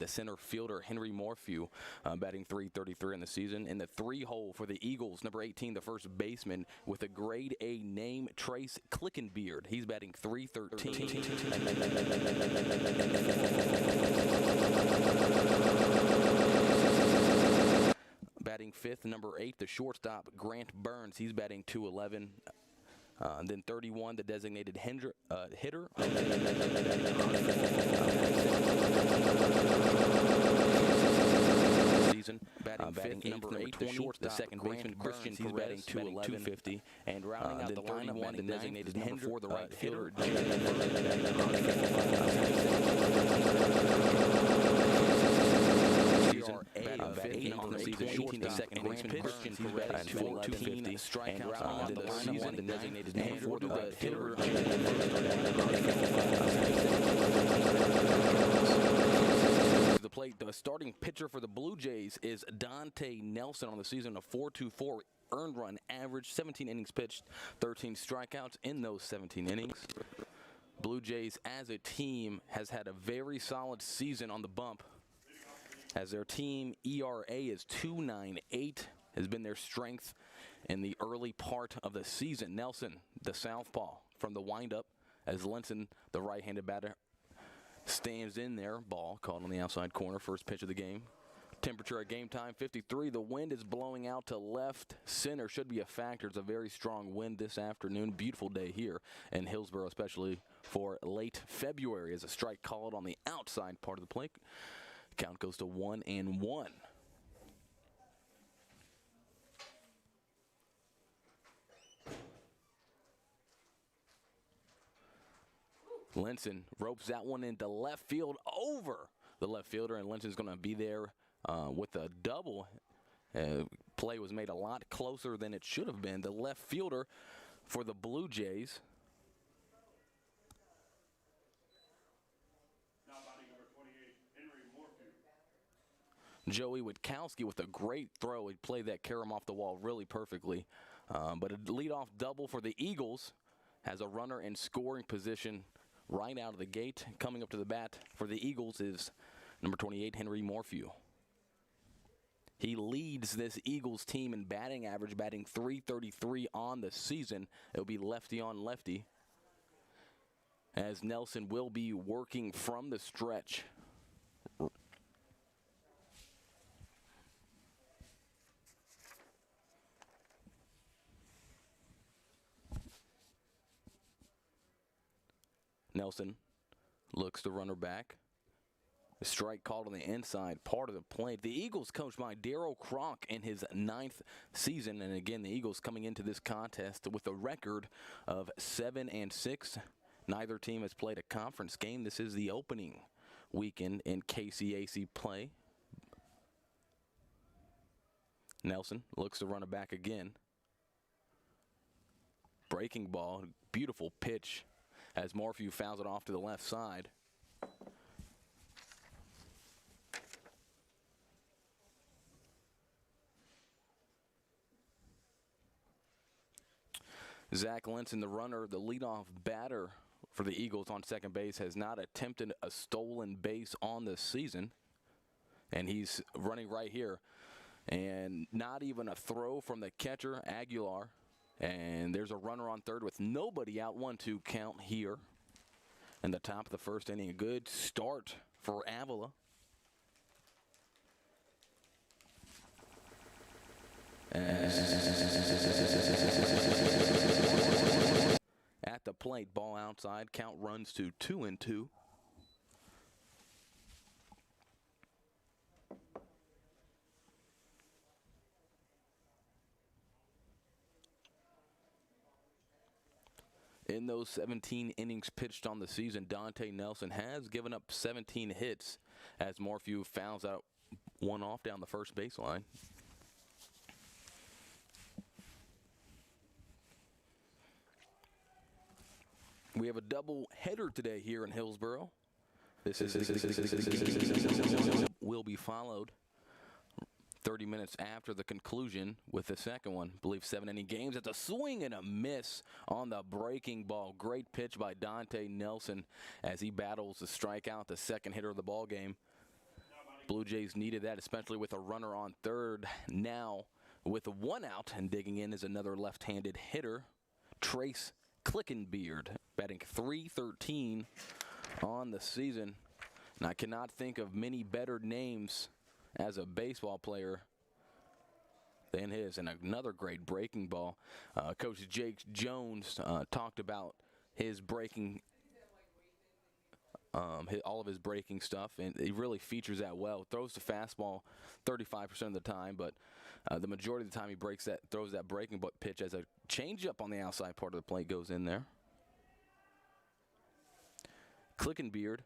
center fielder Henry Morphew, batting .333 in the season. In the 3-hole for the Eagles, number 18, the first baseman with a grade A name, Trace Clickenbeard. He's batting .313. Batting 5th, number 8, the shortstop Grant Burns. He's batting .211. Then 31, the designated hitter. Season batting 5th, number 8, the shortstop, the second baseman Christian. He's batting .211. And rounding out the lineup, the designated number 4, the right fielder. Batting on the season, 18, the second baseman Christian. He's batting .250. Strikeouts on the season, the designated number 4, the right fielder. The plate, the starting pitcher for the Blue Jays is Dante Nelson on the season, a .424 earned run average, 17 innings pitched, 13 strikeouts in those 17 innings. Blue Jays as a team has had a very solid season on the bump, as their team ERA is .298, has been their strength in the early part of the season. Nelson, the southpaw from the windup, as Linson, the right-handed batter, stands in there. Ball caught on the outside corner, first pitch of the game. Temperature at game time, 53. The wind is blowing out to left center. Should be a factor. It's a very strong wind this afternoon. Beautiful day here in Hillsboro, especially for late February, as a strike called on the outside part of the plate. Count goes to 1-1. Linson ropes that one into left field over the left fielder, and Linson's going to be there with a double. Play was made a lot closer than it should have been. The left fielder for the Blue Jays. Now batting number 28, Henry Morphew. Joey Witkowski with a great throw. He played that carom off the wall really perfectly. But a leadoff double for the Eagles, has a runner in scoring position right out of the gate. Coming up to the bat for the Eagles is number 28, Henry Morphew. He leads this Eagles team in batting average, batting .333 on the season. It'll be lefty on lefty, as Nelson will be working from the stretch. Nelson looks the runner back. A strike called on the inside part of the plate. The Eagles, coached by Darryl Cronk, in his 9th season. And again, the Eagles coming into this contest with a record of 7-6. Neither team has played a conference game. This is the opening weekend in KCAC play. Nelson looks the runner back again. Breaking ball, beautiful pitch, as Morphew fouls it off to the left side. Zach Linson, the runner, the leadoff batter for the Eagles on second base, has not attempted a stolen base on this season. And he's running right here. And not even a throw from the catcher, Aguilar. And there's a runner on third with nobody out. 1-2 count here in the top of the first inning. A good start for Avila. At the plate, ball outside. Count runs to 2-2. In those 17 innings pitched on the season, Dante Nelson has given up 17 hits, as Morphew fouls out one off down the first baseline. We have a double header today here in Hillsboro. This will be followed 30 minutes after the conclusion with the second one. I believe 7-inning games. It's a swing and a miss on the breaking ball. Great pitch by Dante Nelson as he battles the strikeout, the second hitter of the ball game. Blue Jays needed that, especially with a runner on third. Now, with one out and digging in is another left-handed hitter, Trace Clickenbeard, batting .313 on the season. And I cannot think of many better names as a baseball player than his. And another great breaking ball. Coach Jake Jones talked about his breaking, all of his breaking stuff, and he really features that well. Throws the fastball 35% of the time, but the majority of the time he throws that breaking pitch as a changeup on the outside part of the plate goes in there. Clickenbeard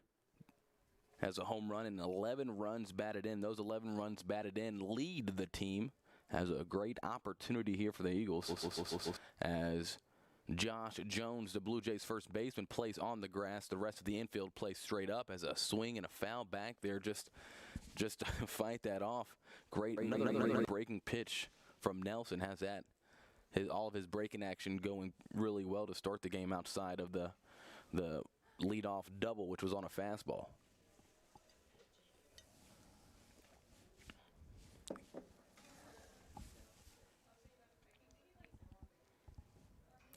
has a home run and 11 runs batted in. Those 11 runs batted in lead the team. Has a great opportunity here for the Eagles as Josh Jones, the Blue Jays first baseman, plays on the grass. The rest of the infield plays straight up as a swing and a foul back there. Just to fight that off. Another breaking pitch from Nelson has that. All of his breaking action going really well to start the game outside of the leadoff double, which was on a fastball.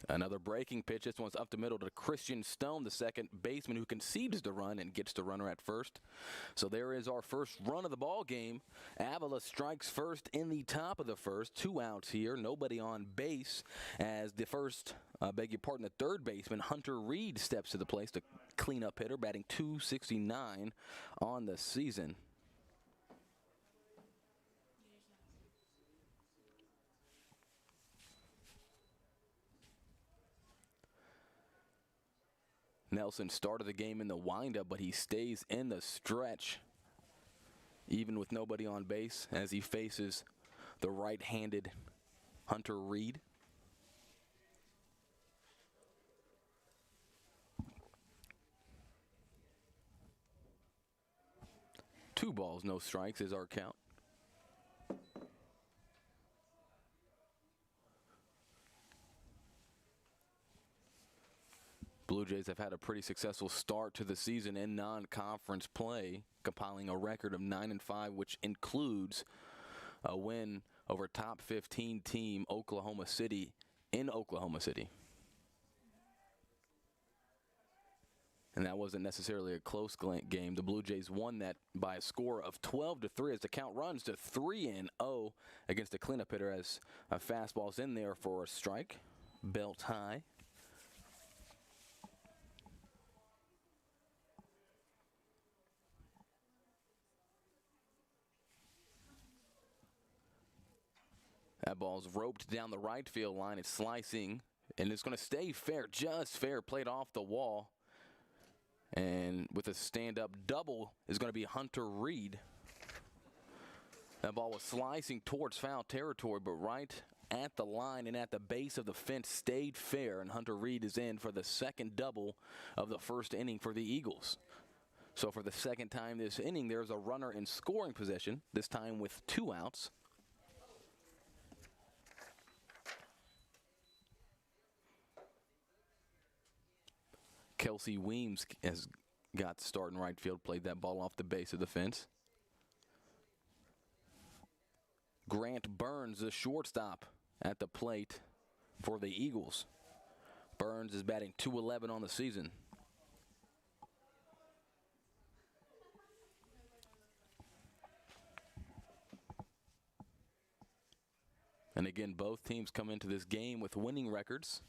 Another breaking pitch. This one's up the middle to Christian Stone, the second baseman, who concedes the run and gets the runner at first. So there is our first run of the ball game. Avila strikes first in the top of the first. 2 outs here. Nobody on base as the third baseman, Hunter Reed, steps to the plate to clean up hitter, batting .269 on the season. Nelson started the game in the windup, but he stays in the stretch, even with nobody on base, as he faces the right-handed Hunter Reed. Two balls, no strikes is our count. Blue Jays have had a pretty successful start to the season in non-conference play, compiling a record of 9-5, which includes a win over top 15 team Oklahoma City in Oklahoma City. And that wasn't necessarily a close game. The Blue Jays won that by a score of 12-3 as the count runs to 3-0 against a cleanup hitter, as a fastball's in there for a strike, belt high. That ball's roped down the right field line. It's slicing, and it's going to stay fair, just fair. Played off the wall. And with a stand-up double is going to be Hunter Reed. That ball was slicing towards foul territory, but right at the line and at the base of the fence stayed fair, and Hunter Reed is in for the second double of the first inning for the Eagles. So for the second time this inning, there's a runner in scoring position, this time with 2 outs. Kelsey Weems has got the start in right field, played that ball off the base of the fence. Grant Burns, the shortstop, at the plate for the Eagles. Burns is batting .211 on the season. And again, both teams come into this game with winning records.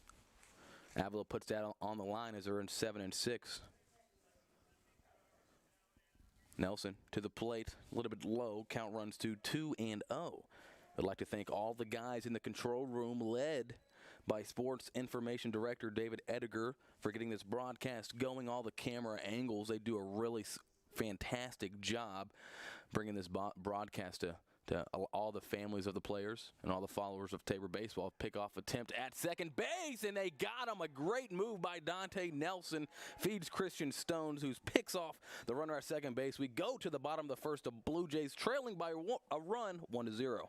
Avila puts that on the line as they're in 7-6. Nelson to the plate, a little bit low. Count runs to 2-0. I'd like to thank all the guys in the control room, led by Sports Information Director David Ediger, for getting this broadcast going. All the camera angles, they do a really fantastic job bringing this broadcast to all the families of the players and all the followers of Tabor baseball. Pickoff attempt at second base, and they got him. A great move by Dante Nelson. Feeds Christian Stones, who picks off the runner at second base. We go to the bottom of the first. The Blue Jays trailing by a run, 1-0.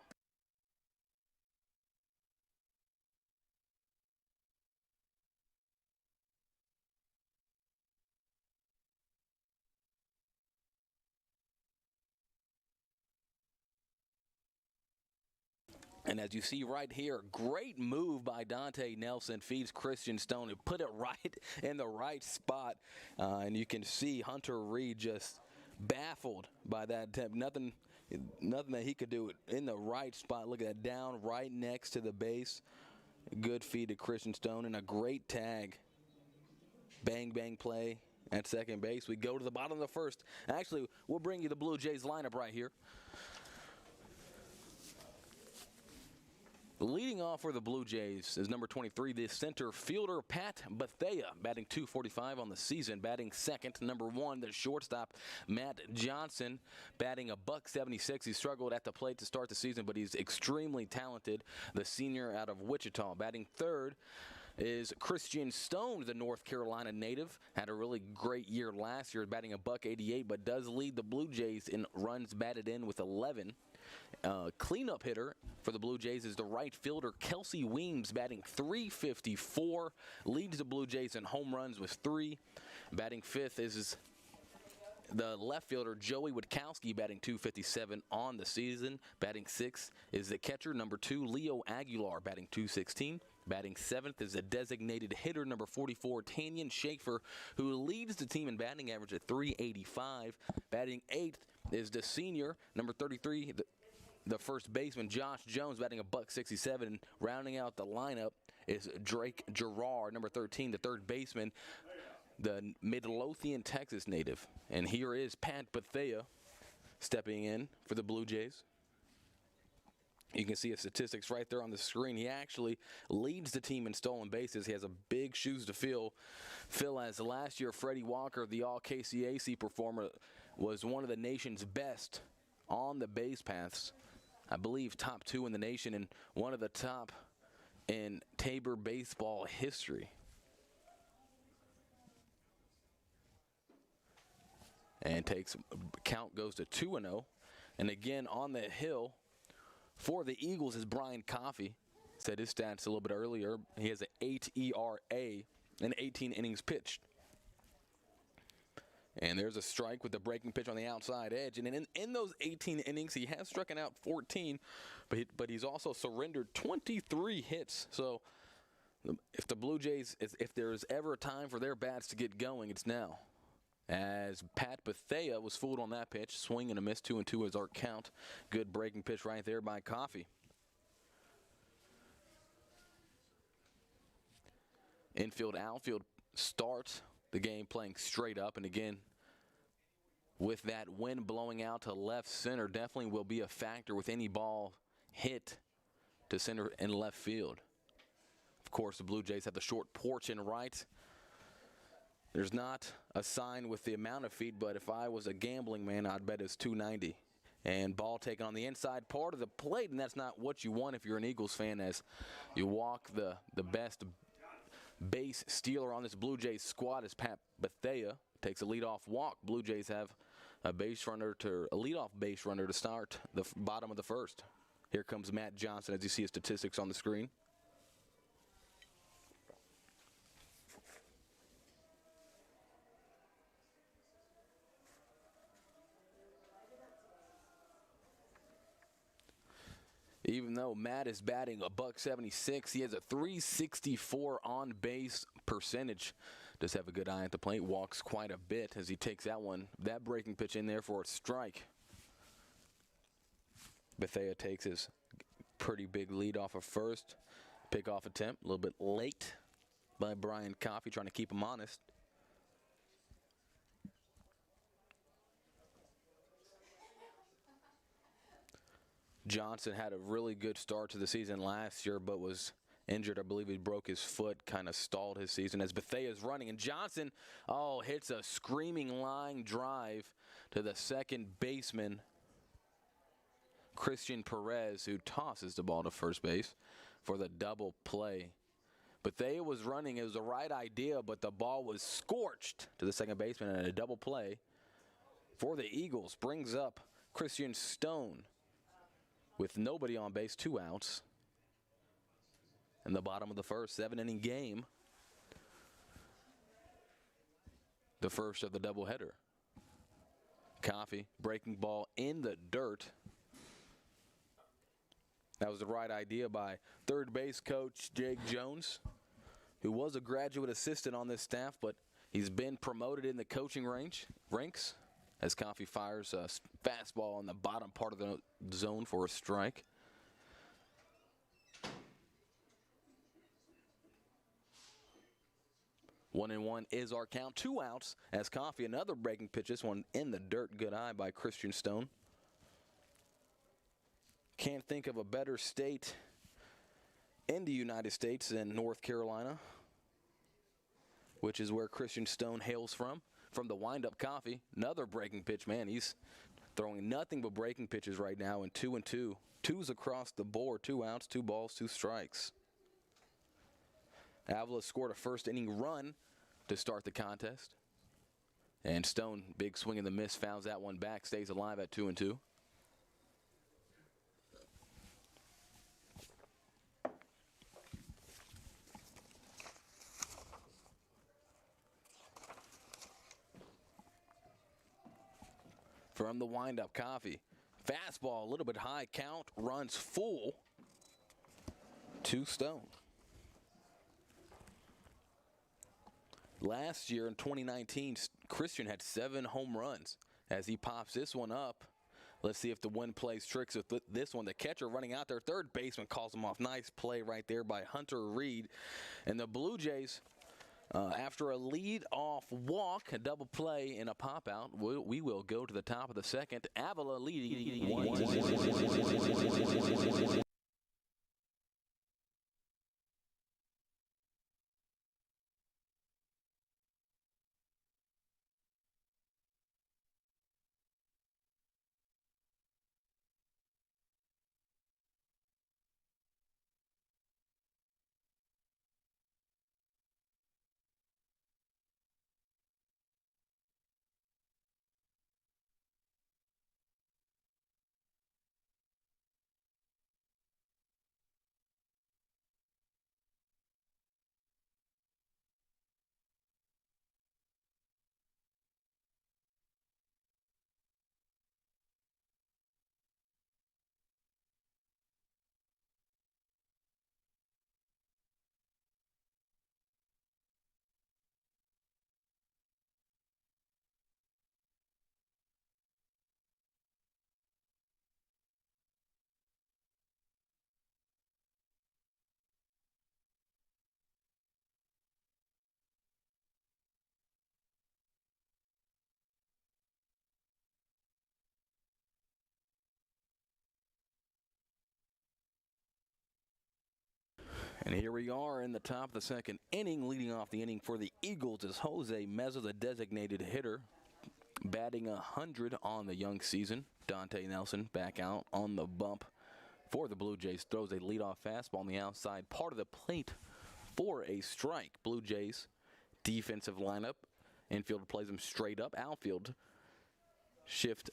And as you see right here, great move by Dante Nelson, feeds Christian Stone and put it right in the right spot. And you can see Hunter Reed just baffled by that attempt. Nothing that he could do in the right spot. Look at that, down right next to the base. Good feed to Christian Stone and a great tag. Bang, bang play at second base. We go to the bottom of the first. Actually, we'll bring you the Blue Jays lineup right here. Leading off for the Blue Jays is number 23, the center fielder, Pat Bethea, batting .245 on the season. Batting second, number 1, the shortstop, Matt Johnson, batting .176. He struggled at the plate to start the season, but he's extremely talented. The senior out of Wichita. Batting third is Christian Stone, the North Carolina native. Had a really great year last year, batting .188, but does lead the Blue Jays in runs batted in with 11. Cleanup hitter for the Blue Jays is the right fielder Kelsey Weems, batting .354, leads the Blue Jays in home runs with 3. Batting fifth is the left fielder Joey Witkowski, batting .257 on the season. Batting sixth is the catcher number 2, Leo Aguilar, batting .216. Batting seventh is the designated hitter number 44, Tanyan Schaefer, who leads the team in batting average at .385. Batting eighth is the senior number 33, the first baseman Josh Jones, batting .167. And rounding out the lineup is Drake Gerard, number 13, the third baseman, the Midlothian, Texas native. And here is Pat Bethea stepping in for the Blue Jays. You can see his statistics right there on the screen. He actually leads the team in stolen bases. He has a big shoes to fill. As last year, Freddie Walker, the all-KCAC performer, was one of the nation's best on the base paths. I believe top 2 in the nation and one of the top in Tabor baseball history. And count goes to 2-0. And again on the hill for the Eagles is Brian Coffey. Said his stats a little bit earlier. He has an 8 ERA and 18 innings pitched. And there's a strike with the breaking pitch on the outside edge. And in those 18 innings, he has struck out 14, but he's also surrendered 23 hits. So if the Blue Jays, if there's ever a time for their bats to get going, it's now. As Pat Bethea was fooled on that pitch, swing and a miss, 2-2 is our count. Good breaking pitch right there by Coffey. Infield, outfield start the game playing straight up, and again, with that wind blowing out to left center, definitely will be a factor with any ball hit to center and left field. Of course, the Blue Jays have the short porch in right. There's not a sign with the amount of feet, but if I was a gambling man, I'd bet it's 290. And ball taken on the inside part of the plate, and that's not what you want if you're an Eagles fan, as you walk the best base stealer on this Blue Jays squad is Pat Bethea. Takes a leadoff walk. Blue Jays have a leadoff base runner to start the bottom of the first. Here comes Matt Johnson as you see his statistics on the screen. Even though Matt is batting .176, he has a .364 on base percentage. Does have a good eye at the plate, walks quite a bit as he takes that breaking pitch in there for a strike. Bethea takes his pretty big lead off of first. Pickoff attempt, a little bit late by Brian Coffey, trying to keep him honest. Johnson had a really good start to the season last year, but was injured. I believe he broke his foot, kind of stalled his season as Bethea is running. And Johnson, hits a screaming line drive to the second baseman, Christian Perez, who tosses the ball to first base for the double play. Bethea was running. It was the right idea, but the ball was scorched to the second baseman, and a double play for the Eagles brings up Christian Stone with nobody on base, 2 outs. In the bottom of the first, 7-inning game. The first of the doubleheader. Coffey breaking ball in the dirt. That was the right idea by third base coach Jake Jones, who was a graduate assistant on this staff, but he's been promoted in the coaching ranks as Coffee fires a fastball on the bottom part of the zone for a strike. One and one is our count. 2 outs as Coffee, another breaking pitch. This one in the dirt. Good eye by Christian Stone. Can't think of a better state in the United States than North Carolina, which is where Christian Stone hails from. From the windup Coffee, another breaking pitch. Man, he's throwing nothing but breaking pitches right now in 2 and 2. Twos across the board. 2 outs, 2 balls, 2 strikes. Avila scored a first inning run to start the contest. And Stone, big swing and the miss, fouls that one back, stays alive at 2 and 2. From the windup, Coffee. Fastball, a little bit high count, runs full to Stone. Last year in 2019, Christian had 7 home runs. As he pops this one up, let's see if the wind plays tricks with this one. The catcher running out there, third baseman calls him off. Nice play right there by Hunter Reed. And the Blue Jays, after a lead-off walk, a double play, and a pop-out, we will go to the top of the second. Avila leading 1-0. And here we are in the top of the second inning. Leading off the inning for the Eagles is Jose Meza, the designated hitter, batting 100 on the young season. Dante Nelson back out on the bump for the Blue Jays. Throws a leadoff fastball on the outside part of the plate for a strike. Blue Jays defensive lineup. Infield plays them straight up. Outfield shifted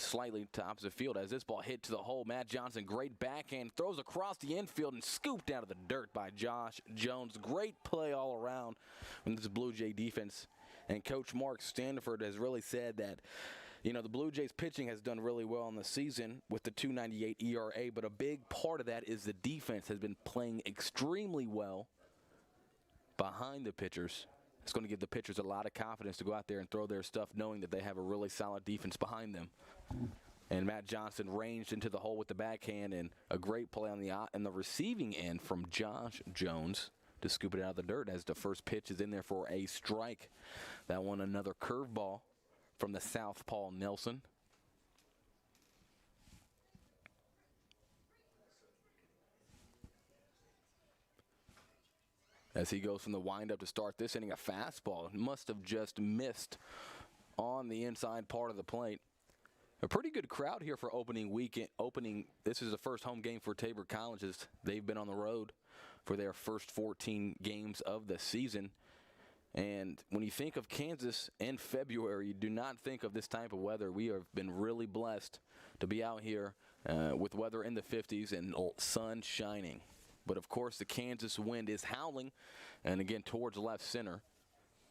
slightly to opposite field as this ball hit to the hole. Matt Johnson, great backhand, throws across the infield and scooped out of the dirt by Josh Jones. Great play all around from this Blue Jay defense. And Coach Mark Stanford has really said that, you know, the Blue Jays pitching has done really well in the season with the 2.98 ERA, but a big part of that is the defense has been playing extremely well behind the pitchers. It's going to give the pitchers a lot of confidence to go out there and throw their stuff, knowing that they have a really solid defense behind them. And Matt Johnson ranged into the hole with the backhand, and a great play on the receiving end from Josh Jones to scoop it out of the dirt as the first pitch is in there for a strike. That one, another curveball from the southpaw Nelson. As he goes from the windup to start this inning, a fastball must have just missed on the inside part of the plate. A pretty good crowd here for opening weekend. This is the first home game for Tabor Colleges. They've been on the road for their first 14 games of the season. And when you think of Kansas in February, you do not think of this type of weather. We have been really blessed to be out here with weather in the 50s and sun shining. But, of course, the Kansas wind is howling, and again, towards left center.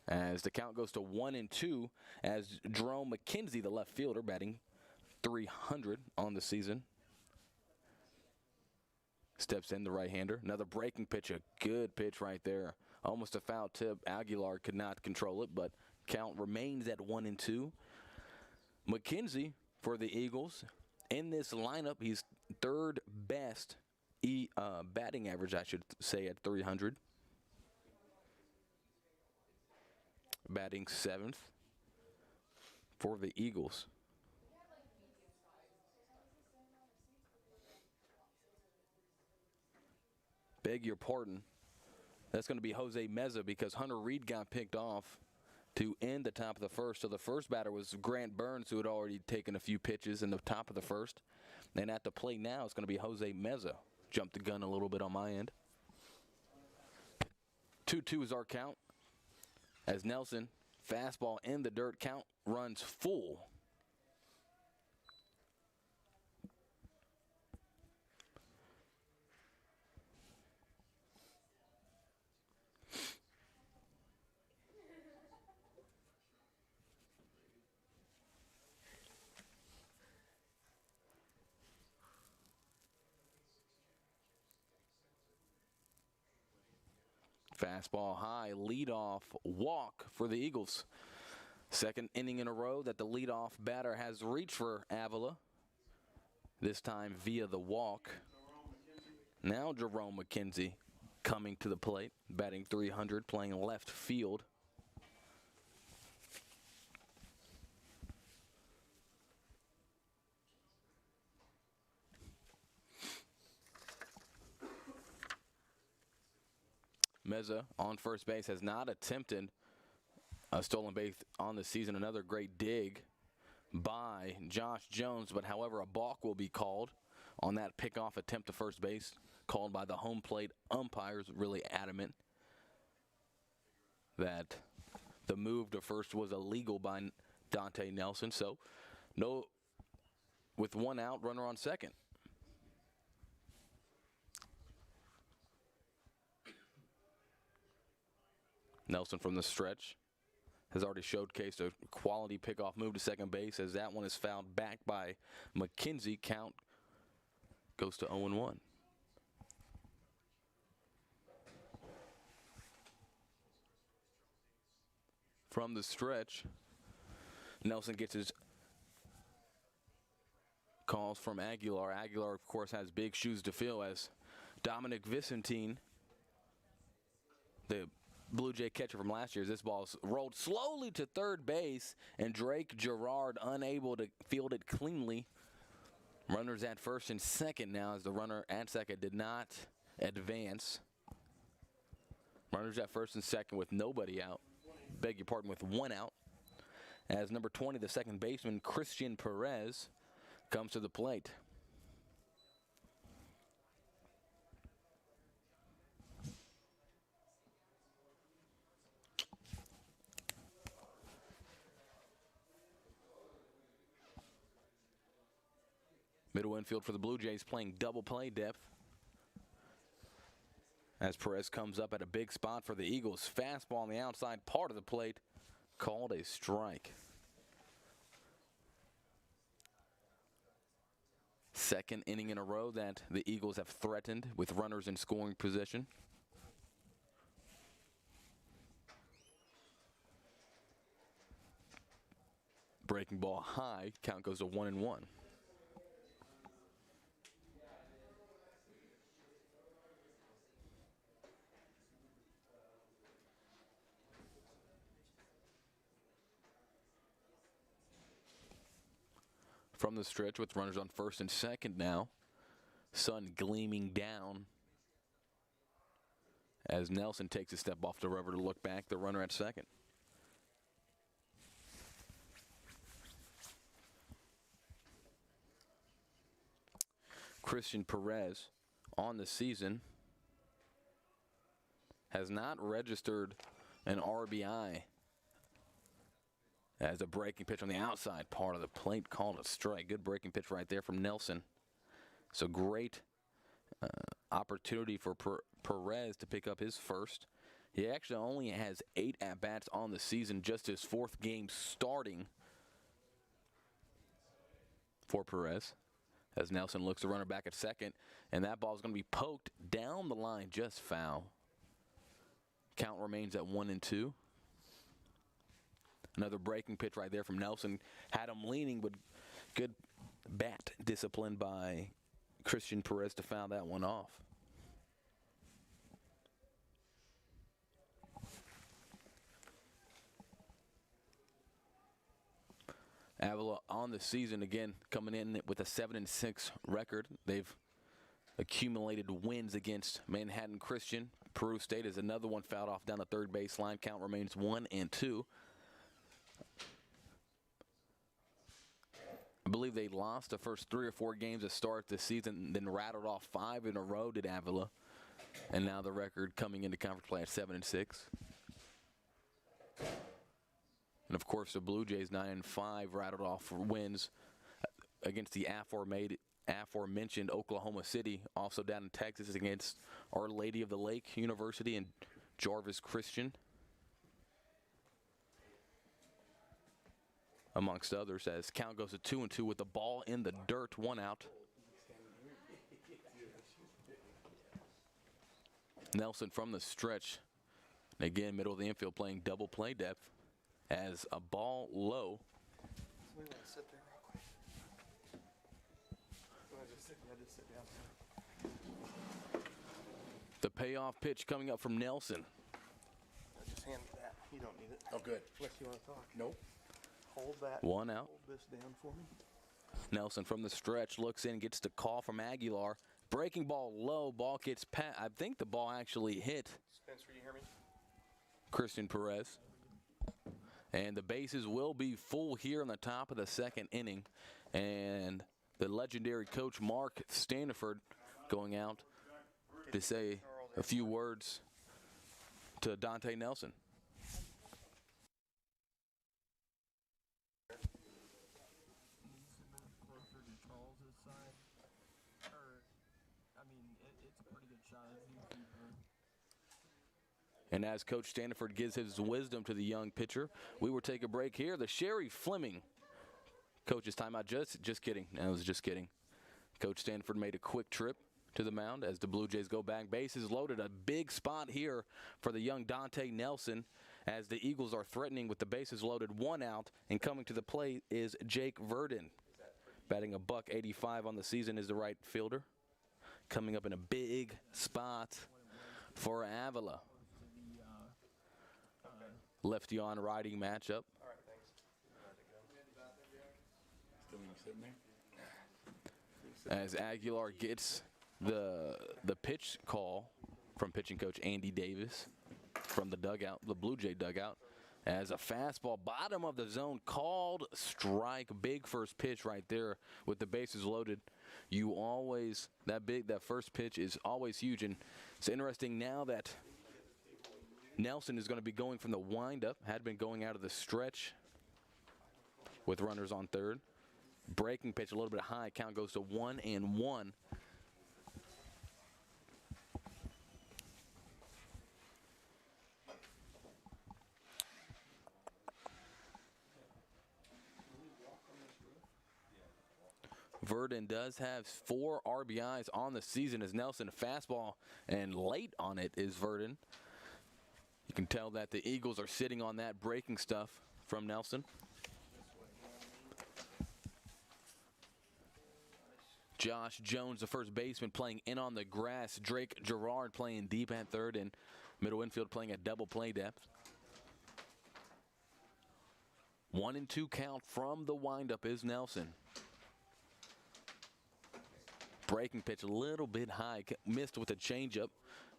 As the count goes to 1-2, as Jerome McKenzie, the left fielder, batting .300 on the season. Steps in the right-hander. Another breaking pitch, a good pitch right there. Almost a foul tip. Aguilar could not control it, but count remains at 1-2. McKenzie for the Eagles. In this lineup, he's third best batting average, I should say, at 300. Batting 7th for the Eagles. Beg your pardon. That's going to be Jose Meza because Hunter Reed got picked off to end the top of the first. So the first batter was Grant Burns, who had already taken a few pitches in the top of the first. And at the plate now, it's going to be Jose Meza. Jumped the gun a little bit on my end. 2-2 is our count. As Nelson, fastball in the dirt, count runs full. Fastball high, leadoff walk for the Eagles. Second inning in a row that the leadoff batter has reached for Avila. This time via the walk. Now Jerome McKenzie coming to the plate, batting 300, playing left field. Meza on first base has not attempted a stolen base on the season. Another great dig by Josh Jones, but however, a balk will be called on that pickoff attempt to first base, called by the home plate umpires, really adamant that the move to first was illegal by Dante Nelson. So, no, with one out, runner on second. Nelson from the stretch has already showcased a quality pickoff move to second base as that one is fouled back by McKenzie. Count goes to 0-1. From the stretch, Nelson gets his calls from Aguilar. Aguilar, of course, has big shoes to fill as Dominic Vicentine, the Blue Jay catcher from last year, this ball is rolled slowly to third base, and Drake Gerard unable to field it cleanly. Runners at first and second now as the runner at second did not advance. Runners at first and second with nobody out. Beg your pardon, with one out. As number 20, the second baseman, Christian Perez, comes to the plate. Middle infield for the Blue Jays playing double play depth. As Perez comes up at a big spot for the Eagles. Fastball on the outside part of the plate, called a strike. Second inning in a row that the Eagles have threatened with runners in scoring position. Breaking ball high, count goes to 1-1. From the stretch with runners on first and second now. Sun gleaming down as Nelson takes a step off the rubber to look back, the runner at second. Christian Perez on the season has not registered an RBI. As a breaking pitch on the outside part of the plate, called a strike. Good breaking pitch right there from Nelson. So great opportunity for Perez to pick up his first. He actually only has 8 at-bats on the season, just his 4th game starting for Perez. as Nelson looks to run her back at second, and that ball is going to be poked down the line, just foul. Count remains at 1-2. Another breaking pitch right there from Nelson. Had him leaning, but good bat discipline by Christian Perez to foul that one off. Avila on the season again, coming in with a 7-6 record. They've accumulated wins against Manhattan Christian. Peru State is another one fouled off down the third baseline. Count remains 1-2. I believe they lost the first 3 or 4 games to start the season, then rattled off 5 in a row, did Avila. And now the record coming into conference play at 7-6. And of course, the Blue Jays 9-5 rattled off wins against the aforementioned Oklahoma City, also down in Texas against Our Lady of the Lake University and Jarvis Christian, amongst others, as count goes to 2-2 with the ball in the dirt, 1 out. Nelson from the stretch, and again, middle of the infield playing double play depth as a ball low. We want to sit there real quick. Just sit down. The payoff pitch coming up from Nelson. Just hand me that. You don't need it. Oh, good. Unless you want to talk. Nope. Hold that. 1 out. Hold this down for me. Nelson from the stretch looks in, gets the call from Aguilar. Breaking ball low, ball gets past. I think the ball actually hit Spencer, you hear me? Christian Perez. And the bases will be full here in the top of the second inning. And the legendary coach Mark Standiford going out to say a few words to Dante Nelson. And as Coach Standiford gives his wisdom to the young pitcher, we will take a break here. The Sherry Fleming coach's timeout. Just kidding. I was just kidding. Coach Standiford made a quick trip to the mound as the Blue Jays go back. Bases loaded. A big spot here for the young Dante Nelson as the Eagles are threatening with the bases loaded, 1 out. And coming to the plate is Jake Verdon. Batting a .185 on the season is the right fielder. Coming up in a big spot for Avila. Lefty on righty matchup. All right, thanks. Still sitting there? As Aguilar gets the pitch call from pitching coach Andy Davis from the dugout, the Blue Jay dugout, as a fastball bottom of the zone called strike. Big first pitch right there with the bases loaded. You always, that first pitch is always huge. And it's interesting now that Nelson is going to be going from the windup, had been going out of the stretch with runners on third. Breaking pitch a little bit high, count goes to 1-1. Verdon does have 4 RBIs on the season as Nelson, a fastball, and late on it is Verdon. You can tell that the Eagles are sitting on that breaking stuff from Nelson. Josh Jones, the first baseman, playing in on the grass. Drake Gerard playing deep at third, and middle infield playing at double play depth. 1-2 count from the windup is Nelson. Breaking pitch a little bit high, missed with a changeup.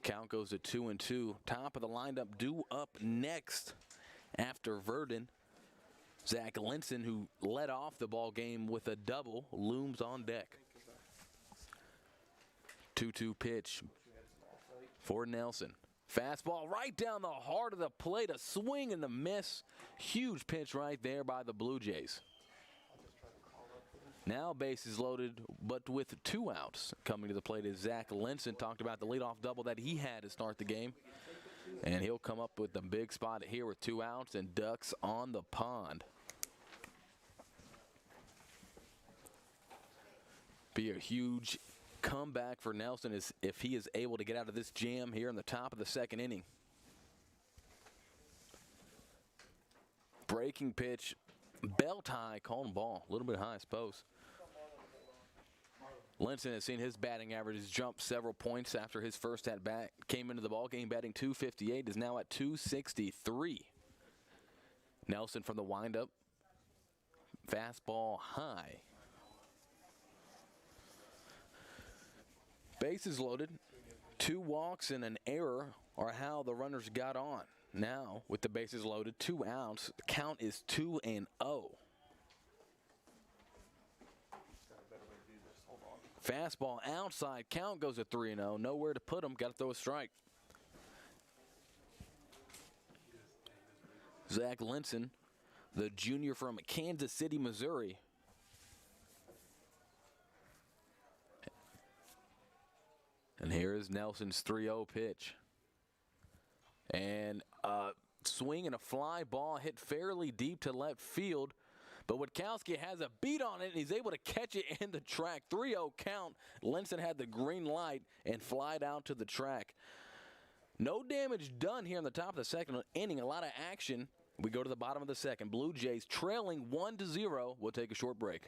Count goes to 2-2. Top of the lineup due up next after Verdon. Zach Linson, who led off the ball game with a double, looms on deck. 2-2 pitch for Nelson. Fastball right down the heart of the plate, a swing and a miss. Huge pitch right there by the Blue Jays. Now bases loaded, but with 2 outs. Coming to the plate is Zach Linson. Talked about the leadoff double that he had to start the game. And he'll come up with the big spot here with 2 outs and ducks on the pond. Be a huge comeback for Nelson if he is able to get out of this jam here in the top of the second inning. Breaking pitch, belt high, calling ball. A little bit high, I suppose. Linson has seen his batting averages jump several points after his first at-bat. Came into the ball game batting .258, is now at .263. Nelson from the windup. Fastball high. Bases loaded. 2 walks and an error are how the runners got on. Now, with the bases loaded, 2 outs, the count is 2-0. Fastball outside, count goes to 3-0. Nowhere to put him, got to throw a strike. Zach Linson, the junior from Kansas City, Missouri. And here is Nelson's 3-0 pitch. And a swing and a fly ball hit fairly deep to left field. But Witkowski has a beat on it, and he's able to catch it in the track. 3-0 count. Linson had the green light and flied out to the track. No damage done here in the top of the second inning. A lot of action. We go to the bottom of the second. Blue Jays trailing 1-0. We'll take a short break.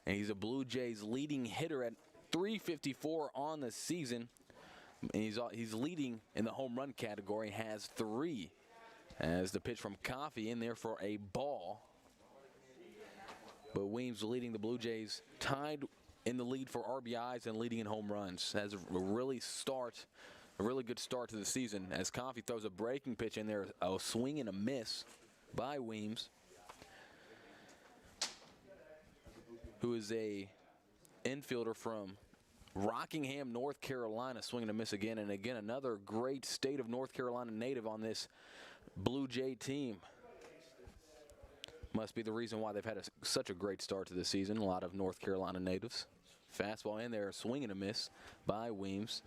And he's a Blue Jays leading hitter at .354 on the season. And he's leading in the home run category, has 3. As the pitch from Coffey in there for a ball. But Weems leading the Blue Jays, tied in the lead for RBIs and leading in home runs. Has a really good start to the season as Coffey throws a breaking pitch in there, a swing and a miss by Weems, who is a infielder from Rockingham, North Carolina, swinging a miss again. And again, another great state of North Carolina native on this Blue Jay team. Must be the reason why they've had such a great start to the season. A lot of North Carolina natives. Fastball in there, swing and a miss by Weems.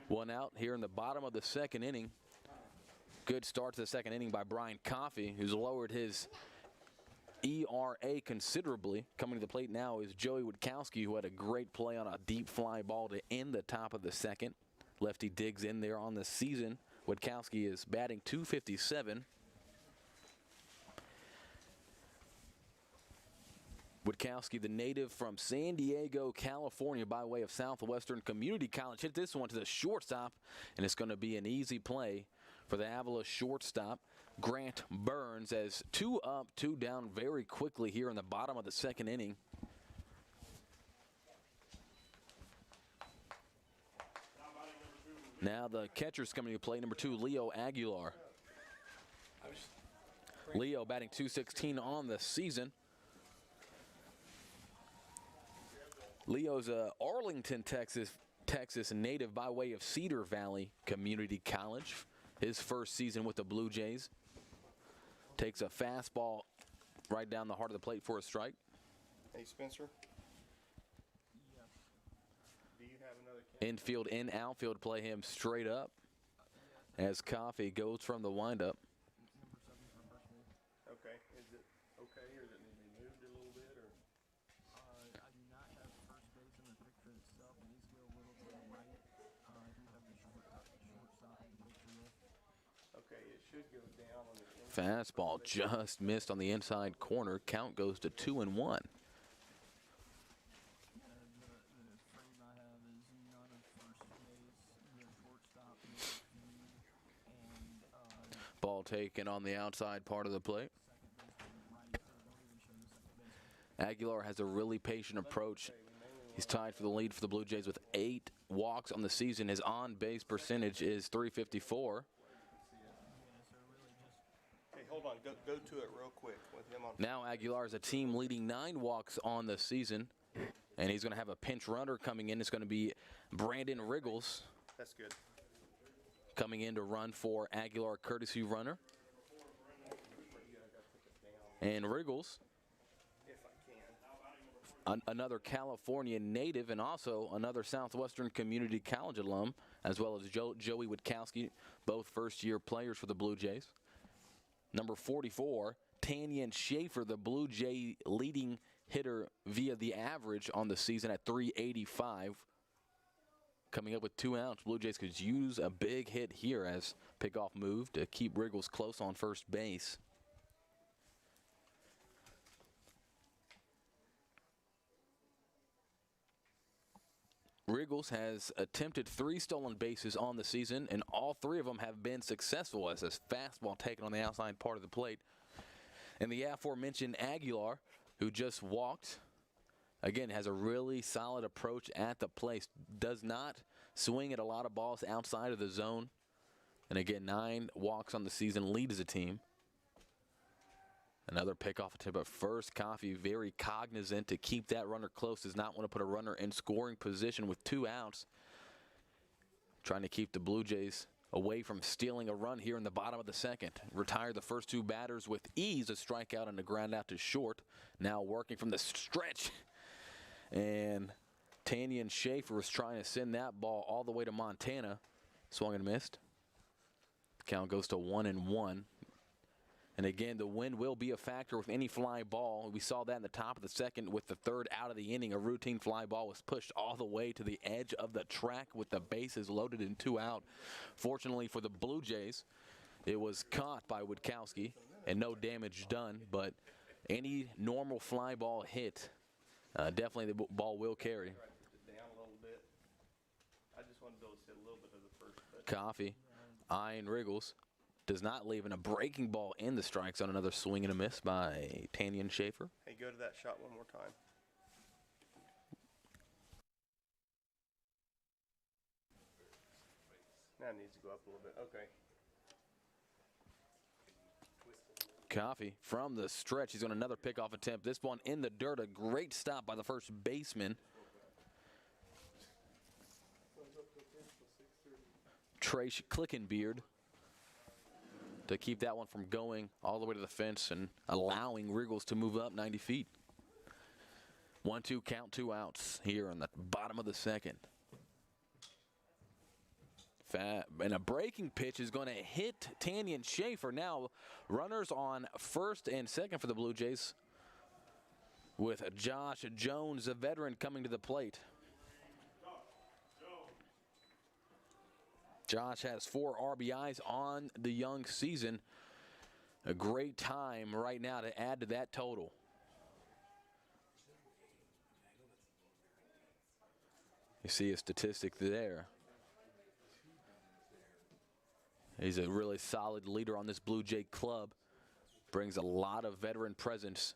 One out here in the bottom of the second inning. Good start to the second inning by Brian Coffey, who's lowered his ERA considerably. Coming to the plate now is Joey Witkowski, who had a great play on a deep fly ball to end the top of the second. Lefty digs in there on the season. Witkowski is batting .257. Witkowski, the native from San Diego, California, by way of Southwestern Community College, hit this one to the shortstop, and it's going to be an easy play for the Avila shortstop, Grant Burns, as 2 up, 2 down very quickly here in the bottom of the second inning. Now the catcher's coming to play, number 2, Leo Aguilar. Leo batting .216 on the season. Leo's a Arlington, Texas native by way of Cedar Valley Community College. His first season with the Blue Jays. Takes a fastball right down the heart of the plate for a strike. Hey, Spencer. Do you have another Infield and outfield play him straight up as Coffee goes from the windup. Okay. Is it okay, or does it need to be moved a little bit, or? I do not have first base in the picture itself. It needs to go a little to the right. I do have the shortstop in the picture there. Okay, it should go down on the inside. Fastball just missed on the inside corner. Count goes to 2-1. The frame I have is none of first base, the shortstop, and Ball taken on the outside part of the plate. second base to the right. So it won't even show the second base. Aguilar has a really patient approach. He's tied for the lead for the Blue Jays with 8 walks on the season. His on-base percentage is .354. Hey, hold on. Go to it real quick with him on. Now Aguilar is a team leading 9 walks on the season, and he's going to have a pinch runner coming in. It's going to be Brandon Riggles That's good. coming in to run for Aguilar, courtesy runner. And Riggles, If I can. another California native and also another Southwestern Community College alum, as well as Joey Witkowski, both first-year players for the Blue Jays. Number 44, Tanyan Schaefer, the Blue Jay leading hitter via the average on the season at .385. Coming up with 2 outs, Blue Jays could use a big hit here as pickoff move to keep Riggles close on first base. Riggles has attempted 3 stolen bases on the season, and all 3 of them have been successful as his fastball taken on the outside part of the plate. And the aforementioned Aguilar, who just walked, again, has a really solid approach at the plate. Does not swing at a lot of balls outside of the zone. And again, 9 walks on the season, leads the team. Another pickoff attempt at first. Coffee very cognizant to keep that runner close. Does not want to put a runner in scoring position with 2 outs. Trying to keep the Blue Jays away from stealing a run here in the bottom of the second. Retired the first 2 batters with ease. A strikeout and a ground out to short. Now working from the stretch. And Tanyan Schaefer was trying to send that ball all the way to Montana. Swung and missed. Count goes to 1-1. And again, the wind will be a factor with any fly ball. We saw that in the top of the second with the 3rd out of the inning. A routine fly ball was pushed all the way to the edge of the track with the bases loaded and 2 out. Fortunately for the Blue Jays, it was caught by Witkowski and no damage done. But any normal fly ball hit, definitely the ball will carry. Down a little bit. I just wanted to be able to see a little bit of the first. But Coffee, eyeing Riggles. Does not leave in a breaking ball in the strike zone. Another swing and a miss by Tanyan Schaefer. hey, go to that shot one more time. Now it needs to go up a little bit. Okay. Coffee from the stretch. He's on another pickoff attempt. This one in the dirt. A great stop by the first baseman. Trace Clickenbeard to keep that one from going all the way to the fence and allowing Riggles to move up 90 feet. 1-2 count, 2 outs here on the bottom of the second. And a breaking pitch is going to hit Tanyan Schaefer. Now runners on first and second for the Blue Jays with Josh Jones, a veteran, coming to the plate. Josh has 4 RBIs on the young season. A great time right now to add to that total. You see a statistic there. He's a really solid leader on this Blue Jay club. Brings a lot of veteran presence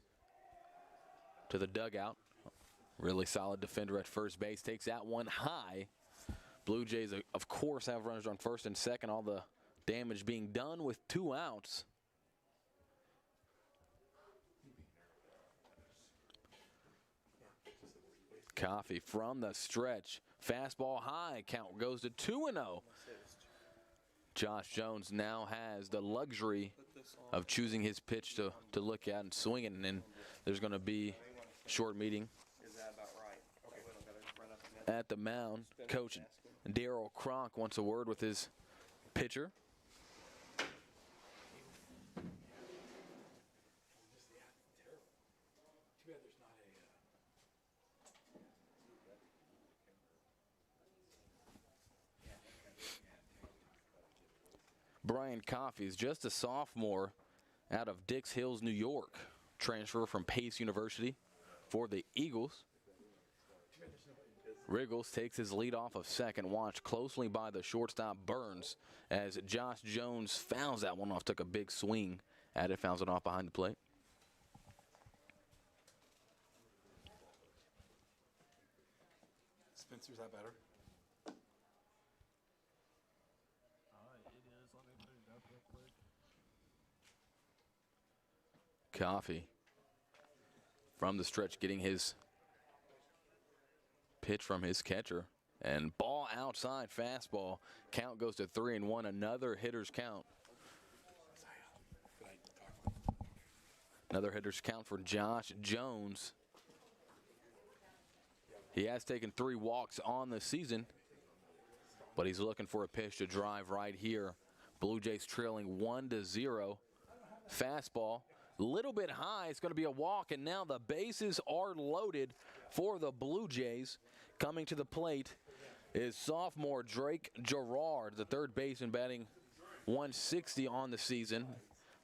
to the dugout. Really solid defender at first base. Takes that one high. Blue Jays, of course, have runners on first and second. All the damage being done with 2 outs. Coffee from the stretch. Fastball high. Count goes to 2-0. Josh Jones now has the luxury of choosing his pitch to look at and swing it. And then there's going to be a short meeting Is that about right? Okay. We don't gotta run up and at the mound. Coach Darryl Cronk wants a word with his pitcher. Brian Coffey is just a sophomore out of Dix Hills, New York. Transfer from Pace University for the Eagles. Riggles takes his lead off of second. Watched closely by the shortstop Burns as Josh Jones fouls that one off. Took a big swing at it. Fouls it off behind the plate. Spencer's that better? It is. Let me put it up real quick. Coffee from the stretch getting his pitch from his catcher. And ball outside, fastball. Count goes to 3-1. Another hitter's count. Another hitter's count for Josh Jones. He has taken 3 walks on the season, but he's looking for a pitch to drive right here. Blue Jays trailing 1-0. Fastball, a little bit high. It's going to be a walk, and now the bases are loaded for the Blue Jays. Coming to the plate is sophomore Drake Gerard, the third baseman, batting 160 on the season.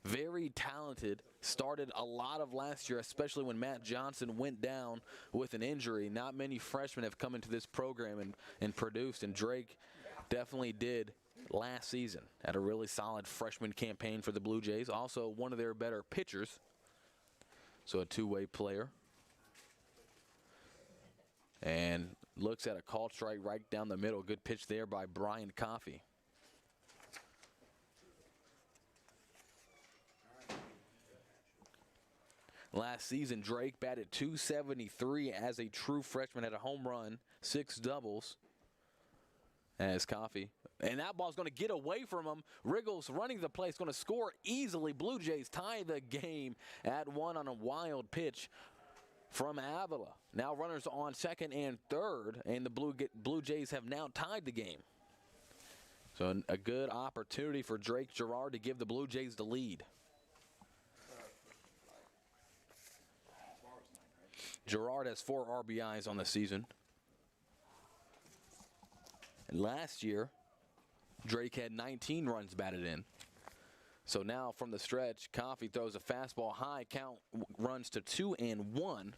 Very talented. Started a lot of last year, especially when Matt Johnson went down with an injury. Not many freshmen have come into this program and produced, and Drake definitely did last season. Had a really solid freshman campaign for the Blue Jays. Also one of their better pitchers, so a two-way player. And looks at a called strike right down the middle. Good pitch there by Brian Coffey. Last season, Drake batted .273 as a true freshman, had a home run, 6 doubles as Coffey. And that ball's going to get away from him. Riggles running the play is going to score easily. Blue Jays tie the game at 1 on a wild pitch from Avila. Now runners on second and third, and the Blue Jays have now tied the game. So a good opportunity for Drake Gerard to give the Blue Jays the lead. Gerard has 4 RBIs on the season. And last year, Drake had 19 runs batted in. So now from the stretch, Coffey throws a fastball high. Count runs to 2-1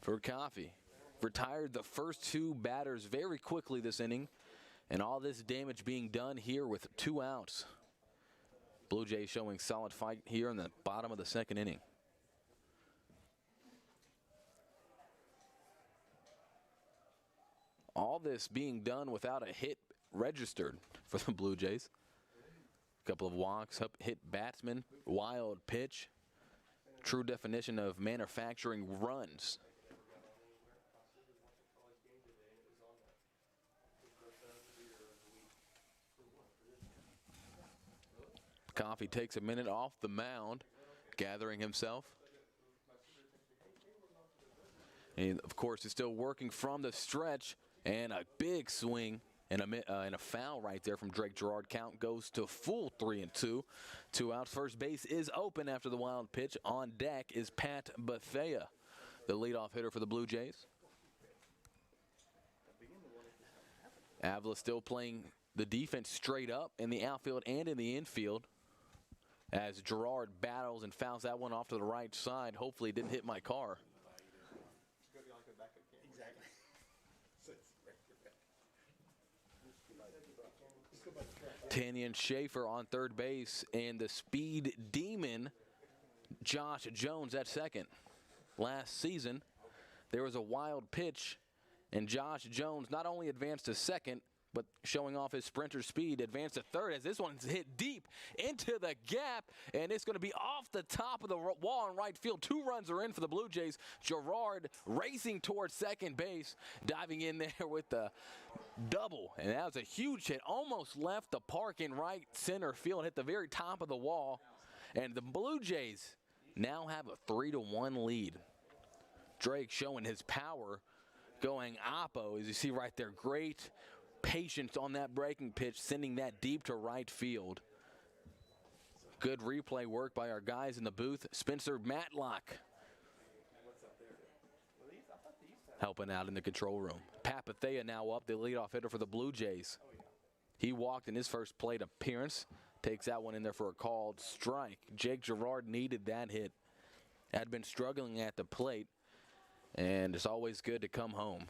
for Coffey. Retired the first 2 batters very quickly this inning. And all this damage being done here with 2 outs. Blue Jays showing solid fight here in the bottom of the second inning. All this being done without a hit registered for the Blue Jays. A couple of walks, hit batsman, wild pitch. True definition of manufacturing runs. Coffey takes a minute off the mound, gathering himself. And of course, he's still working from the stretch. And a big swing and a foul right there from Drake Gerard. Count goes to full 3-2. 2 outs. First base is open after the wild pitch. On deck is Pat Bethea, the leadoff hitter for the Blue Jays. Avila still playing the defense straight up in the outfield and in the infield as Gerard battles and fouls that one off to the right side. Hopefully it didn't hit my car. Tanyan Schaefer on third base, and the speed demon, Josh Jones, at second. Last season, there was a wild pitch And Josh Jones not only advanced to second, but showing off his sprinter speed, advanced to third as this one's hit deep into the gap, and it's going to be off the top of the wall in right field. 2 runs are in for the Blue Jays. Gerard racing towards second base, diving in there with the double, and that was a huge hit. Almost left the park in right center field, hit the very top of the wall, and the Blue Jays now have a 3-1 lead. Drake showing his power, going oppo, as you see right there. Great patience on that breaking pitch, sending that deep to right field. Good replay work by our guys in the booth. Spencer Matlock helping out in the control room. Pat Bethea now up, the leadoff hitter for the Blue Jays. He walked in his first plate appearance. Takes that one in there for a called strike. Jake Gerard needed that hit. Had been struggling at the plate, and it's always good to come home.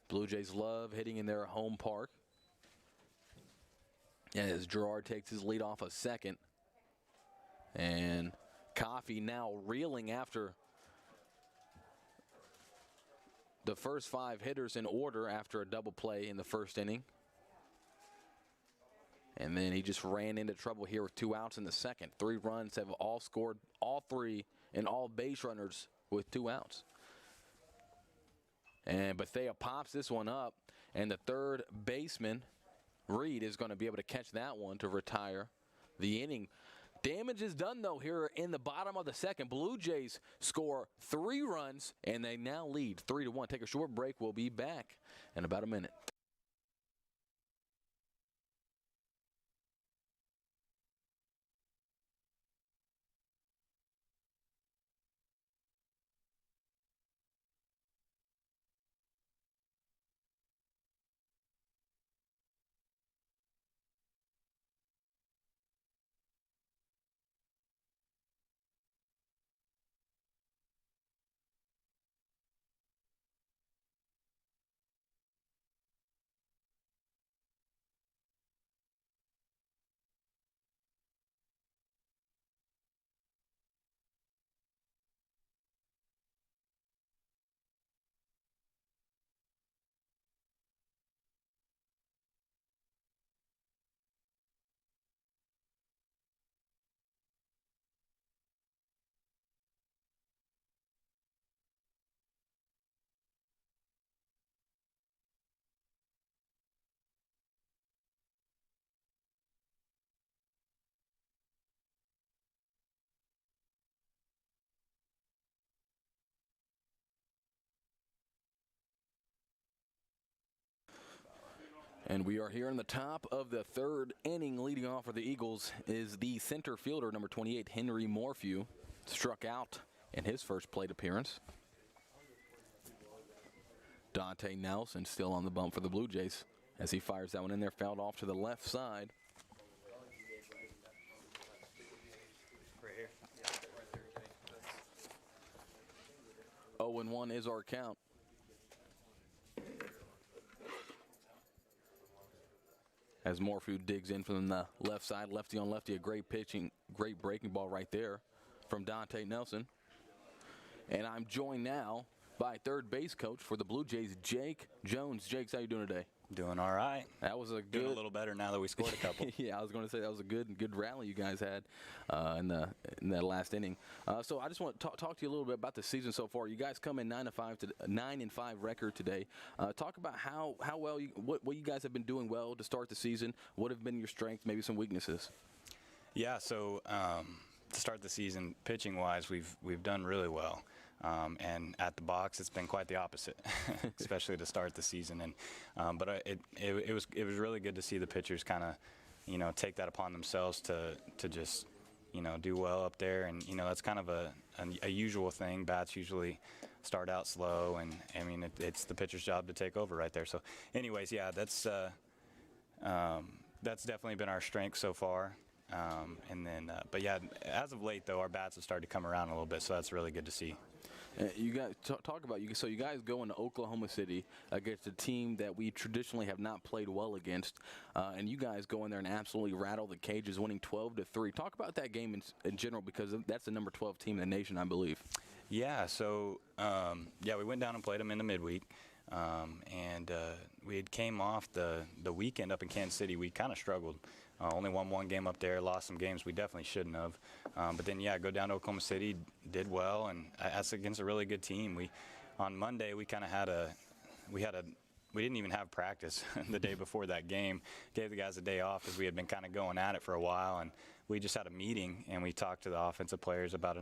Blue Jays love hitting in their home park. As Gerard takes his lead off a second. And Coffey now reeling after the first 5 hitters in order after a double play in the first inning. And then he just ran into trouble here with 2 outs in the second. 3 runs have all scored, all 3, and all base runners with 2 outs. And Bethea pops this one up, and the third baseman, Reed, is going to be able to catch that one to retire the inning. Damage is done, though, here in the bottom of the second. Blue Jays score 3 runs, and they now lead 3-1. Take a short break. We'll be back in about a minute. And we are here in the top of the 3rd inning. Leading off for the Eagles is the center fielder, number 28, Henry Morphew. Struck out in his first plate appearance. Dante Nelson still on the bump for the Blue Jays as he fires that one in there, fouled off to the left side. Right here. 0-1 is our count. As Morphew digs in from the left side, lefty on lefty, a great breaking ball right there from Dante Nelson. And I'm joined now by third base coach for the Blue Jays, Jake Jones. Jake, how you doing today? Doing all right. That was a good. Doing a little better now that we scored a couple. Yeah, I was going to say that was a good rally you guys had in that last inning. So I just want to talk to you a little bit about the season so far. You guys come in 9-5 record today. Talk about how well what you guys have been doing well to start the season. What have been your strengths, maybe some weaknesses? Yeah. So to start the season, pitching wise, we've done really well. And at the box, it's been quite the opposite, especially to start the season. And but it was really good to see the pitchers kind of, take that upon themselves to just, do well up there. And that's kind of a usual thing. Bats usually start out slow, and I mean it's the pitcher's job to take over right there. So, anyways, yeah, that's definitely been our strength so far. And then, but yeah, as of late though, our bats have started to come around a little bit, so that's really good to see. You guys talk about you. So you guys go into Oklahoma City against a team that we traditionally have not played well against, and you guys go in there and absolutely rattle the cages, winning 12-3. Talk about that game in general, because that's the number 12 team in the nation, I believe. Yeah, so we went down and played them in the midweek, and we had came off the weekend up in Kansas City. We kind of struggled. Only won one game up there, lost some games we definitely shouldn't have. But then, go down to Oklahoma City, did well, and that's against a really good team. On Monday, we kind of we didn't even have practice the day before that game. Gave the guys a day off because we had been kind of going at it for a while, and we just had a meeting and we talked to the offensive players about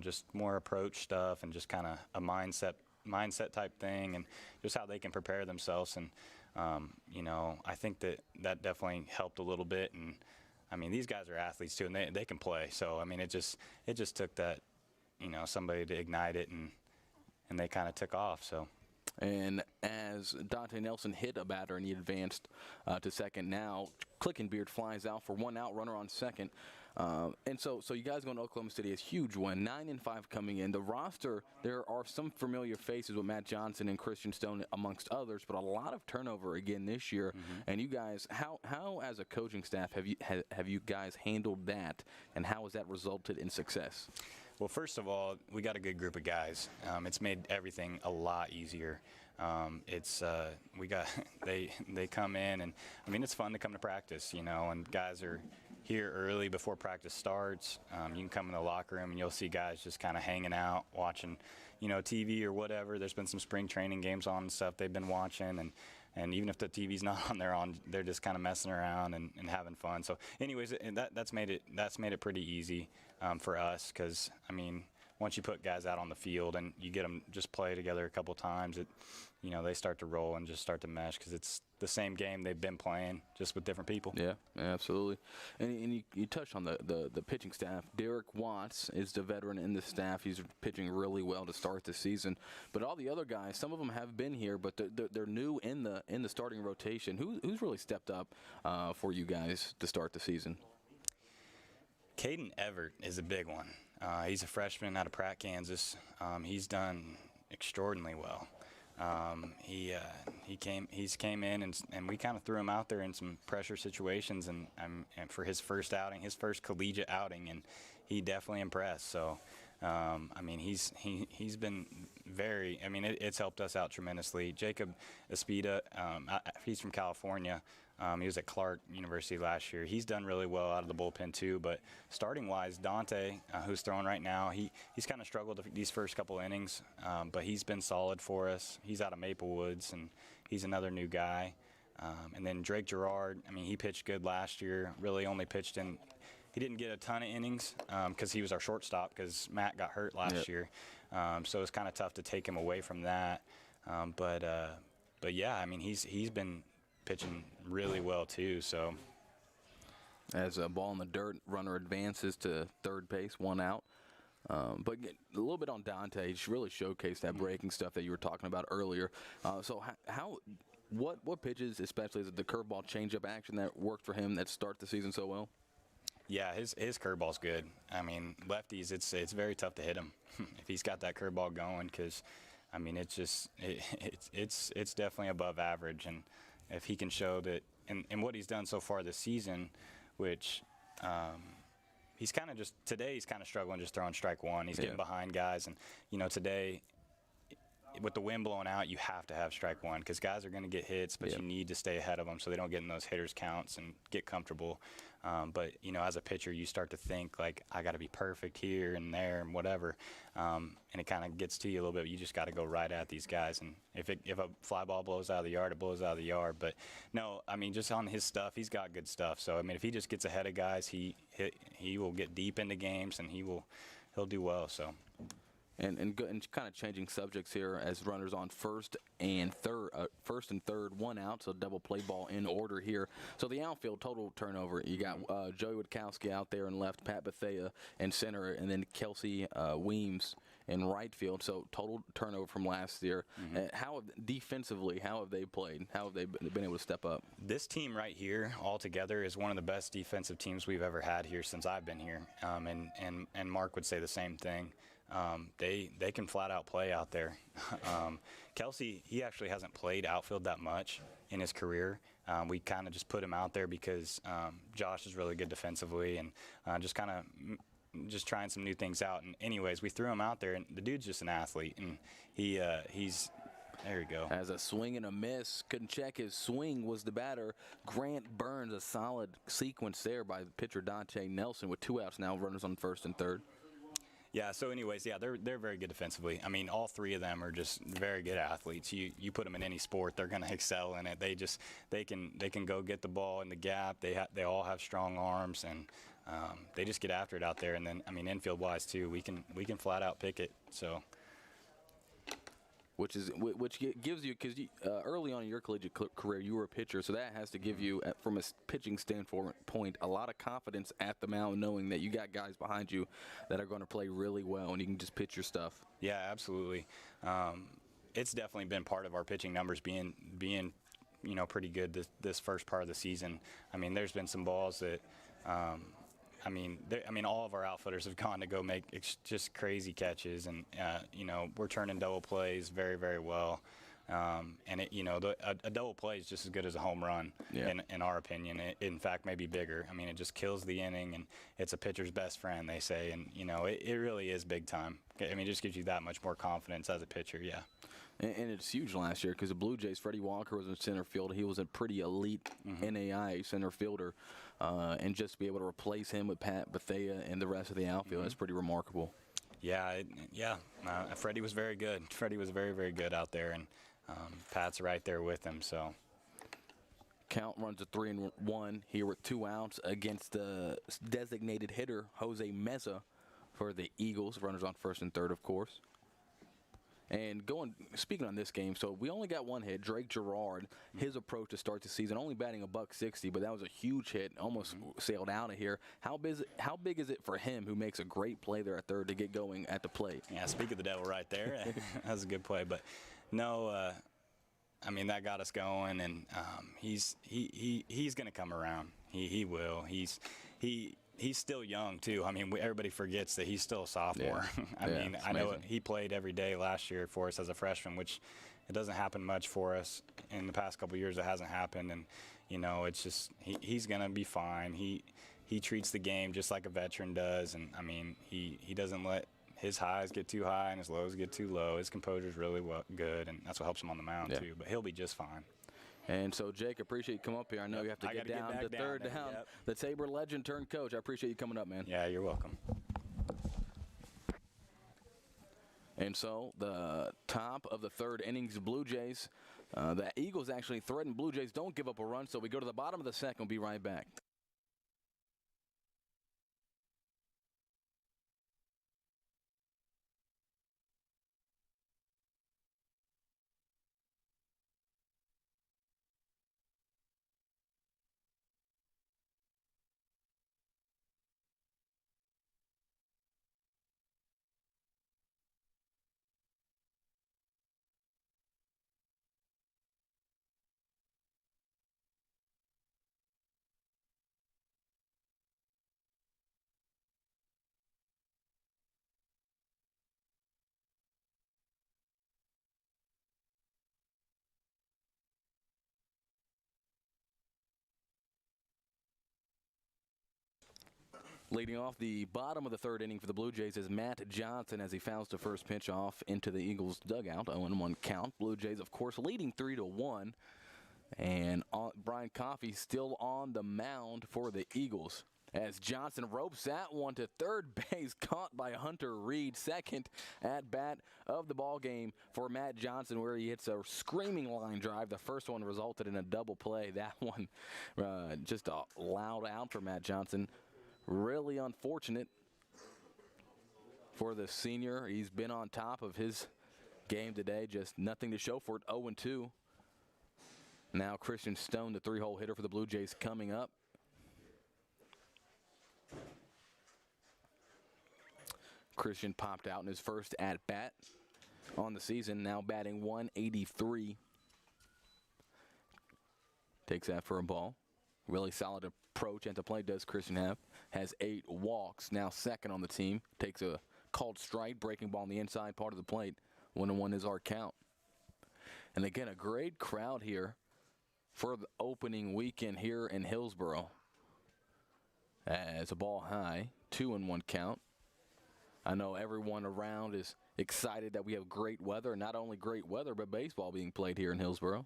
just more approach stuff and just kind of a mindset type thing and just how they can prepare themselves. And I think that definitely helped a little bit. And I mean, these guys are athletes too, and they can play. So I mean, it just took that, somebody to ignite it, and they kind of took off. So. And as Dante Nelson hit a batter and he advanced to second, now Clickenbeard flies out for 1 out, runner on second. And so you guys going to Oklahoma City is huge win, 9-5 coming in. The roster, there are some familiar faces with Matt Johnson and Christian Stone amongst others, but a lot of turnover again this year. Mm-hmm. And you guys, how as a coaching staff have you guys handled that, and how has that resulted in success? Well, first of all, we got a good group of guys. It's made everything a lot easier. They come in, and I mean, it's fun to come to practice, and guys are here early before practice starts. You can come in the locker room and you'll see guys just kind of hanging out, watching, TV or whatever. There's been some spring training games on and stuff they've been watching, and even if the TV's not on, they're just kind of messing around and having fun. So, anyways, that's made it pretty easy for us, because I mean, once you put guys out on the field and you get them just play together a couple times, they start to roll and just start to mesh, because it's the same game they've been playing, just with different people. Yeah, absolutely. And you touched on the pitching staff. Derek Watts is the veteran in the staff. He's pitching really well to start the season. But all the other guys, some of them have been here, but they're new in the starting rotation. Who's really stepped up for you guys to start the season? Caden Everett is a big one. He's a freshman out of Pratt, Kansas. He's done extraordinarily well. He came in and we kind of threw him out there in some pressure situations and for his first outing, his first collegiate outing, and he definitely impressed. So, I mean, he's been very. I mean, it's helped us out tremendously. Jacob Espida, he's from California. He was at Clark University last year. He's done really well out of the bullpen too. But starting-wise, Dante, who's throwing right now, he's kind of struggled these first couple innings, but he's been solid for us. He's out of Maple Woods, and he's another new guy. And then Drake Gerard, I mean, he pitched good last year. Really only pitched in. He didn't get a ton of innings because he was our shortstop, because Matt got hurt last year. So it's kind of tough to take him away from that. But yeah, I mean, he's been pitching really well too. So as a ball in the dirt, runner advances to third base, 1 out. But a little bit on Dante, he really showcased that breaking stuff that you were talking about earlier. So what pitches, especially, is it the curveball changeup action that worked for him that start the season so well? Yeah, his curveball's good. I mean, lefties, it's very tough to hit him if he's got that curveball going, because I mean, it's definitely above average. And if he can show that, and what he's done so far this season, which he's kind of today he's kind of struggling just throwing strike one. He's getting behind guys, and today with the wind blowing out, you have to have strike one, because guys are going to get hits, but you need to stay ahead of them so they don't get in those hitters counts and get comfortable. But as a pitcher, you start to think like, I got to be perfect here and there and whatever, and it kind of gets to you a little bit. You just got to go right at these guys, and if a fly ball blows out of the yard, it blows out of the yard. But no, I mean, just on his stuff, he's got good stuff. So I mean, if he just gets ahead of guys, he will get deep into games, and he'll do well. So. And kind of changing subjects here, as runners on first and third, 1 out, so double play ball in order here. So the outfield total turnover, you got Joey Witkowski out there in left, Pat Bethea in center, and then Kelsey Weems in right field. So total turnover from last year. Defensively, how have they played? How have they been able to step up? This team right here altogether is one of the best defensive teams we've ever had here since I've been here, and Mark would say the same thing. They can flat out play out there. Kelsey, he actually hasn't played outfield that much in his career. We kind of just put him out there because Josh is really good defensively, and just kind of just trying some new things out. And anyways, we threw him out there, and the dude's just an athlete, and he's there you go. As a swing and a miss, couldn't check his swing was the batter. Grant Burns, a solid sequence there by pitcher Dante Nelson with 2 outs now, runners on first and third. Yeah, so anyways, yeah, they're very good defensively. I mean, all 3 of them are just very good athletes. You put them in any sport, they're going to excel in it. They can go get the ball in the gap. They all have strong arms, and they just get after it out there. And then, I mean, infield wise too, we can flat out pick it. So. Which gives you, because early on in your collegiate career, you were a pitcher, so that has to give you, from a pitching standpoint, a lot of confidence at the mound, knowing that you got guys behind you that are going to play really well, and you can just pitch your stuff. Yeah, absolutely. It's definitely been part of our pitching numbers being pretty good this first part of the season. I mean, there's been some balls that. All of our outfitters have gone to go make just crazy catches, and we're turning double plays very, very well. And a double play is just as good as a home run, in our opinion. In fact, maybe bigger. I mean, it just kills the inning, and it's a pitcher's best friend, they say. And it really is big time. I mean, it just gives you that much more confidence as a pitcher. Yeah. And it's huge last year because the Blue Jays, Freddie Walker was in center field. He was a pretty elite NAI center fielder. And just to be able to replace him with Pat Bethea and the rest of the outfield is pretty remarkable. Yeah. Freddie was very good. Freddie was very, very good out there, and Pat's right there with him. So. Count runs to 3-1 here with 2 outs against the designated hitter, Jose Meza, for the Eagles. Runners on first and third, of course. And speaking on this game, so we only got 1 hit. Drake Gerard, his approach to start the season, only batting $160, but that was a huge hit, almost sailed out of here. How big is it for him, who makes a great play there at third, to get going at the plate? Yeah, speak of the devil right there. That was a good play, but no, that got us going, and he's going to come around. He will. He's still young, too. I mean, everybody forgets that he's still a sophomore. Yeah. I know he played every day last year for us as a freshman, which it doesn't happen much for us. In the past couple of years, it hasn't happened. And, it's just he's going to be fine. He treats the game just like a veteran does. And, I mean, he doesn't let his highs get too high and his lows get too low. His composure's really good, and that's what helps him on the mound, too. But he'll be just fine. And so, Jake, appreciate you coming up here. I know you have to get down to third down. Yep. The Tabor legend turned coach. I appreciate you coming up, man. Yeah, you're welcome. And so, the top of the third innings, Blue Jays. The Eagles actually threaten Blue Jays. Don't give up a run, so we go to the bottom of the second. We'll be right back. Leading off the bottom of the third inning for the Blue Jays is Matt Johnson as he fouls the first pitch off into the Eagles' dugout. 0-1 count. Blue Jays, of course, leading 3-1. And Brian Coffey still on the mound for the Eagles. As Johnson ropes that one to third base, caught by Hunter Reed. Second at bat of the ball game for Matt Johnson, where he hits a screaming line drive. The first one resulted in a double play. That one just a loud out for Matt Johnson. Really unfortunate for the senior. He's been on top of his game today. Just nothing to show for it. 0-2. Now Christian Stone, the 3-hole hitter for the Blue Jays, coming up. Christian popped out in his first at-bat on the season, now batting 183. Takes that for a ball. Really solid approach at the plate does Christian have. Has 8 walks, now second on the team. Takes a called strike, breaking ball on the inside part of the plate. 1-1 is our count. And again, a great crowd here for the opening weekend here in Hillsboro. As a ball high, 2-1 count. I know everyone around is excited that we have great weather, and not only great weather, but baseball being played here in Hillsboro.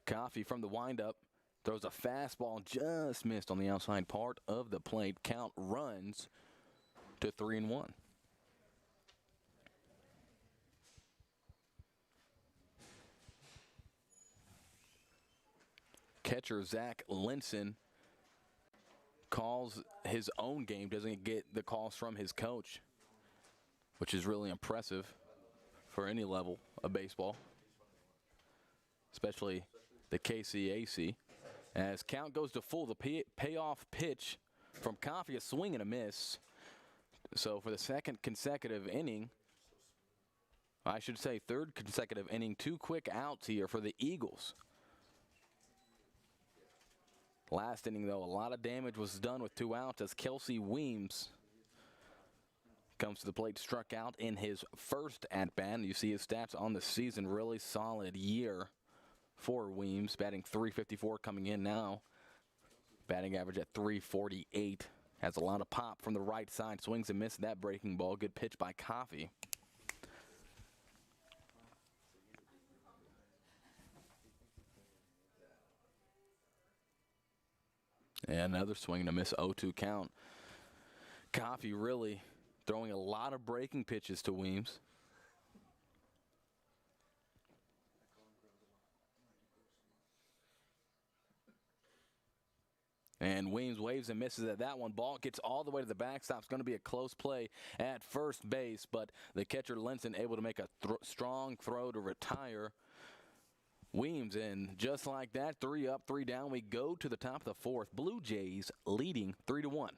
Coffee from the windup throws a fastball, just missed on the outside part of the plate. Count runs to 3-1. Catcher Zach Linson calls his own game, doesn't get the calls from his coach, which is really impressive for any level of baseball, especially the KCAC. As count goes to full, the payoff pitch from Coffee, a swing and a miss. So for the second consecutive inning, I should say third consecutive inning, 2 quick outs here for the Eagles. Last inning, though, a lot of damage was done with 2 outs as Kelsey Weems comes to the plate, struck out in his first at-bat. You see his stats on the season, really solid year for Weems, batting .354 coming in now. Batting average at .348. Has a lot of pop from the right side, swings and misses that breaking ball. Good pitch by Coffee. And another swing and a miss, 0-2 count. Coffee really throwing a lot of breaking pitches to Weems. And Weems waves and misses at that one. Ball gets all the way to the backstop. It's going to be a close play at first base, but the catcher Linson able to make a strong throw to retire Weems. And just like that, 3 up, 3 down, we go to the top of the 4th. Blue Jays leading 3-1.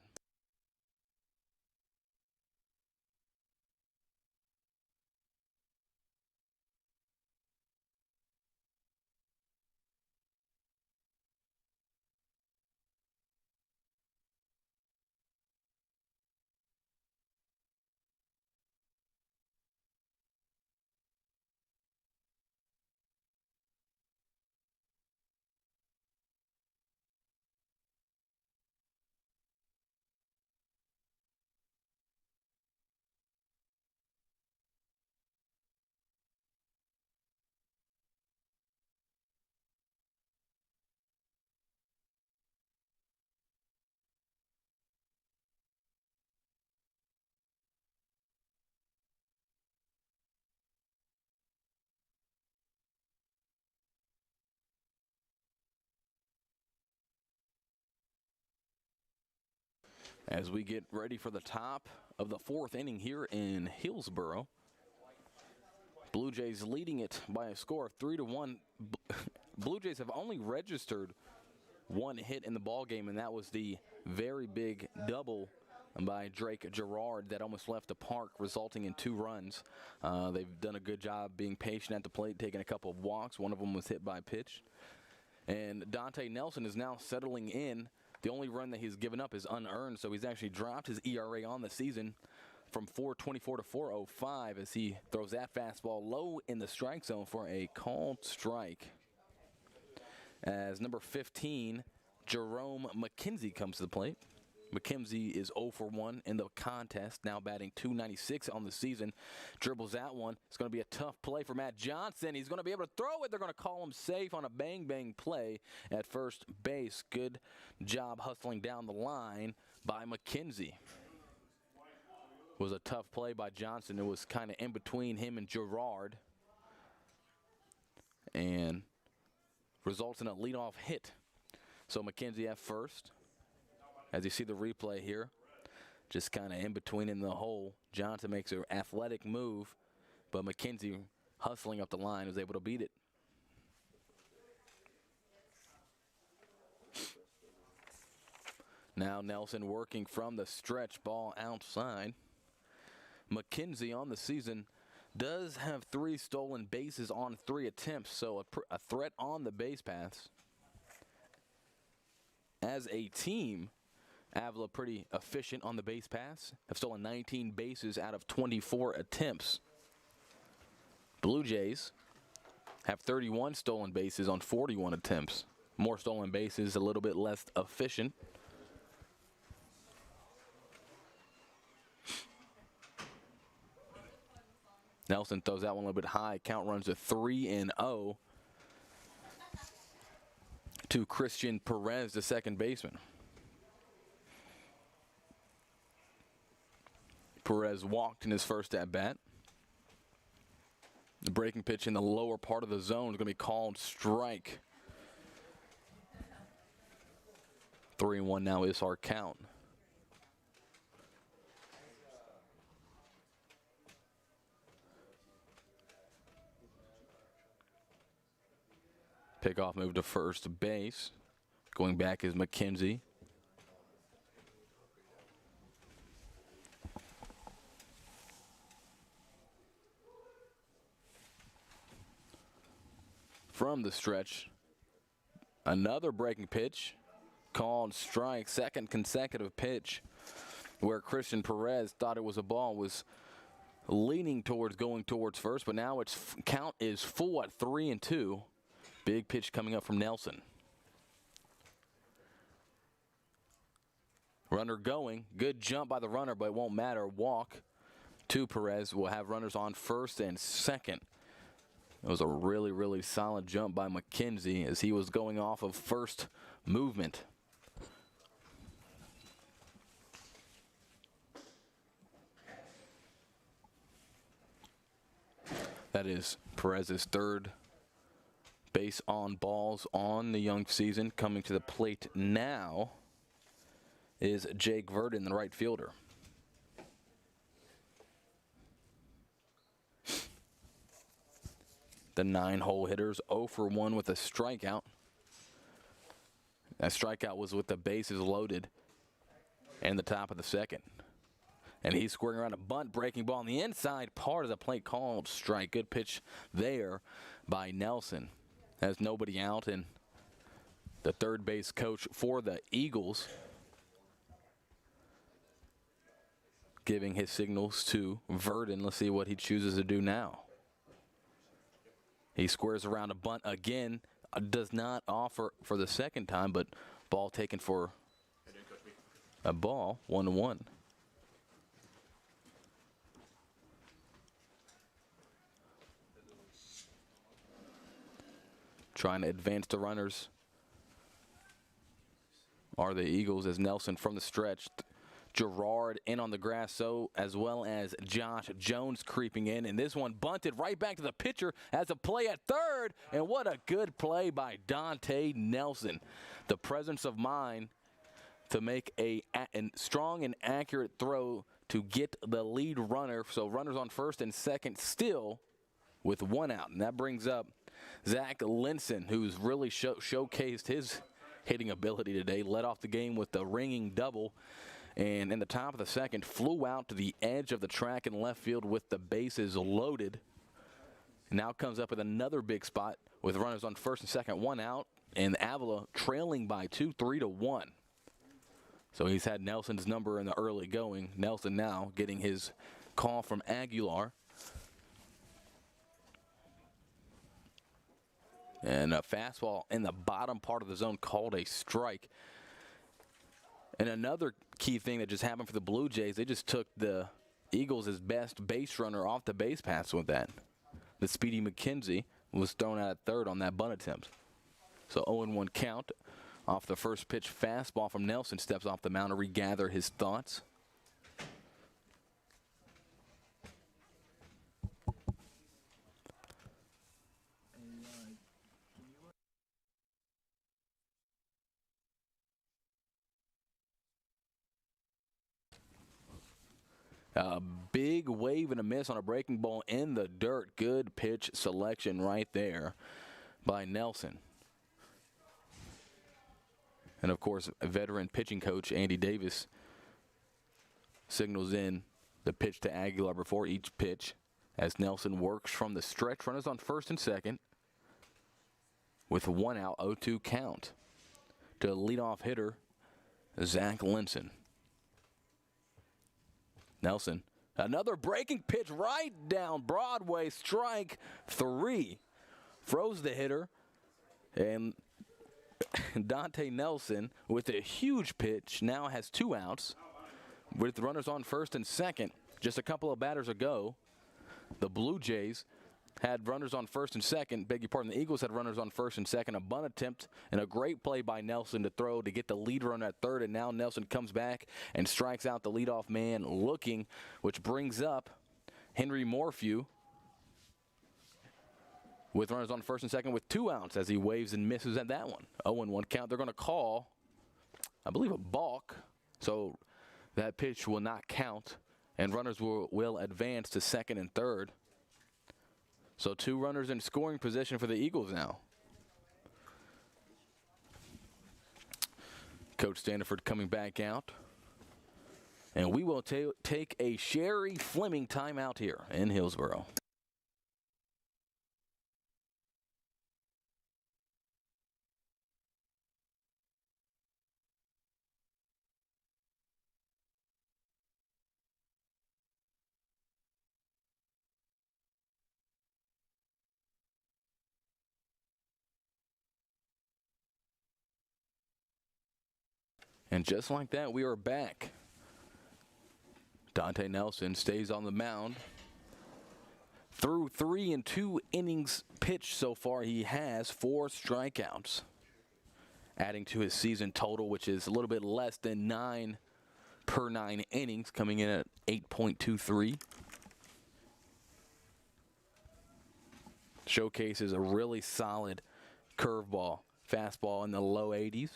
As we get ready for the top of the 4th inning here in Hillsboro. Blue Jays leading it by a score of 3-1. Blue Jays have only registered 1 hit in the ball game, and that was the very big double by Drake Gerard that almost left the park, resulting in 2 runs. They've done a good job being patient at the plate, taking a couple of walks. One of them was hit by a pitch. And Dante Nelson is now settling in. The only run that he's given up is unearned, so he's actually dropped his ERA on the season from 4.24 to 4.05 as he throws that fastball low in the strike zone for a called strike. As number 15, Jerome McKenzie comes to the plate. McKenzie is 0 for 1 in the contest, now batting .296 on the season. Dribbles that one. It's going to be a tough play for Matt Johnson. He's going to be able to throw it. They're going to call him safe on a bang-bang play at first base. Good job hustling down the line by McKenzie. It was a tough play by Johnson. It was kind of in between him and Gerard. And results in a leadoff hit. So McKenzie at first. As you see the replay here, just kind of in between in the hole. Johnson makes an athletic move, but McKenzie, hustling up the line, was able to beat it. Now Nelson working from the stretch, ball outside. McKenzie on the season does have 3 stolen bases on 3 attempts, so a threat on the base paths. As a team, Avila pretty efficient on the base pass. Have stolen 19 bases out of 24 attempts. Blue Jays have 31 stolen bases on 41 attempts. More stolen bases, a little bit less efficient. Nelson throws that one a little bit high. Count runs to 3-0 to Christian Perez, the second baseman. Perez walked in his first at-bat. The breaking pitch in the lower part of the zone is going to be called strike. 3-1 now is our count. Pickoff move to first base. Going back is McKenzie. From the stretch, another breaking pitch called strike. Second consecutive pitch where Christian Perez thought it was a ball, was leaning towards going towards first, but now its count is full at 3-2. Big pitch coming up from Nelson. Runner going. Good jump by the runner, but it won't matter. Walk to Perez. Will have runners on first and second. It was a really, really solid jump by McKenzie as he was going off of first movement. That is Perez's third base on balls on the young season. Coming to the plate now is Jake Verdon, the right fielder. The 9-hole hitters 0 for 1 with a strikeout. That strikeout was with the bases loaded and the top of the second. And he's squaring around a bunt, breaking ball on the inside part of the plate, called strike. Good pitch there by Nelson. Has nobody out, and the third base coach for the Eagles giving his signals to Verdon. Let's see what he chooses to do now. He squares around a bunt again. Does not offer for the second time, but ball taken for a ball, 1-1. Trying to advance the runners are the Eagles as Nelson from the stretch. Gerard in on the grass, so as well as Josh Jones creeping in. And this one bunted right back to the pitcher as a play at third. And what a good play by Dante Nelson. The presence of mind to make a strong and accurate throw to get the lead runner. So runners on first and second still with one out. And that brings up Zach Linson, who's really showcased his hitting ability today. Led off the game with the ringing double. And in the top of the second, flew out to the edge of the track in left field with the bases loaded. Now comes up with another big spot with runners on first and second, one out, and Avila trailing by 2, 3-1. So he's had Nelson's number in the early going. Nelson now getting his call from Aguilar. And a fastball in the bottom part of the zone called a strike. And another key thing that just happened for the Blue Jays, they just took the Eagles' best base runner off the base paths with that. The speedy McKenzie was thrown out at third on that bunt attempt. So 0-1 count off the first pitch fastball from Nelson. Steps off the mound to regather his thoughts. A big wave and a miss on a breaking ball in the dirt. Good pitch selection right there by Nelson. And, of course, a veteran pitching coach, Andy Davis, signals in the pitch to Aguilar before each pitch as Nelson works from the stretch. Runners on first and second with one out, 0-2 count to leadoff hitter Zach Linson. Nelson, another breaking pitch right down Broadway, strike 3. Froze the hitter, and Dante Nelson with a huge pitch now has 2 outs with runners on first and second. Just a couple of batters ago, The Blue Jays had runners on first and second. Beg your pardon, the Eagles had runners on first and second. A bunt attempt and a great play by Nelson to throw to get the lead runner at third. And now Nelson comes back and strikes out the leadoff man looking, which brings up Henry Morphew with runners on first and second with 2 outs as he waves and misses at that one. 0-1 count. They're going to call, I believe, a balk. So that pitch will not count. And runners will advance to second and third. So 2 runners in scoring position for the Eagles now. Coach Standiford coming back out. And we will take a Sherry Fleming timeout here in Hillsboro. And just like that, we are back. Dante Nelson stays on the mound. Through 3 and 2 innings pitched so far, he has 4 strikeouts, adding to his season total, which is a little bit less than 9 per 9 innings, coming in at 8.23. Showcases a really solid curveball, fastball in the low 80s,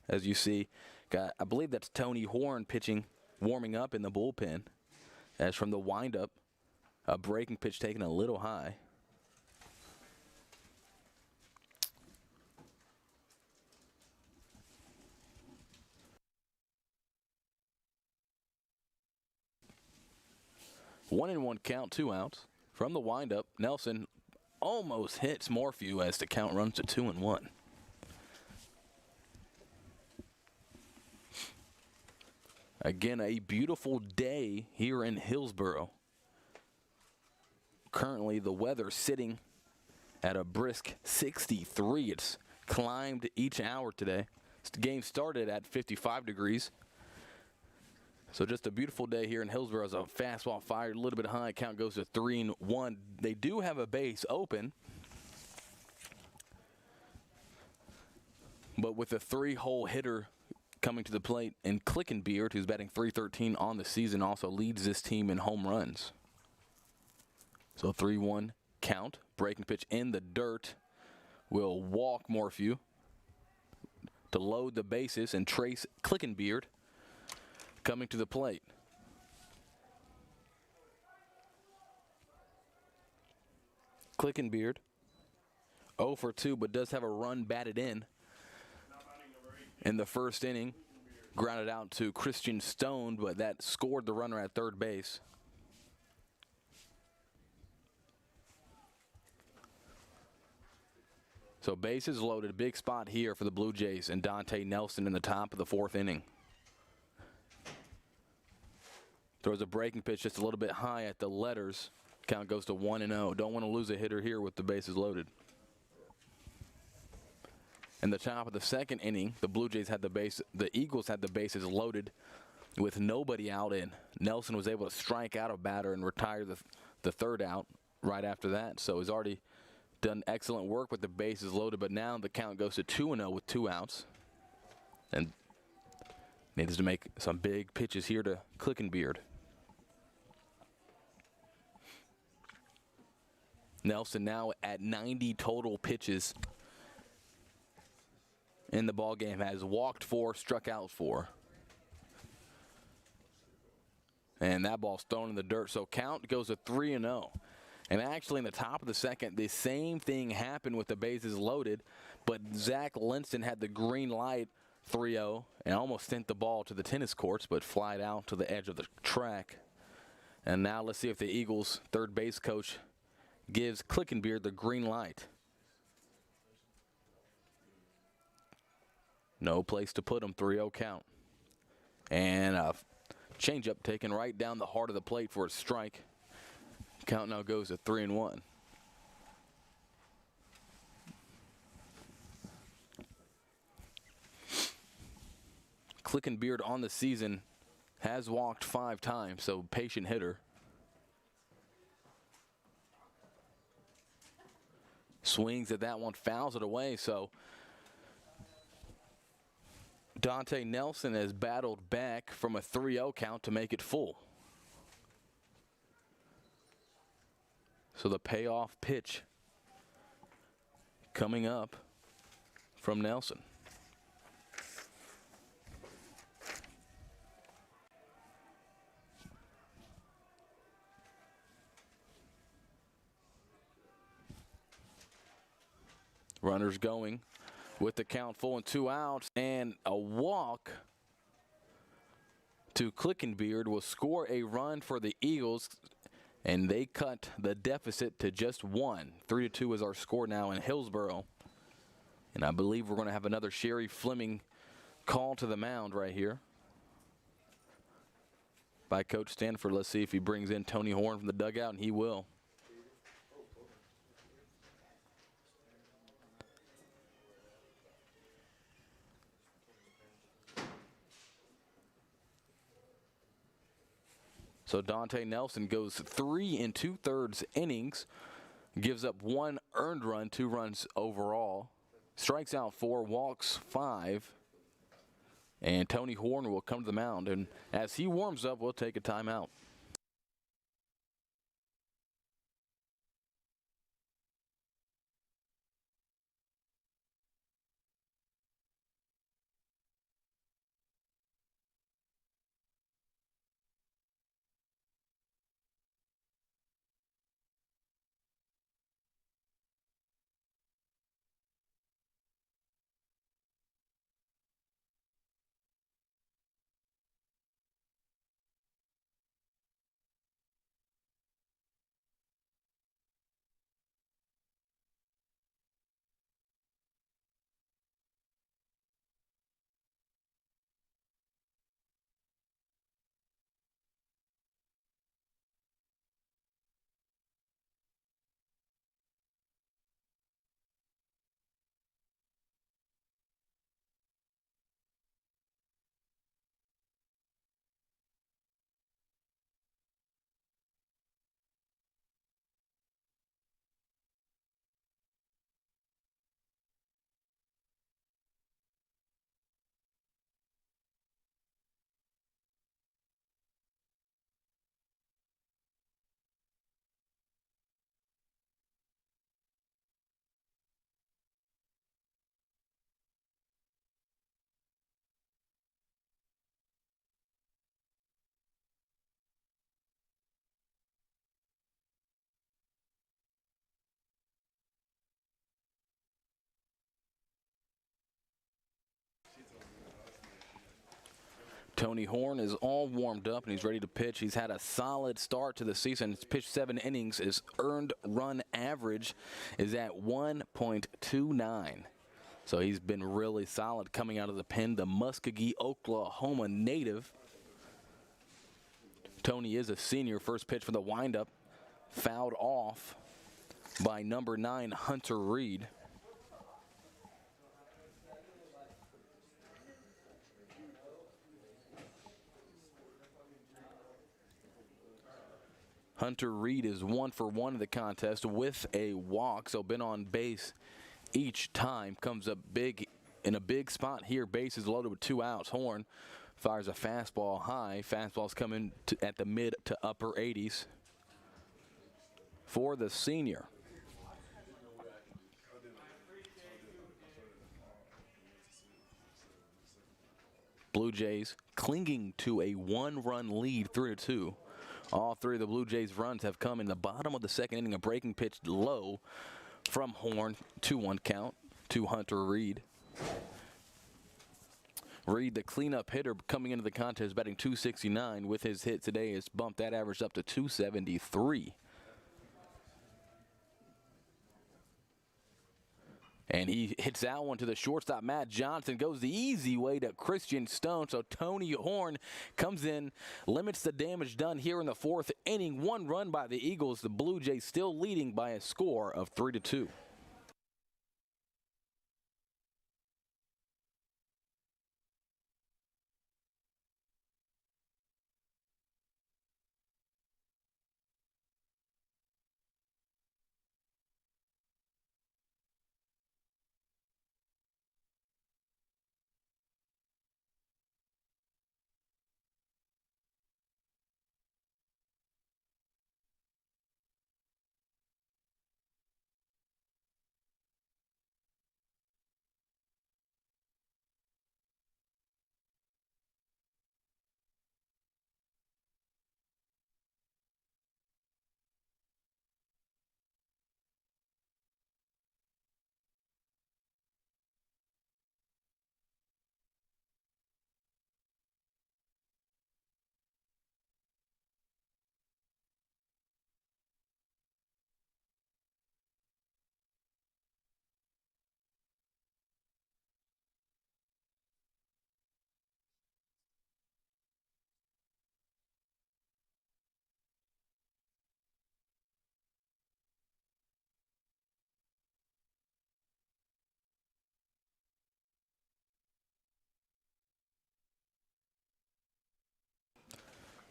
as you see. I believe that's Tony Horn pitching, warming up in the bullpen. As from the windup, a breaking pitch taken a little high. One and one count, 2 outs. From the windup, Nelson almost hits Morphew as the count runs to 2-1. Again, a beautiful day here in Hillsboro. Currently, the weather sitting at a brisk 63. It's climbed each hour today. The game started at 55 degrees. So just a beautiful day here in Hillsboro. As a fastball fired a little bit high, count goes to 3-1. They do have a base open, but with a 3-hole hitter coming to the plate, and Clickenbeard, who's batting .313 on the season, also leads this team in home runs. So 3-1 count. Breaking pitch in the dirt will walk Morphew to load the bases, and Trace Clickenbeard coming to the plate. Clickenbeard 0 for 2, but does have a run batted in the first inning. Grounded out to Christian Stone, but that scored the runner at third base. So bases loaded, big spot here for the Blue Jays, and Dante Nelson in the top of the 4th inning. Throws a breaking pitch just a little bit high at the letters. Count goes to 1-0. Don't want to lose a hitter here with the bases loaded. In the top of the 2nd inning, the Eagles had the bases loaded with nobody out in. Nelson was able to strike out a batter and retire the 3rd out right after that. So he's already done excellent work with the bases loaded, but now the count goes to 2-0 with 2 outs. And needs to make some big pitches here to Clickenbeard. Nelson now at 90 total pitches in the ballgame, has walked 4, struck out 4. And that ball's thrown in the dirt, so count goes to 3-0. And actually in the top of the 2nd, the same thing happened with the bases loaded, but Zach Linston had the green light 3-0 and almost sent the ball to the tennis courts, but flied out to the edge of the track. And now let's see if the Eagles' third base coach gives Clickenbeard the green light. No place to put him, 3-0 count. And a changeup taken right down the heart of the plate for a strike. Count now goes to 3-1. Clickenbeard on the season has walked 5 times, so patient hitter. Swings at that one, fouls it away. So Dante Nelson has battled back from a 3-0 count to make it full. So the payoff pitch coming up from Nelson. Runners going with the count full and 2 outs, and a walk to Clickenbeard will score a run for the Eagles, and they cut the deficit to just 1. 3-2 is our score now in Hillsboro. And I believe we're going to have another Sherry Fleming call to the mound right here by Coach Stanford. Let's see if he brings in Tony Horn from the dugout, and he will. So Dante Nelson goes 3 2/3 innings, gives up 1 earned run, 2 runs overall, strikes out 4, walks 5, and Tony Horn will come to the mound. And as he warms up, we'll take a timeout. Tony Horn is all warmed up and he's ready to pitch. He's had a solid start to the season. He's pitched 7 innings. His earned run average is at 1.29. So he's been really solid coming out of the pen. The Muskogee, Oklahoma native. Tony is a senior. First pitch for the windup, fouled off by number 9, Hunter Reed. Hunter Reed is 1 for 1 in the contest with a walk, so been on base each time. Comes up big in a big spot here. Bases loaded with 2 outs. Horn fires a fastball high. Fastball's coming at the mid to upper 80s for the senior. Blue Jays clinging to a 1-run lead, 3-2. All 3 of the Blue Jays' runs have come in the bottom of the second inning. A breaking pitch low from Horn, 2-1 count to Hunter Reed. Reed, the cleanup hitter coming into the contest, batting .269. With his hit today, has bumped that average up to .273. And he hits that one to the shortstop. Matt Johnson goes the easy way to Christian Stone. So Tony Horn comes in, limits the damage done here in the 4th inning. 1 run by the Eagles. The Blue Jays still leading by a score of 3-2.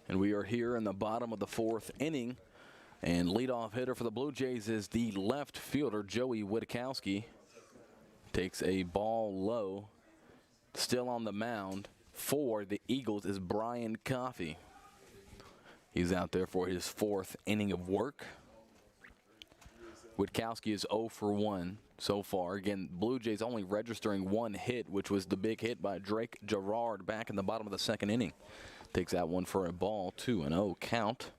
And we are here in the bottom of the 4th inning. And leadoff hitter for the Blue Jays is the left fielder, Joey Witkowski. Takes a ball low. Still on the mound for the Eagles is Brian Coffey. He's out there for his 4th inning of work. Witkowski is 0 for 1 so far. Again, Blue Jays only registering 1 hit, which was the big hit by Drake Gerard back in the bottom of the 2nd inning. Takes that one for a ball, 2-0 count.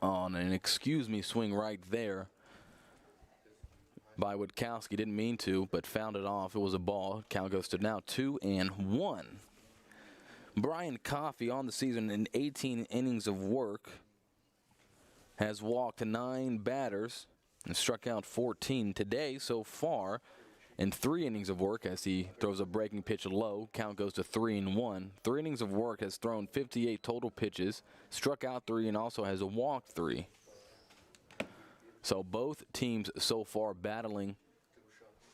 On an excuse me swing right there by Witkowski. Didn't mean to, but found it off. It was a ball. Count goes to now 2-1. Brian Coffey on the season in 18 innings of work has walked 9 batters and struck out 14 today so far in 3 innings of work as he throws a breaking pitch low. Count goes to 3-1. 3 innings of work, has thrown 58 total pitches, struck out 3, and also has walked 3. So both teams so far battling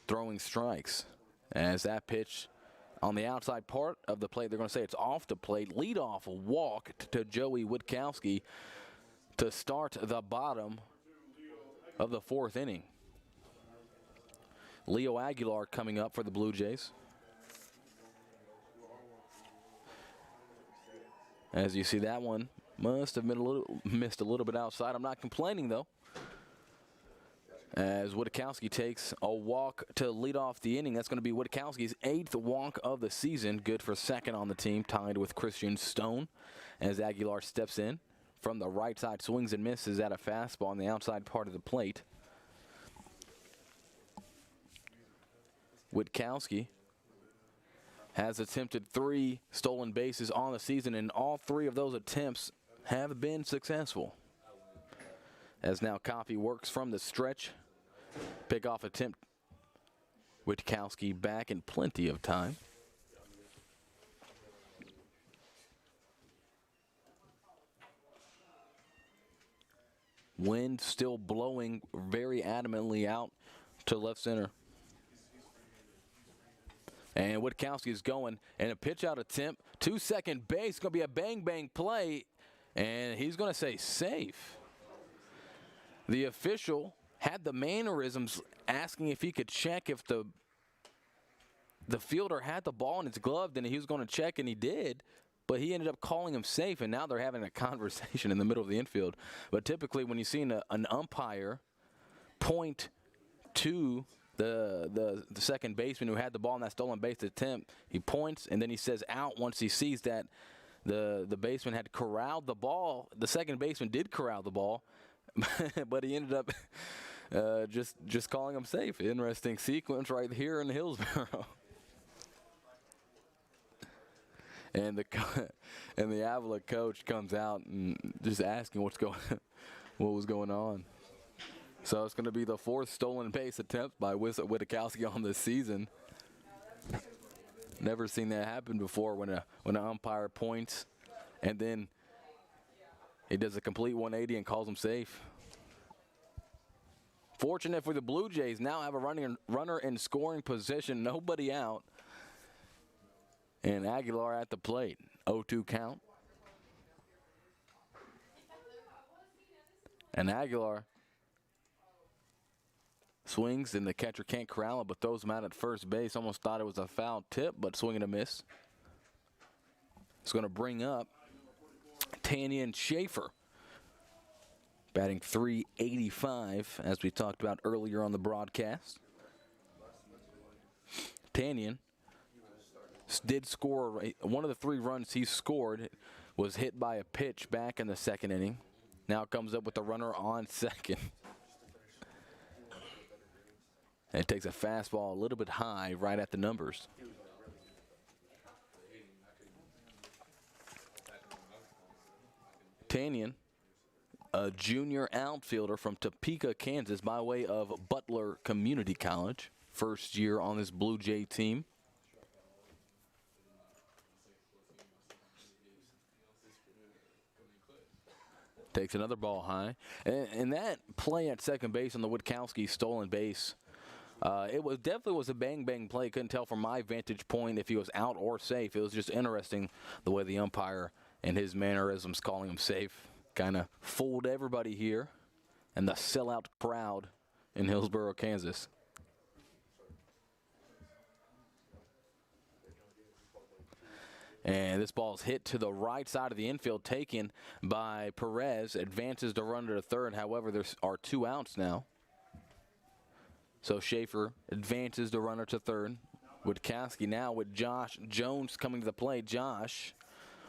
throwing strikes. As that pitch on the outside part of the plate, they're going to say it's off the plate. Lead off walk to Joey Witkowski to start the bottom of the 4th inning. Leo Aguilar coming up for the Blue Jays. As you see, that one must have been missed a little bit outside. I'm not complaining, though. As Witkowski takes a walk to lead off the inning. That's going to be Witkowski's 8th walk of the season. Good for 2nd on the team, tied with Christian Stone. As Aguilar steps in from the right side, swings and misses at a fastball on the outside part of the plate. Witkowski has attempted 3 stolen bases on the season, and all 3 of those attempts have been successful. As now Coffey works from the stretch. Pickoff attempt. Witkowski back in plenty of time. Wind still blowing very adamantly out to left center. And Witkowski's going, and a pitch out attempt to second base. Going to be a bang-bang play, and he's going to say safe. The official had the mannerisms asking if he could check if the fielder had the ball in his glove, then he was going to check, and he did. But he ended up calling him safe, and now they're having a conversation in the middle of the infield. But typically when you see an umpire point to the second baseman who had the ball in that stolen base attempt, he points and then he says out once he sees that the baseman had corralled the ball. The second baseman did corral the ball, but he ended up just calling him safe. Interesting sequence right here in Hillsborough. And the Avila coach comes out and just asking what was going on. So it's going to be the 4th stolen base attempt by Witkowski on this season. Never seen that happen before when an umpire points and then he does a complete 180 and calls him safe. Fortunate for the Blue Jays, now have a runner in scoring position, nobody out. And Aguilar at the plate, 0-2 count. And Aguilar swings, and the catcher can't corral it, but throws him out at first base. Almost thought it was a foul tip, but swing and a miss. It's going to bring up Tanyan Schaefer, batting .385, as we talked about earlier on the broadcast. Tanyan did score. One of the 3 runs he scored was hit by a pitch back in the 2nd inning. Now comes up with the runner on second. And it takes a fastball a little bit high right at the numbers. Tanyan, a junior outfielder from Topeka, Kansas, by way of Butler Community College. First year on this Blue Jay team. Takes another ball high. And that play at second base on the Witkowski stolen base It was definitely a bang-bang play. Couldn't tell from my vantage point if he was out or safe. It was just interesting the way the umpire and his mannerisms calling him safe kind of fooled everybody here and the sellout crowd in Hillsboro, Kansas. And this ball is hit to the right side of the infield, taken by Perez. Advances to run to third. However, there are 2 outs now. So Schaefer advances the runner to third. With Kasky now with Josh Jones coming to the plate. Josh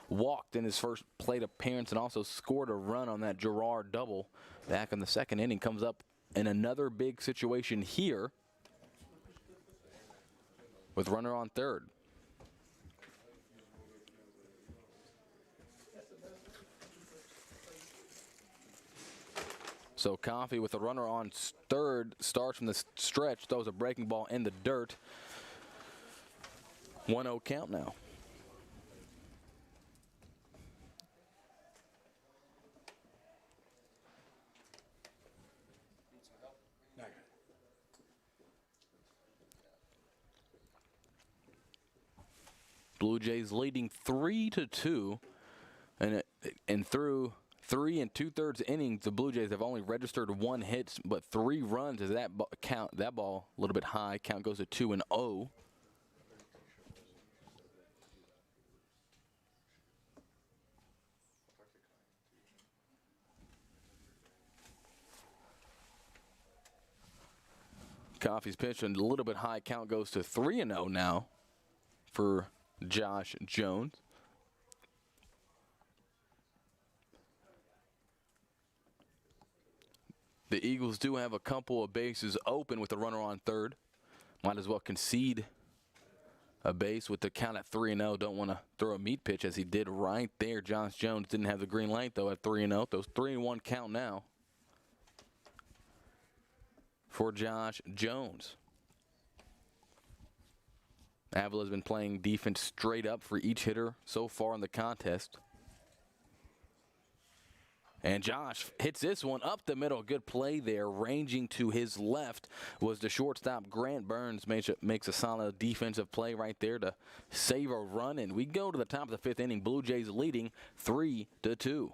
walked in his first plate appearance and also scored a run on that Gerard double back in the second inning. Comes up in another big situation here with runner on third. So Coffey with a runner on third starts from the stretch, throws a breaking ball in the dirt. 1-0 count now. Blue Jays leading 3-2, and through 3 2/3 innings, the Blue Jays have only registered 1 hit, but 3 runs. As that ball a little bit high. Count goes to 2-0. Coffey's pitch and a little bit high. Count goes to 3-0 now for Josh Jones. The Eagles do have a couple of bases open with the runner on third. Might as well concede a base with the count at 3-0. Don't want to throw a meat pitch as he did right there. Josh Jones didn't have the green light, though, at 3-0. Those 3-1 count now for Josh Jones. Avila has been playing defense straight up for each hitter so far in the contest. And Josh hits this one up the middle. Good play there. Ranging to his left was the shortstop. Grant Burns makes a solid defensive play right there to save a run. And we go to the top of the 5th inning. Blue Jays leading 3-2.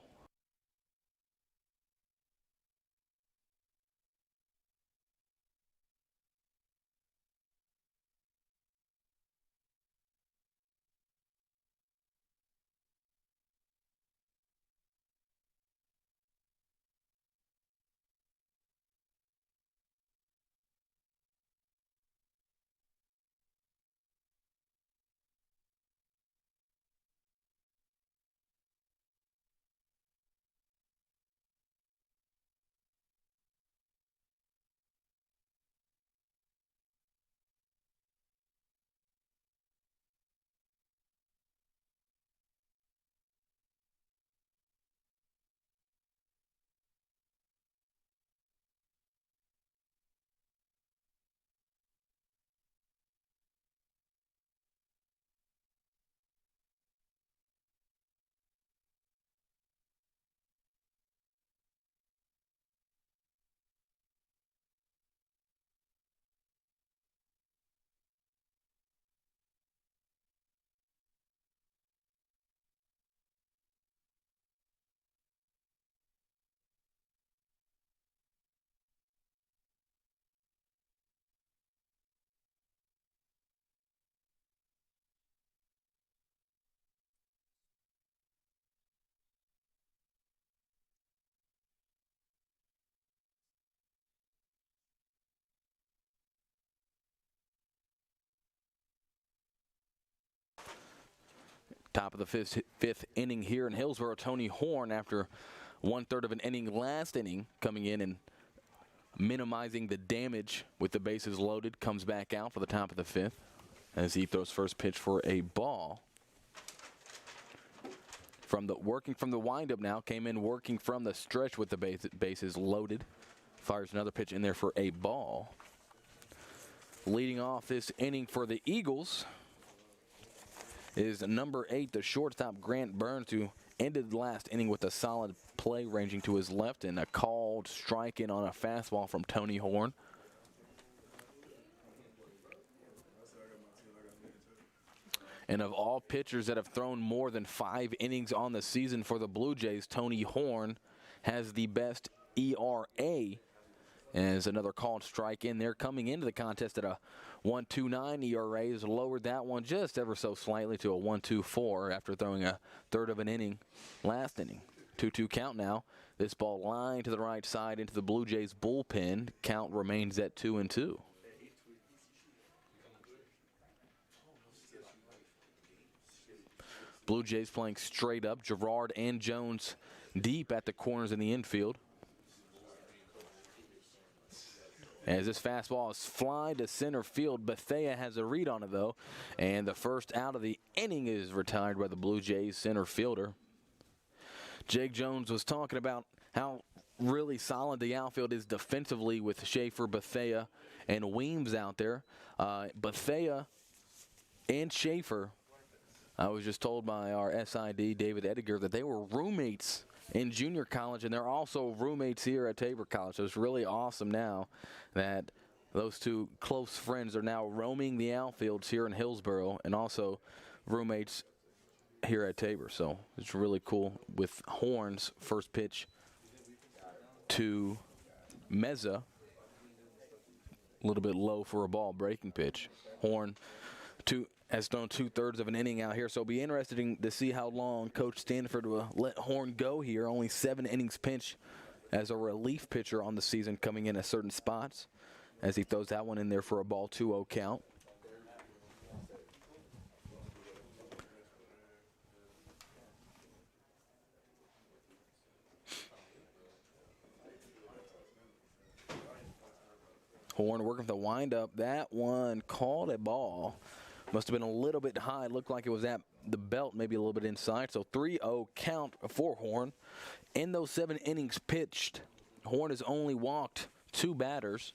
Top of the fifth inning here in Hillsboro. Tony Horn, after 1/3 of an inning last inning, coming in and minimizing the damage with the bases loaded, comes back out for the top of the 5th as he throws first pitch for a ball. Working from the windup now, came in working from the stretch with the bases loaded. Fires another pitch in there for a ball. Leading off this inning for the Eagles is number 8, the shortstop Grant Burns, who ended the last inning with a solid play ranging to his left and a called strike in on a fastball from Tony Horn. And of all pitchers that have thrown more than 5 innings on the season for the Blue Jays, Tony Horn has the best ERA. As another called strike in there coming into the contest at a 1.29 ERA, has lowered that one just ever so slightly to a 1.24 after throwing a third of an inning last inning. 2-2 count now. This ball lined to the right side into the Blue Jays bullpen. Count remains at 2-2. Blue Jays playing straight up. Girard and Jones deep at the corners in the infield. As this fastball is flying to center field, Bethea has a read on it though. And the first out of the inning is retired by the Blue Jays center fielder. Jake Jones was talking about how really solid the outfield is defensively with Schaefer, Bethea, and Weems out there. Bethea and Schaefer, I was just told by our SID, David Ediger, that they were roommates in junior college, and they're also roommates here at Tabor College. So it's really awesome now that those two close friends are now roaming the outfields here in Hillsboro and also roommates here at Tabor. So it's really cool with Horn's first pitch to Meza. A little bit low for a ball breaking pitch. Horn has thrown 2/3 of an inning out here, so it'll be interesting to see how long Coach Stanford will let Horn go here. Only 7 innings pitched as a relief pitcher on the season, coming in at certain spots as he throws that one in there for a ball 2-0 count. Horn working with the windup. That one called a ball. Must have been a little bit high. Looked like it was at the belt, maybe a little bit inside. So 3-0 count for Horn. In those 7 innings pitched, Horn has only walked 2 batters.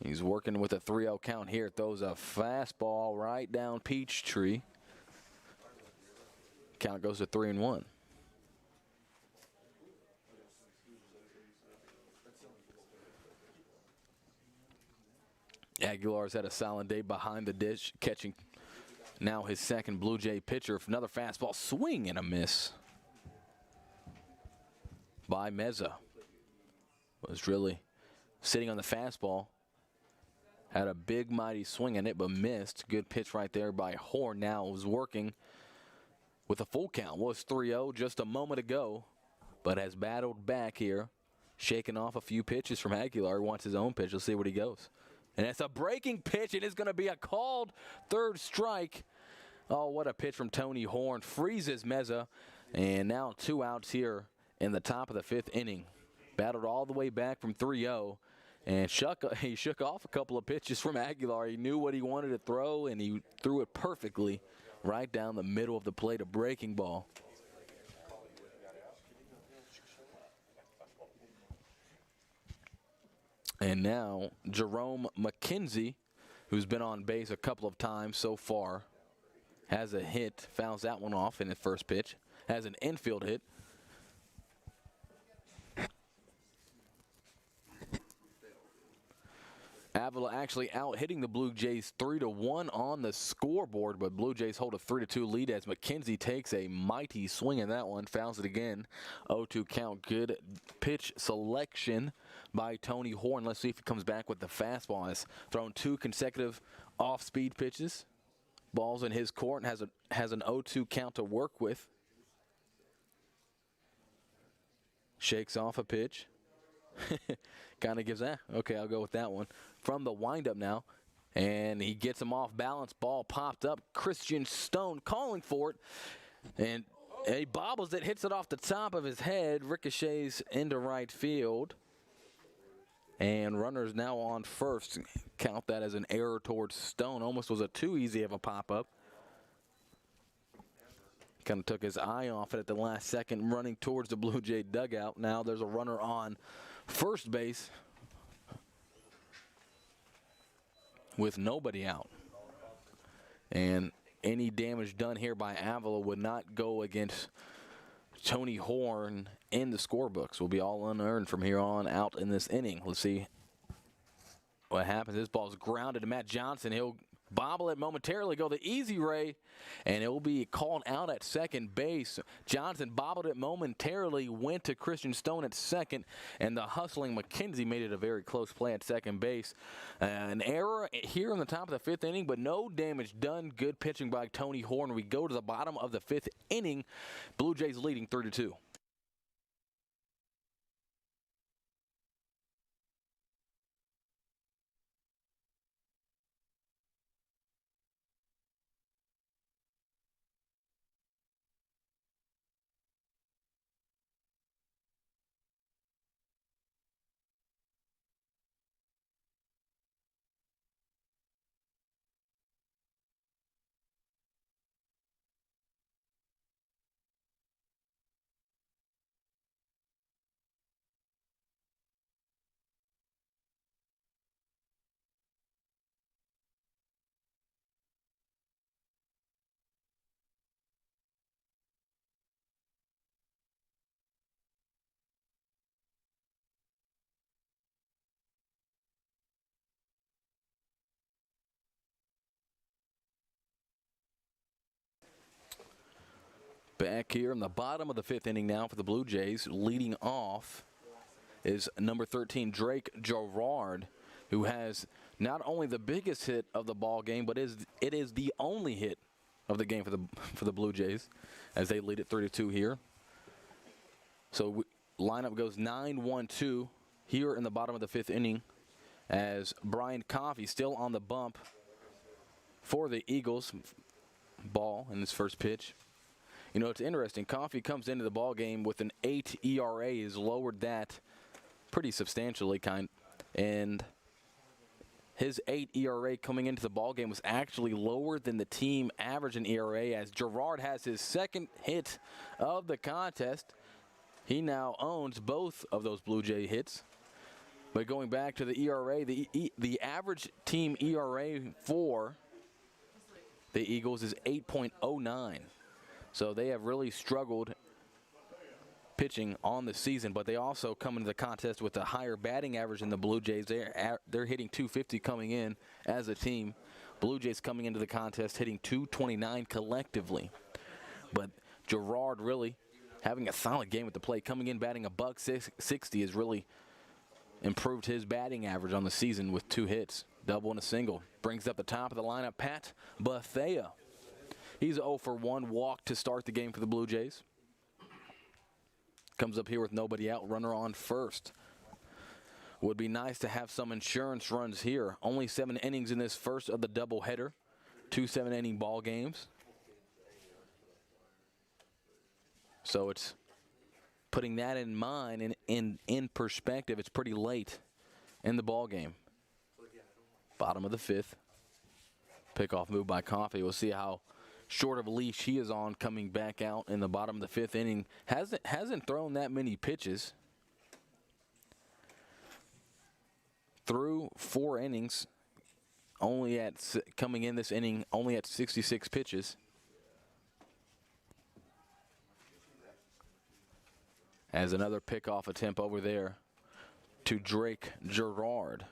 He's working with a 3-0 count here. Throws a fastball right down Peachtree. Count goes to 3-1. Aguilar's had a solid day behind the dish, catching now his second Blue Jay pitcher. Another fastball swing and a miss by Meza. Was really sitting on the fastball. Had a big, mighty swing in it, but missed. Good pitch right there by Horn. Now was working with a full count. Was 3-0 just a moment ago, but has battled back here, shaking off a few pitches from Aguilar. He wants his own pitch. Let's see where he goes. And it's a breaking pitch. It is going to be a called third strike. Oh, what a pitch from Tony Horn. Freezes Meza. And now 2 outs here in the top of the 5th inning. Battled all the way back from 3-0. And he shook off a couple of pitches from Aguilar. He knew what he wanted to throw, and he threw it perfectly right down the middle of the plate, a breaking ball. And now Jerome McKenzie, who's been on base a couple of times so far, has a hit, fouls that one off in the first pitch, has an infield hit. Avila actually out hitting the Blue Jays 3-1 on the scoreboard, but Blue Jays hold a 3-2 lead as McKenzie takes a mighty swing in that one, fouls it again. 0-2 count. Good pitch selection by Tony Horn. Let's see if he comes back with the fastball. Has thrown 2 consecutive off-speed pitches. Ball's in his court and has an 0-2 count to work with. Shakes off a pitch. Kind of gives that. Okay, I'll go with that one. From the windup now, and he gets him off balance. Ball popped up. Christian Stone calling for it, and he bobbles it, hits it off the top of his head, ricochets into right field, and runners now on first. Count that as an error towards Stone. Almost was a too easy of a pop-up. Kind of took his eye off it at the last second, running towards the Blue Jay dugout. Now there's a runner on first base with nobody out. And any damage done here by Avila would not go against Tony Horn in the scorebooks. Will be all unearned from here on out in this inning. Let's see what happens. This ball's grounded to Matt Johnson. He'll bobble it momentarily, go the easy ray, and it will be called out at second base. Johnson bobbled it momentarily, went to Christian Stone at second, and the hustling McKenzie made it a very close play at second base. An error here in the top of the fifth inning, but no damage done. Good pitching by Tony Horn. We go to the bottom of the fifth inning. Blue Jays leading 3-2. Back here in the bottom of the fifth inning now for the Blue Jays. Leading off is number 13, Drake Gerard, who has not only the biggest hit of the ball game, but it is the only hit of the game for the Blue Jays as they lead at 3-2 here. So lineup goes 9-1-2 here in the bottom of the fifth inning as Brian Coffey still on the bump for the Eagles. Ball in his first pitch. You know, it's interesting. Coffey comes into the ball game with an 8 ERA. He's lowered that pretty substantially, and his 8 ERA coming into the ball game was actually lower than the team average in ERA. As Gerard has his second hit of the contest, he now owns both of those Blue Jay hits. But going back to the ERA, the average team ERA for the Eagles is 8.09. So they have really struggled pitching on the season, but they also come into the contest with a higher batting average than the Blue Jays. They're hitting 250 coming in as a team. Blue Jays coming into the contest hitting 229 collectively. But Gerard really having a solid game at the plate, coming in batting a .660 has really improved his batting average on the season with 2 hits, double and a single. Brings up the top of the lineup, Pat Bethea. He's 0 for 1, walk to start the game for the Blue Jays. Comes up here with nobody out, runner on first. Would be nice to have some insurance runs here. Only 7 innings in this first of the doubleheader. 2 7-inning ball games. So it's putting that in mind and in perspective, it's pretty late in the ball game. Bottom of the fifth. Pickoff move by Coffey. We'll see how short of a leash he is on coming back out in the bottom of the fifth inning. Hasn't thrown that many pitches. Through 4 innings, coming in this inning, only at 66 pitches. As another pickoff attempt over there to Drake Gerard.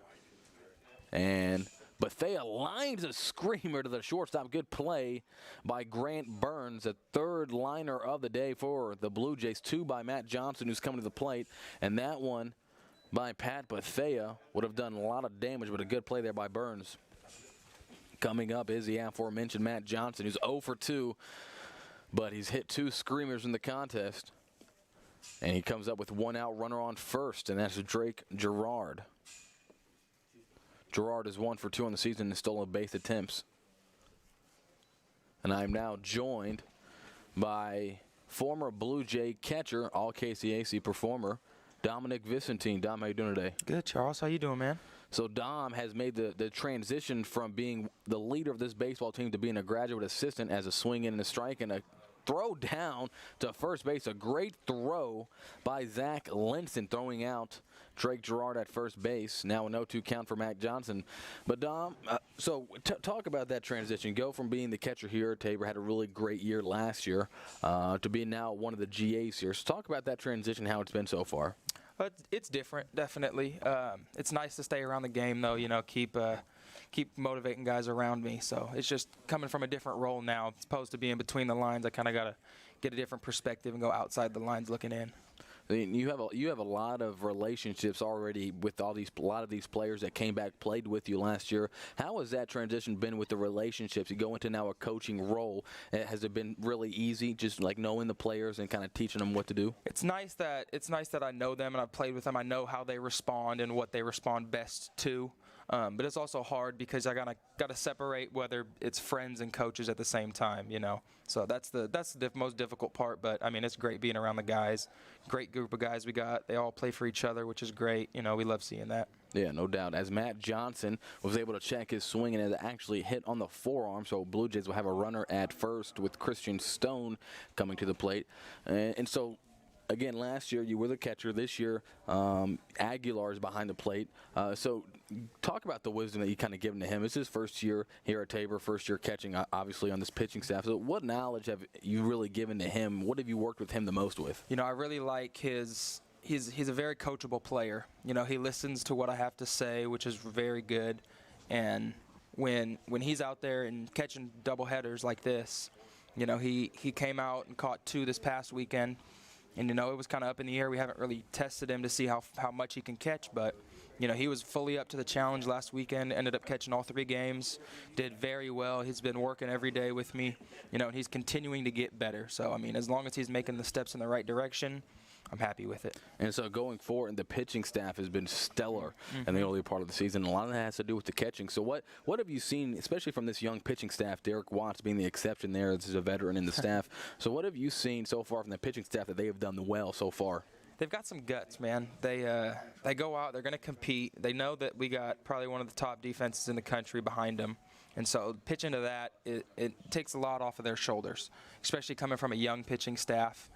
And Bethea lines a screamer to the shortstop. Good play by Grant Burns, a third liner of the day for the Blue Jays. 2 by Matt Johnson, who's coming to the plate. And that one by Pat Bethea would have done a lot of damage, but a good play there by Burns. Coming up is the aforementioned Matt Johnson, who's 0 for 2, but he's hit 2 screamers in the contest. And he comes up with 1 out, runner on first, and that's Drake Gerard. Gerard is 1 for 2 on the season and stolen base attempts. And I'm now joined by former Blue Jay catcher, all KCAC performer, Dominic Vicentine. Dom, how you doing today? Good, Charles. How you doing, man? So Dom has made the transition from being the leader of this baseball team to being a graduate assistant as a swing in and a strike and a throw down to first base. A great throw by Zach Linson, throwing out Drake Gerard at first base. Now a 0-2 count for Matt Johnson. But Dom, so talk about that transition. Go from being the catcher here at Tabor, had a really great year last year, to being now one of the GAs here. So talk about that transition, how it's been so far. It's different, definitely. It's nice to stay around the game, though. You know, keep keep motivating guys around me. So it's just coming from a different role now, as opposed to being between the lines. I kind of got to get a different perspective and go outside the lines looking in. I mean, you have a lot of relationships already with a lot of these players that came back, played with you last year. How has that transition been with the relationships? You go into now a coaching role. Has it been really easy, just like knowing the players and kind of teaching them what to do? It's nice that I know them and I've played with them. I know how they respond and what they respond best to. But it's also hard because I gotta separate whether it's friends and coaches at the same time, you know. So that's the most difficult part. But I mean, it's great being around the guys. Great group of guys we got. They all play for each other, which is great. You know, we love seeing that. Yeah, no doubt. As Matt Johnson was able to check his swing and it actually hit on the forearm, so Blue Jays will have a runner at first with Christian Stone coming to the plate, and so. Again, last year you were the catcher. This year, Aguilar is behind the plate. So talk about the wisdom that you kind of given to him. It's his first year here at Tabor, first year catching, obviously, on this pitching staff. So what knowledge have you really given to him? What have you worked with him the most with? You know, I really like he's a very coachable player. You know, he listens to what I have to say, which is very good. And when he's out there and catching double headers like this, you know, he came out and caught 2 this past weekend. And, you know, it was kind of up in the air. We haven't really tested him to see how much he can catch. But, you know, he was fully up to the challenge last weekend, ended up catching all 3 games, did very well. He's been working every day with me, you know, and he's continuing to get better. So, I mean, as long as he's making the steps in the right direction, I'm happy with it. And so going forward, the pitching staff has been stellar in the early part of the season. A lot of that has to do with the catching. So what have you seen, especially from this young pitching staff, Derek Watts being the exception there, this is a veteran in the staff. So what have you seen so far from the pitching staff that they have done well so far? They've got some guts, man. They go out, they're going to compete. They know that we got probably one of the top defenses in the country behind them. And so pitching to that, it takes a lot off of their shoulders, especially coming from a young pitching staff.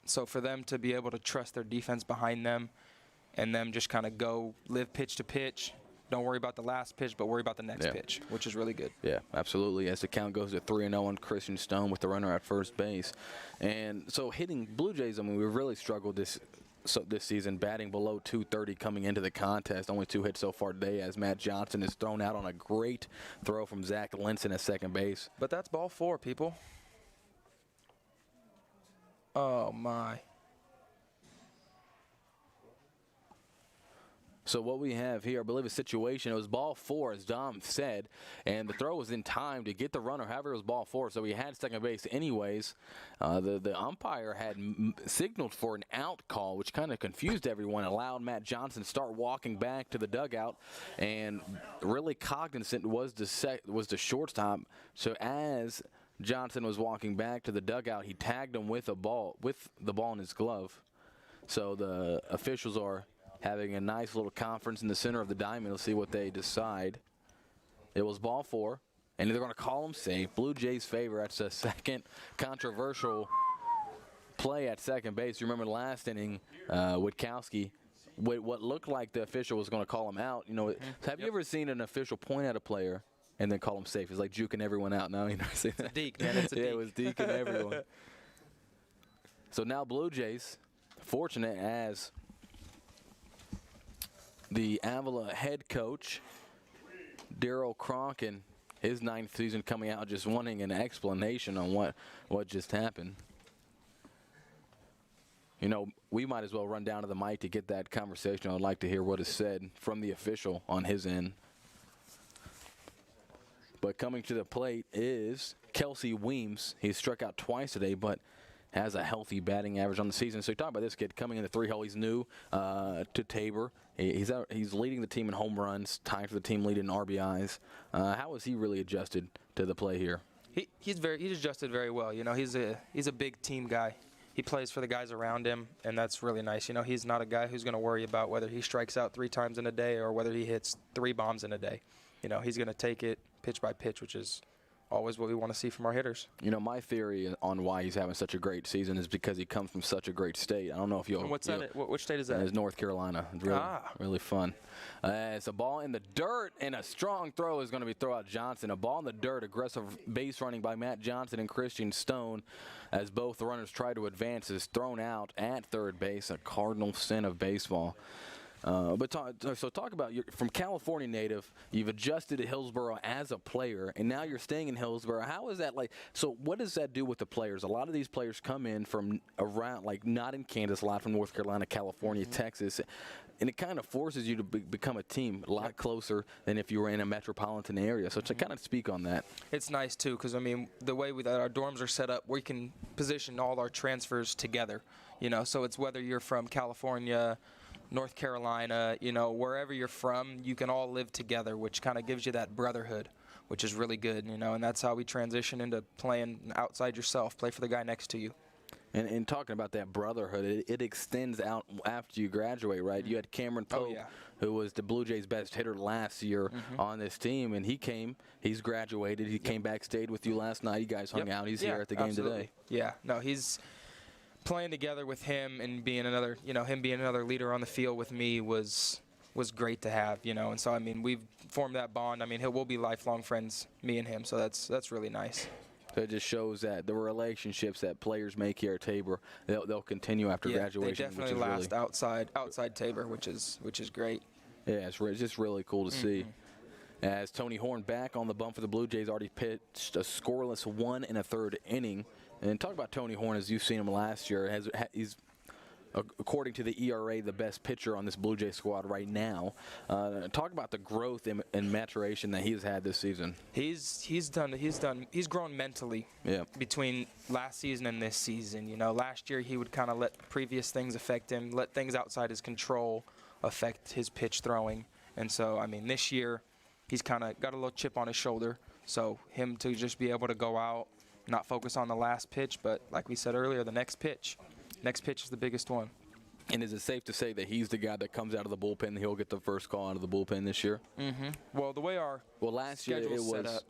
So for them to be able to trust their defense behind them and them just kind of go live pitch to pitch, don't worry about the last pitch, but worry about the next pitch, which is really good. Yeah, absolutely. As the count goes to 3-0 on Christian Stone with the runner at first base. And so hitting Blue Jays, I mean, we really struggled this season, batting below 230 coming into the contest. Only 2 hits so far today as Matt Johnson is thrown out on a great throw from Zach Linson at second base. But that's ball 4, people. Oh, my. So what we have here, I believe, a situation. It was ball 4, as Dom said, and the throw was in time to get the runner. However, it was ball 4, so he had second base anyways. The umpire had signaled for an out call, which kind of confused everyone, allowed Matt Johnson to start walking back to the dugout, and really cognizant was the shortstop. So as Johnson was walking back to the dugout, he tagged him with the ball in his glove. So the officials are having a nice little conference in the center of the diamond. Let's see what they decide. It was ball 4, and they're going to call him safe. Blue Jays favor. That's a second controversial play at second base. You remember the last inning, Witkowski, what looked like the official was going to call him out. You know, have you ever seen an official point at a player and then call him safe? It's like juking everyone out now. You know, it's a deke, man. It's a deke. Yeah, it was deking everyone. So now Blue Jays, fortunate as the Avila head coach, Daryl Cronkin, his 9th season coming out just wanting an explanation on what just happened. You know, we might as well run down to the mic to get that conversation. I'd like to hear what is said from the official on his end. But coming to the plate is Kelsey Weems. He's struck out twice today, but has a healthy batting average on the season. So you talk about this kid coming in the 3-hole. He's new to Tabor. He's leading the team in home runs, tied for the team lead in RBIs. How has he really adjusted to the play here? He's adjusted very well. You know, he's a big team guy. He plays for the guys around him, and that's really nice. You know, he's not a guy who's going to worry about whether he strikes out 3 times in a day or whether he hits 3 bombs in a day. You know, he's going to take it pitch by pitch, which is always what we want to see from our hitters. You know, my theory on why he's having such a great season is because he comes from such a great state. I don't know if you'll. And what's that? Which state is that? It's North Carolina. It's really fun. It's a ball in the dirt, and a strong throw is going to be thrown out Johnson. A ball in the dirt, aggressive base running by Matt Johnson and Christian Stone as both runners try to advance, is thrown out at third base, a cardinal sin of baseball. But talk about from California native, you've adjusted to Hillsborough as a player, and now you're staying in Hillsborough. How is that like? So what does that do with the players? A lot of these players come in from around, like not in Kansas, a lot from North Carolina, California, Texas, and it kind of forces you to become a team a lot closer than if you were in a metropolitan area. So to kind of speak on that. It's nice too, because I mean the way that our dorms are set up, we can position all our transfers together. So it's whether you're from California, North Carolina, wherever you're from, you can all live together, which kind of gives you that brotherhood, which is really good, and that's how we transition into playing outside yourself, play for the guy next to you. And talking about that brotherhood, it extends out after you graduate, right? You had Cameron Pope, who was the Blue Jays' best hitter last year on this team, and he's graduated. He came back, stayed with you last night. You guys hung out. He's here at the game today. Yeah, no, he's playing together with him and being another, him being another leader on the field with me was great to have, and so I mean we've formed that bond. I mean we'll be lifelong friends, me and him. So that's really nice. So it just shows that the relationships that players make here at Tabor, they'll continue after graduation. They definitely last outside Tabor, which is great. Yeah, it's just really cool to see. As Tony Horn back on the bump for the Blue Jays, already pitched a scoreless 1 1/3 inning. And talk about Tony Horn as you've seen him last year. He's, according to the ERA, the best pitcher on this Blue Jay squad right now. Talk about the growth and maturation that he's had this season. He's grown mentally between last season and this season. Last year he would kind of let previous things affect him, let things outside his control affect his pitch throwing. And so, I mean, this year he's kind of got a little chip on his shoulder. So him to just be able to go out, not focus on the last pitch, but like we said earlier, the next pitch. Next pitch is the biggest one. And is it safe to say that he's the guy that comes out of the bullpen and he'll get the first call out of the bullpen this year? Well, the way our last year it was set up,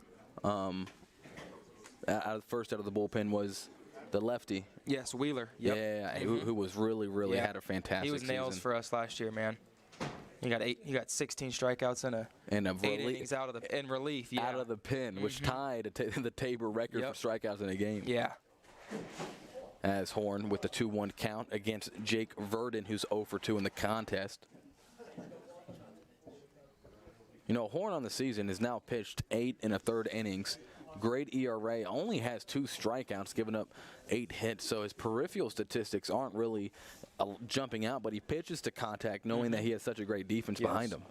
first out of the bullpen was the lefty. Yes, Wheeler. Yep. Yeah, who was really had a fantastic He was nails season. for us last year, man. He got 16 strikeouts and 8 innings in relief. Yeah. Out of the pen, which tied the Tabor record for strikeouts in a game. Yeah. As Horn with the 2-1 count against Jake Verdon, who's 0 for 2 in the contest. Horn on the season has now pitched 8 1/3 innings. Great ERA, only has 2 strikeouts, giving up 8 hits. So his peripheral statistics aren't really jumping out, but he pitches to contact knowing that he has such a great defense behind him.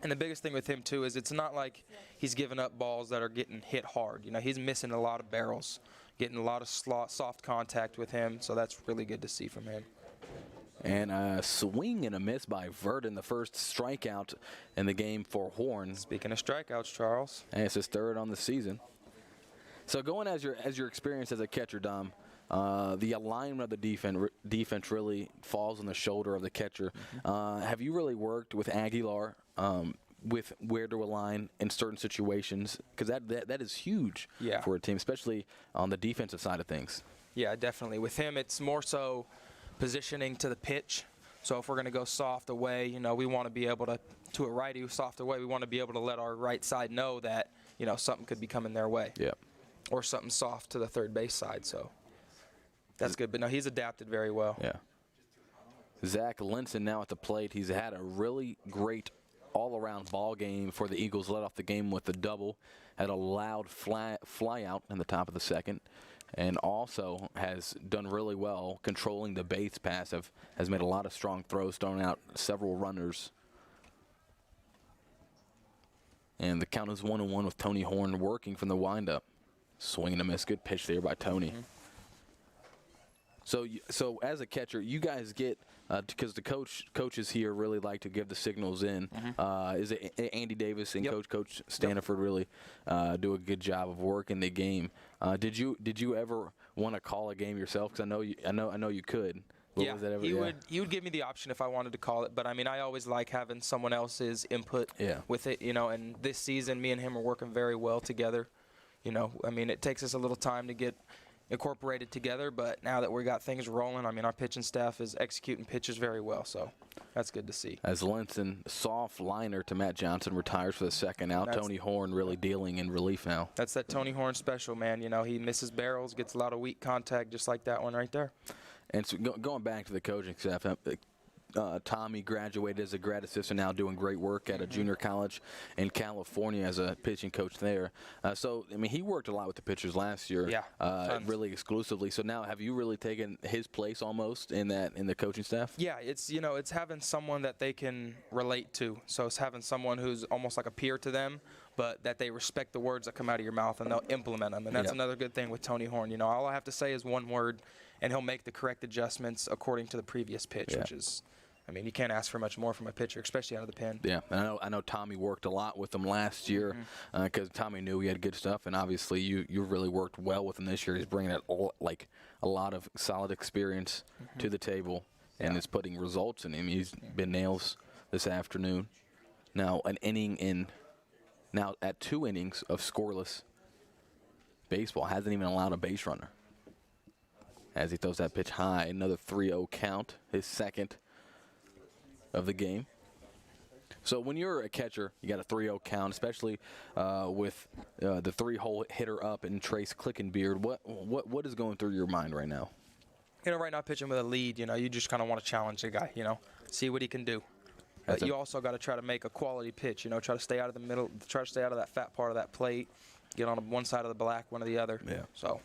And the biggest thing with him, too, is it's not like he's giving up balls that are getting hit hard. He's missing a lot of barrels, getting a lot of soft contact with him, so that's really good to see from him. And a swing and a miss by Verdon, the first strikeout in the game for Horn. Speaking of strikeouts, Charles. And it's his 3rd on the season. So going as your experience as a catcher, Dom, the alignment of the defense really falls on the shoulder of the catcher. Have you really worked with Aguilar with where to align in certain situations? Because that is huge for a team, especially on the defensive side of things. Yeah, definitely. With him, it's more so positioning to the pitch. So if we're going to go soft away, we want to be able to a righty soft away, we want to be able to let our right side know that, something could be coming their way. Yeah. Or something soft to the third base side. So that's good. But no, he's adapted very well. Yeah. Zach Linson now at the plate. He's had a really great all-around ball game for the Eagles. Led off the game with a double. Had a loud fly out in the top of the 2nd. And also has done really well controlling the base pass. Has made a lot of strong throws, thrown out several runners. And the count is 1-1 with Tony Horn working from the windup. Swing and a miss. Good pitch there by Tony. So as a catcher, you guys get because the coaches here really like to give the signals in. Is it Andy Davis and Coach Staniford really do a good job of working the game? Did you ever want to call a game yourself? Because I know you could. But was that ever, he would give me the option if I wanted to call it. But I mean, I always like having someone else's input with it. And this season, me and him are working very well together. I mean, it takes us a little time to get incorporated together, but now that we got things rolling, I mean, our pitching staff is executing pitches very well, so that's good to see. As Linson, soft liner to Matt Johnson, retires for the 2nd out. Tony Horn really dealing in relief now. That's that Tony Horn special, man. He misses barrels, gets a lot of weak contact, just like that one right there. And so going back to the coaching staff, Tommy graduated as a grad assistant, now doing great work at a junior college in California as a pitching coach there. So, I mean, he worked a lot with the pitchers last year, really exclusively. So now, have you really taken his place almost in the coaching staff? Yeah, it's having someone that they can relate to. So it's having someone who's almost like a peer to them, but that they respect the words that come out of your mouth and they'll implement them. And that's another good thing with Tony Horn. You know, all I have to say is one word, and he'll make the correct adjustments according to the previous pitch, which is, I mean, you can't ask for much more from a pitcher, especially out of the pen. Yeah, and I know Tommy worked a lot with him last year because Tommy knew he had good stuff, and obviously you really worked well with him this year. He's bringing a lot of solid experience to the table, and is putting results in him. He's been nails this afternoon. Now at 2 innings of scoreless baseball, hasn't even allowed a base runner. As he throws that pitch high, another 3-0 count, his second of the game. So when you're a catcher, you got a 3-0 count, especially with the 3-hole hitter up and Trace Clickenbeard. What is going through your mind right now? You know, right now pitching with a lead, you know, you just kind of want to challenge the guy, you know, see what he can do. But you also got to try to make a quality pitch, you know, try to stay out of the middle, try to stay out of that fat part of that plate, get on one side of the black, one or the other. Yeah. So.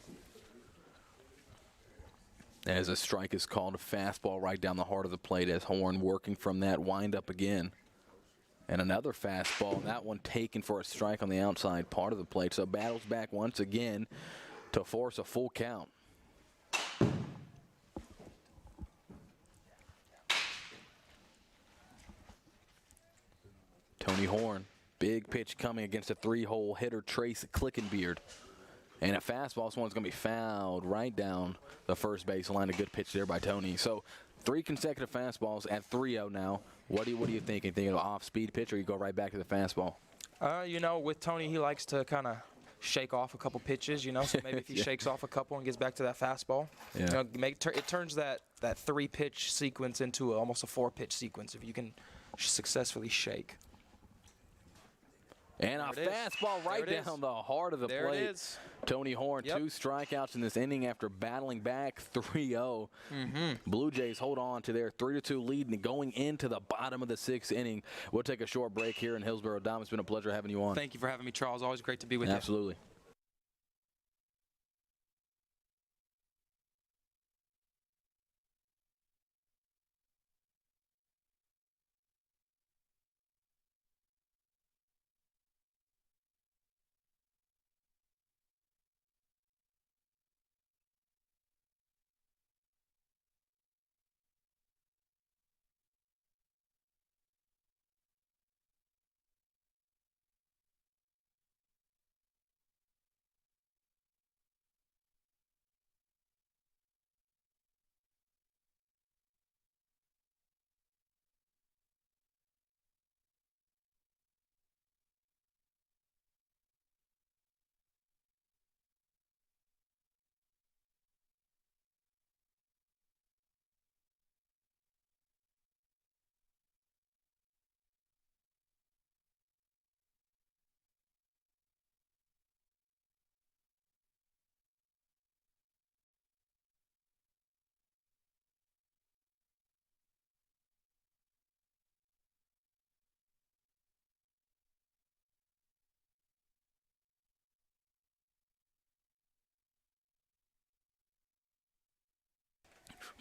As a strike is called, a fastball right down the heart of the plate as Horn working from that windup again. And another fastball, that one taken for a strike on the outside part of the plate. So battles back once again to force a full count. Tony Horn, big pitch coming against a 3-hole hitter, Trace Clickenbeard. And a fastball, this one's going to be fouled right down the first base line. A good pitch there by Tony. So 3 consecutive fastballs at 3-0 now. What do you think? You think of an off-speed pitch, or you go right back to the fastball? You know, with Tony, he likes to kind of shake off a couple pitches, you know. So maybe if he shakes off a couple and gets back to that fastball, you know, it turns that 3-pitch sequence into almost a 4-pitch sequence if you can successfully shake. And a fastball right down the heart of the plate. There it is. Tony Horn, 2 strikeouts in this inning after battling back 3-0. Blue Jays hold on to their 3-2 lead and going into the bottom of the 6th inning. We'll take a short break here in Hillsborough. Dom, it's been a pleasure having you on. Thank you for having me, Charles. Always great to be with you. Absolutely.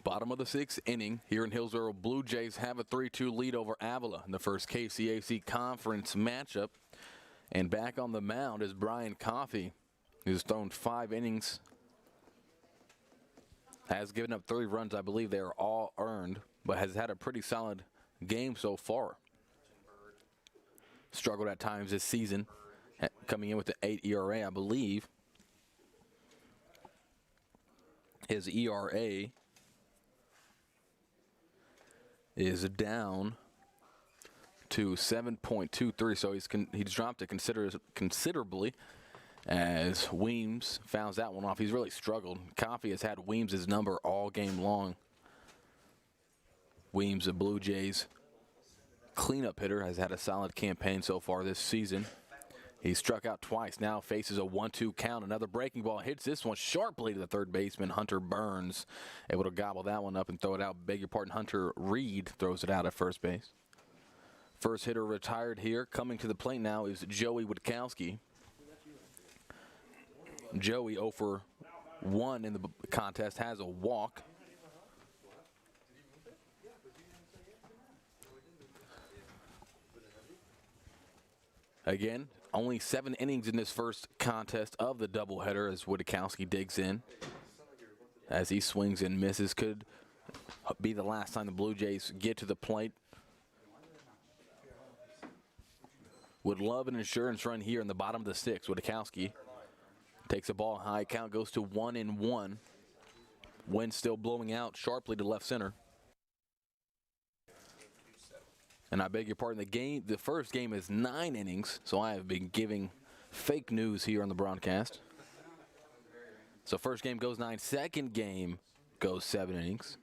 Bottom of the 6th inning here in Hillsborough. Blue Jays have a 3-2 lead over Avila in the first KCAC conference matchup. And back on the mound is Brian Coffey, who's thrown 5 innings. Has given up 3 runs. I believe they are all earned, but has had a pretty solid game so far. Struggled at times this season, coming in with an 8 ERA, I believe. His ERA is down to 7.23, so he's dropped it considerably as Weems fouls that one off. He's really struggled. Coffey has had Weems' number all game long. Weems, the Blue Jays cleanup hitter, has had a solid campaign so far this season. He struck out twice, now faces a 1-2 count. Another breaking ball hits this one sharply to the third baseman, Hunter Burns. Able to gobble that one up and throw it out. Beg your pardon, Hunter Reed throws it out at first base. First hitter retired here. Coming to the plate now is Joey Witkowski. Joey 0 for 1 in the contest, has a walk. Again, only 7 innings in this first contest of the doubleheader as Witkowski digs in. As he swings and misses, could be the last time the Blue Jays get to the plate. Would love an insurance run here in the bottom of the 6th. Witkowski takes a ball high. Count goes to 1-1. Wind still blowing out sharply to left center. And I beg your pardon, the first game is 9 innings, so I have been giving fake news here on the broadcast. So first game goes 9, second game goes 7 innings.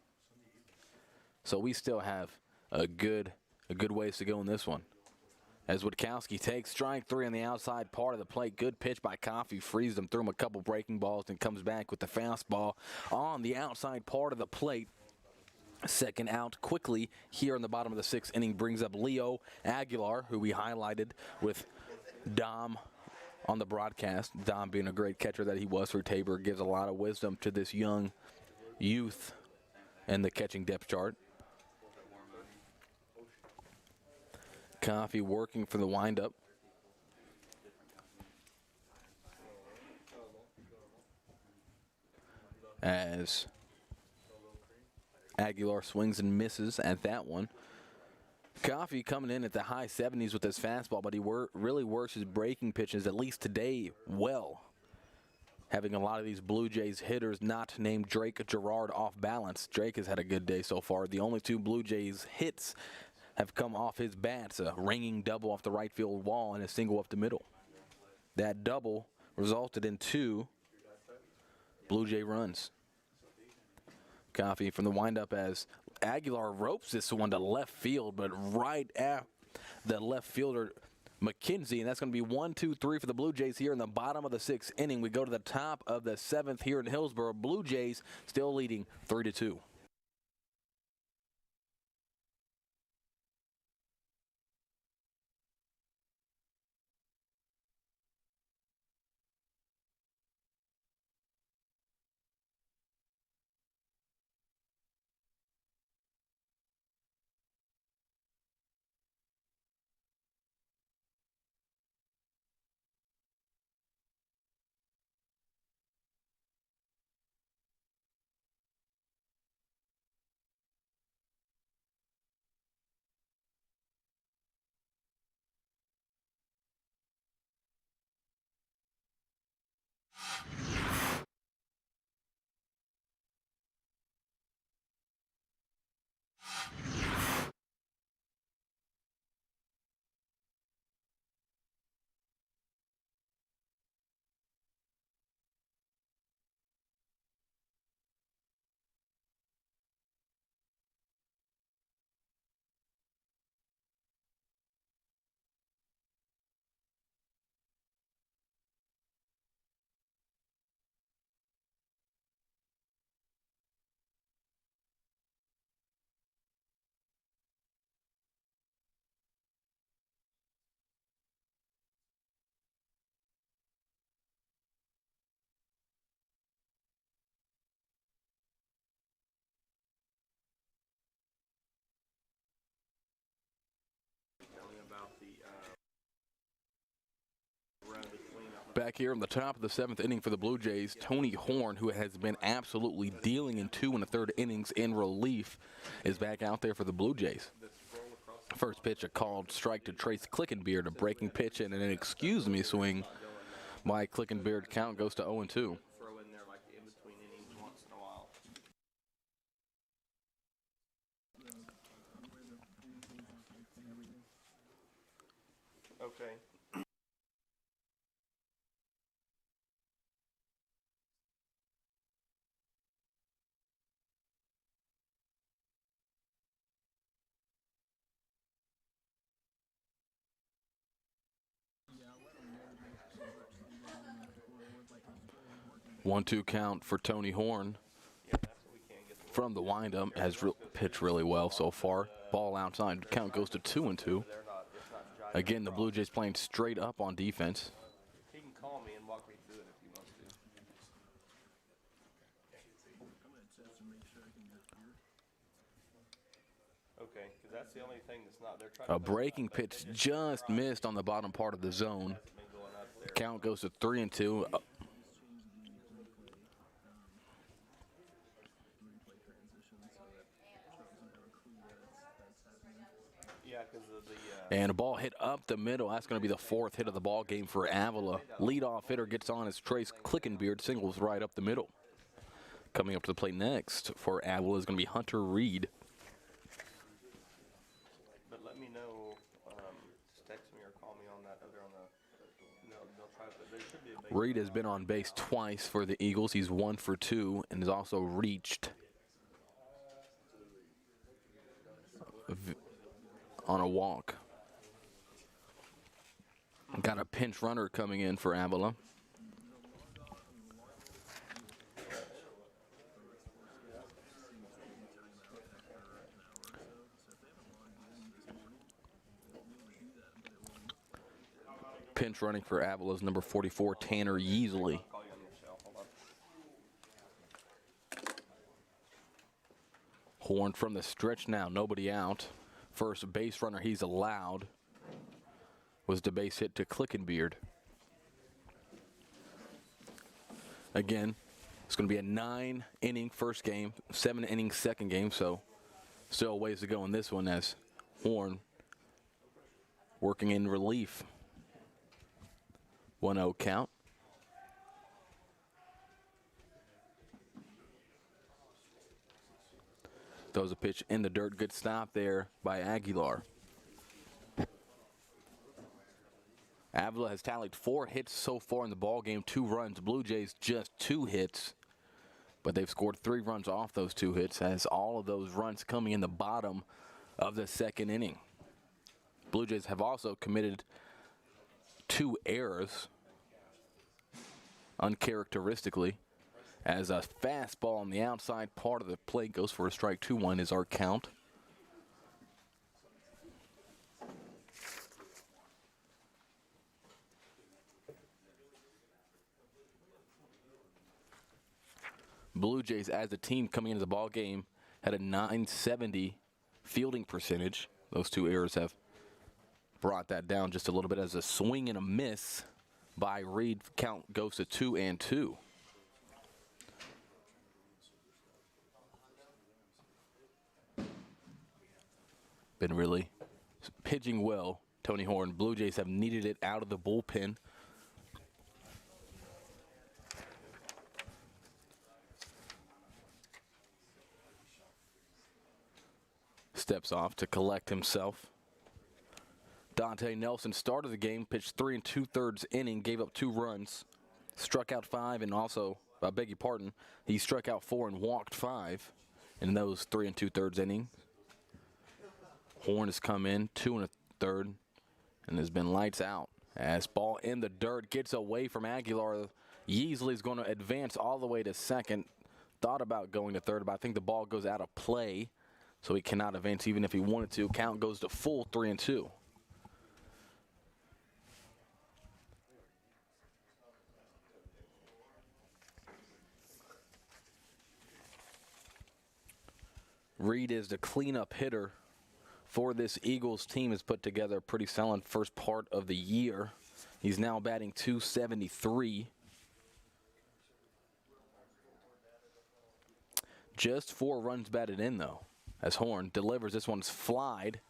So we still have a good ways to go in this one. As Witkowski takes strike 3 on the outside part of the plate. Good pitch by Coffey, frees him, threw him a couple breaking balls, and comes back with the fastball on the outside part of the plate. Second out quickly here in the bottom of the 6th inning brings up Leo Aguilar, who we highlighted with Dom on the broadcast. Dom, being a great catcher that he was for Tabor, gives a lot of wisdom to this young youth in the catching depth chart. Coffey working for the windup. As Aguilar swings and misses at that one. Coffey coming in at the high 70s with his fastball, but he really works his breaking pitches, at least today, well. Having a lot of these Blue Jays hitters not named Drake Gerard off balance. Drake has had a good day so far. The only 2 Blue Jays hits have come off his bats, a ringing double off the right field wall and a single up the middle. That double resulted in 2 Blue Jay runs. Coffey from the windup as Aguilar ropes this one to left field, but right at the left fielder, McKenzie, and that's going to be 1, 2, 3 for the Blue Jays here in the bottom of the 6th inning. We go to the top of the 7th here in Hillsboro. Blue Jays still leading 3-2. Back here on the top of the 7th inning for the Blue Jays, Tony Horn, who has been absolutely dealing in 2 1/3 innings in relief, is back out there for the Blue Jays. First pitch, a called strike to Trace Clickenbeard, a breaking pitch and an excuse me swing by Clickenbeard. Count goes to 0-2. Throw in there like in between innings once in a while. Okay. 1-2 count for Tony Horn. Yeah, that's what we can't get. From the windup, has pitched really well so far. Ball outside. Count goes to 2-2. They're not, it's not jiving Again, the across. Blue Jays playing straight up on defense. He can call me and walk me through it if he wants to. Okay, because that's the only thing that's not. They're trying A to breaking pitch just missed on the bottom part of the zone. hasn't been going up there. Count goes to 3-2. Yeah, because of the. And a ball hit up the middle. That's going to be the 4th hit of the ball game for Avila. Leadoff hitter gets on as Trace Clickenbeard singles right up the middle. Coming up to the plate next for Avila is going to be Hunter Reed. But let me know. Just text me or call me on that. They're on the. No, they'll try. But there should be a base. Reed has been on base twice for the Eagles. He's 1 for 2 and has also reached on a walk. Got a pinch runner coming in for Avila. Pinch running for Avila's number 44, Tanner Yeasley. Call you on your cell. Hold on. Horn from the stretch now, nobody out. First base runner he's allowed was the base hit to Clickenbeard. Again, it's going to be a 9-inning first game, 7-inning second game, so still a ways to go in this one as Horn working in relief. 1-0 count. Throws a pitch in the dirt. Good stop there by Aguilar. Avila has tallied 4 hits so far in the ball game, 2 runs. Blue Jays just 2 hits, but they've scored 3 runs off those 2 hits, as all of those runs coming in the bottom of the second inning. Blue Jays have also committed 2 errors, uncharacteristically, as a fastball on the outside part of the plate goes for a strike. 2-1 is our count. Blue Jays, as a team coming into the ball game, had a .970 fielding percentage. Those 2 errors have brought that down just a little bit, as a swing and a miss by Reed. Count goes to 2-2. Been really pitching well, Tony Horn. Blue Jays have needed it out of the bullpen. Steps off to collect himself. Dante Nelson started the game, pitched 3 2/3 inning, gave up 2 runs, struck out 5, and also, I beg your pardon, he struck out 4 and walked 5 in those 3 2/3 innings. Horn has come in 2 1/3 and has been lights out. As ball in the dirt, gets away from Aguilar. Yeasley's going to advance all the way to second. Thought about going to third, but I think the ball goes out of play, so he cannot advance even if he wanted to. Count goes to full 3-2. Reed is the cleanup hitter for this Eagles team. Has put together a pretty solid first part of the year. He's now batting .273. Just 4 runs batted in, though, as Horn delivers. This one's flied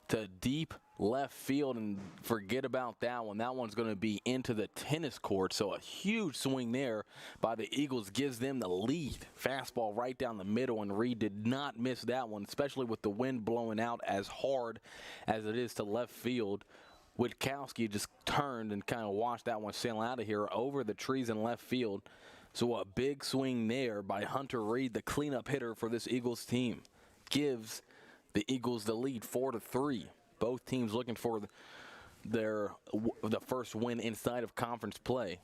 to deep left field, and forget about that one. That one's going to be into the tennis court, so a huge swing there by the Eagles gives them the lead. Fastball right down the middle, and Reed did not miss that one, especially with the wind blowing out as hard as it is to left field. Witkowski just turned and kind of watched that one sail out of here over the trees in left field. So a big swing there by Hunter Reed, the cleanup hitter for this Eagles team. Gives the Eagles the lead 4-3. Both teams looking for the first win inside of conference play.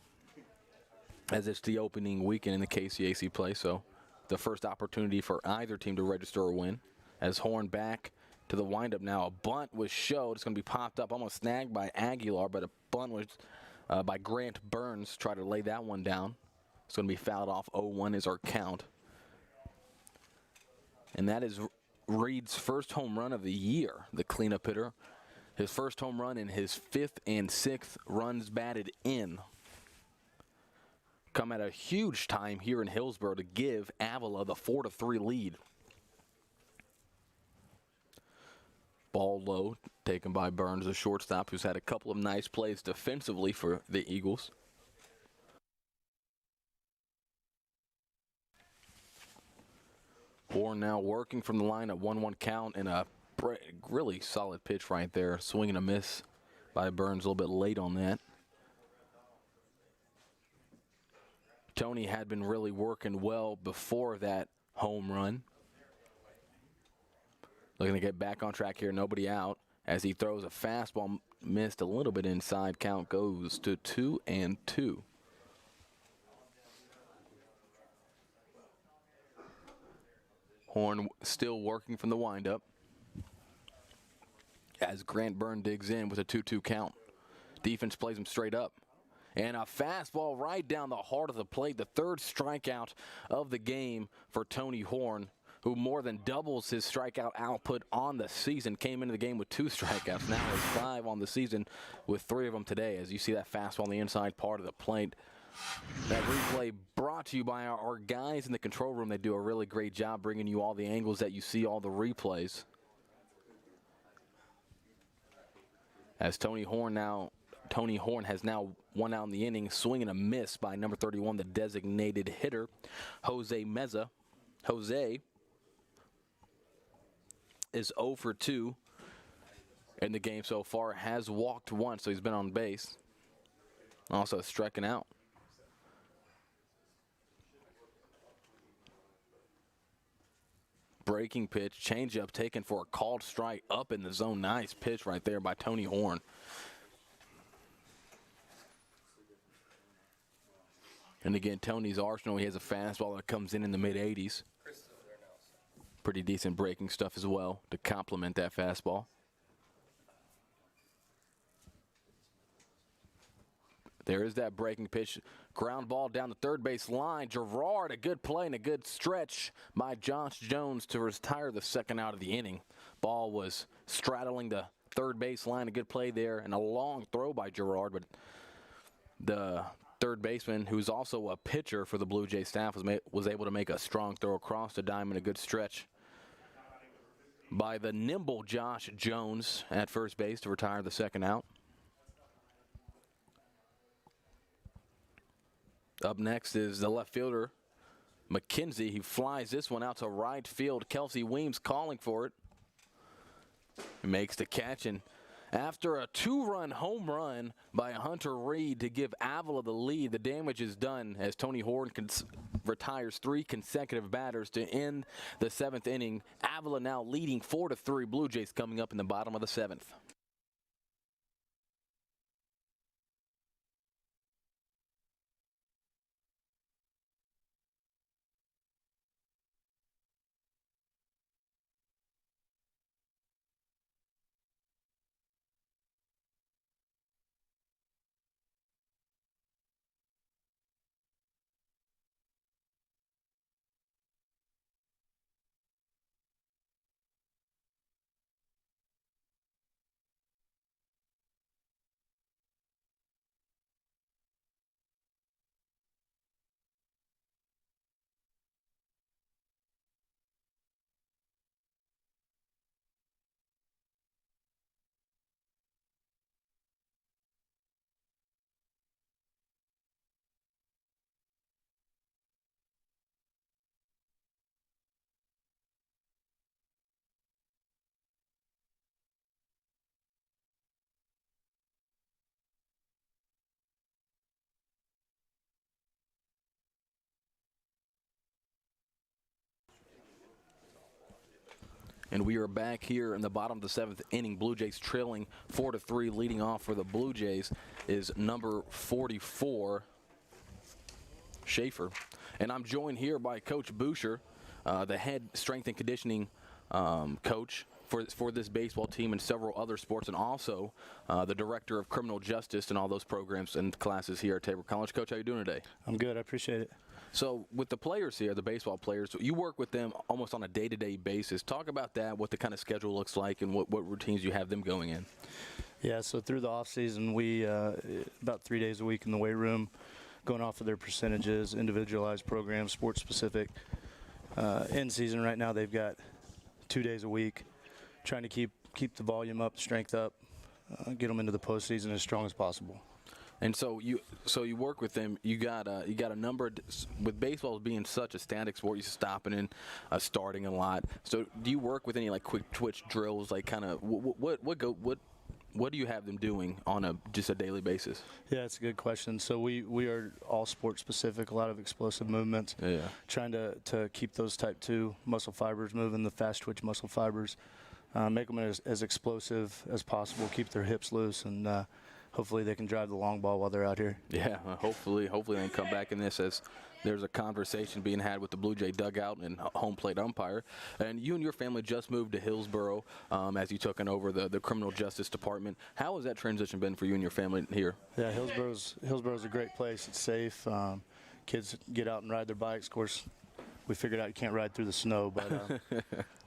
as it's the opening weekend in the KCAC play, so the first opportunity for either team to register a win. As Horn back to the windup now. A bunt was showed. It's going to be popped up, almost snagged by Aguilar, but a bunt was by Grant Burns. Try to lay that one down. It's going to be fouled off. 0-1 is our count. And that is Reed's first home run of the year, the cleanup hitter. His first home run in his 5th and 6th runs batted in. Come at a huge time here in Hillsborough to give Avila the 4-3 lead. Ball low, taken by Burns, the shortstop, who's had a couple of nice plays defensively for the Eagles. Horn now working from the line at 1-1 count, and a really solid pitch right there. Swing and a miss by Burns, a little bit late on that. Tony had been really working well before that home run. Looking to get back on track here, nobody out. As he throws a fastball, missed a little bit inside. Count goes to 2-2. Horn still working from the windup as Grant Byrne digs in with a 2-2 count. Defense plays him straight up. And a fastball right down the heart of the plate. The third strikeout of the game for Tony Horn, who more than doubles his strikeout output on the season. Came into the game with 2 strikeouts. Now is 5 on the season with 3 of them today. As you see that fastball on the inside part of the plate. That replay brought to you by our guys in the control room. They do a really great job bringing you all the angles that you see, all the replays. As Tony Horn has now 1 out in the inning, swinging a miss by number 31, the designated hitter, Jose Meza. Jose is 0 for 2 in the game so far, has walked once, so he's been on base. Also striking out. Breaking pitch, changeup taken for a called strike up in the zone. Nice pitch right there by Tony Horn. And again, Tony's arsenal, he has a fastball that comes in the mid-80s. Pretty decent breaking stuff as well to complement that fastball. There is that breaking pitch. Ground ball down the third base line. Gerard, a good play and a good stretch by Josh Jones to retire the second out of the inning. Ball was straddling the third base line. A good play there and a long throw by Gerard, but the third baseman, who's also a pitcher for the Blue Jay staff, was able to make a strong throw across the diamond. A good stretch by the nimble Josh Jones at first base to retire the second out. Up next is the left fielder, McKenzie. He flies this one out to right field. Kelsey Weems calling for it. He makes the catch, and after a 2-run home run by Hunter Reed to give Avila the lead, the damage is done as Tony Horn retires 3 consecutive batters to end the 7th inning. Avila now leading 4-3. Blue Jays coming up in the bottom of the 7th. And we are back here in the bottom of the 7th inning. Blue Jays trailing 4-3. Leading off for the Blue Jays is number 44, Schaefer. And I'm joined here by Coach Boucher, the head strength and conditioning coach for this baseball team and several other sports, and also the director of criminal justice and all those programs and classes here at Tabor College. Coach, how you doing today? I'm good. I appreciate it. So with the players here, the baseball players, you work with them almost on a day-to-day basis. Talk about that, what the kind of schedule looks like, and what routines you have them going in. Yeah, so through the off season, we about 3 days a week in the weight room, going off of their percentages, individualized programs, sports specific. In season right now, they've got 2 days a week, trying to keep the volume up, strength up, get them into the postseason as strong as possible. And so you work with them. You got a number with baseball being such a static sport. You're stopping and starting a lot. So do you work with any like quick twitch drills? Like kind of what do you have them doing on just a daily basis? Yeah, it's a good question. So we are all sport specific. A lot of explosive movements. Yeah. Trying to keep those type 2 muscle fibers moving, the fast twitch muscle fibers, make them as explosive as possible. Keep their hips loose and. Hopefully they can drive the long ball while they're out here. Yeah, hopefully they can come back in this as there's a conversation being had with the Blue Jay dugout and home plate umpire. And you and your family just moved to Hillsboro as you took over the criminal justice department. How has that transition been for you and your family here? Yeah, Hillsboro's a great place. It's safe. Kids get out and ride their bikes. Of course, we figured out you can't ride through the snow, but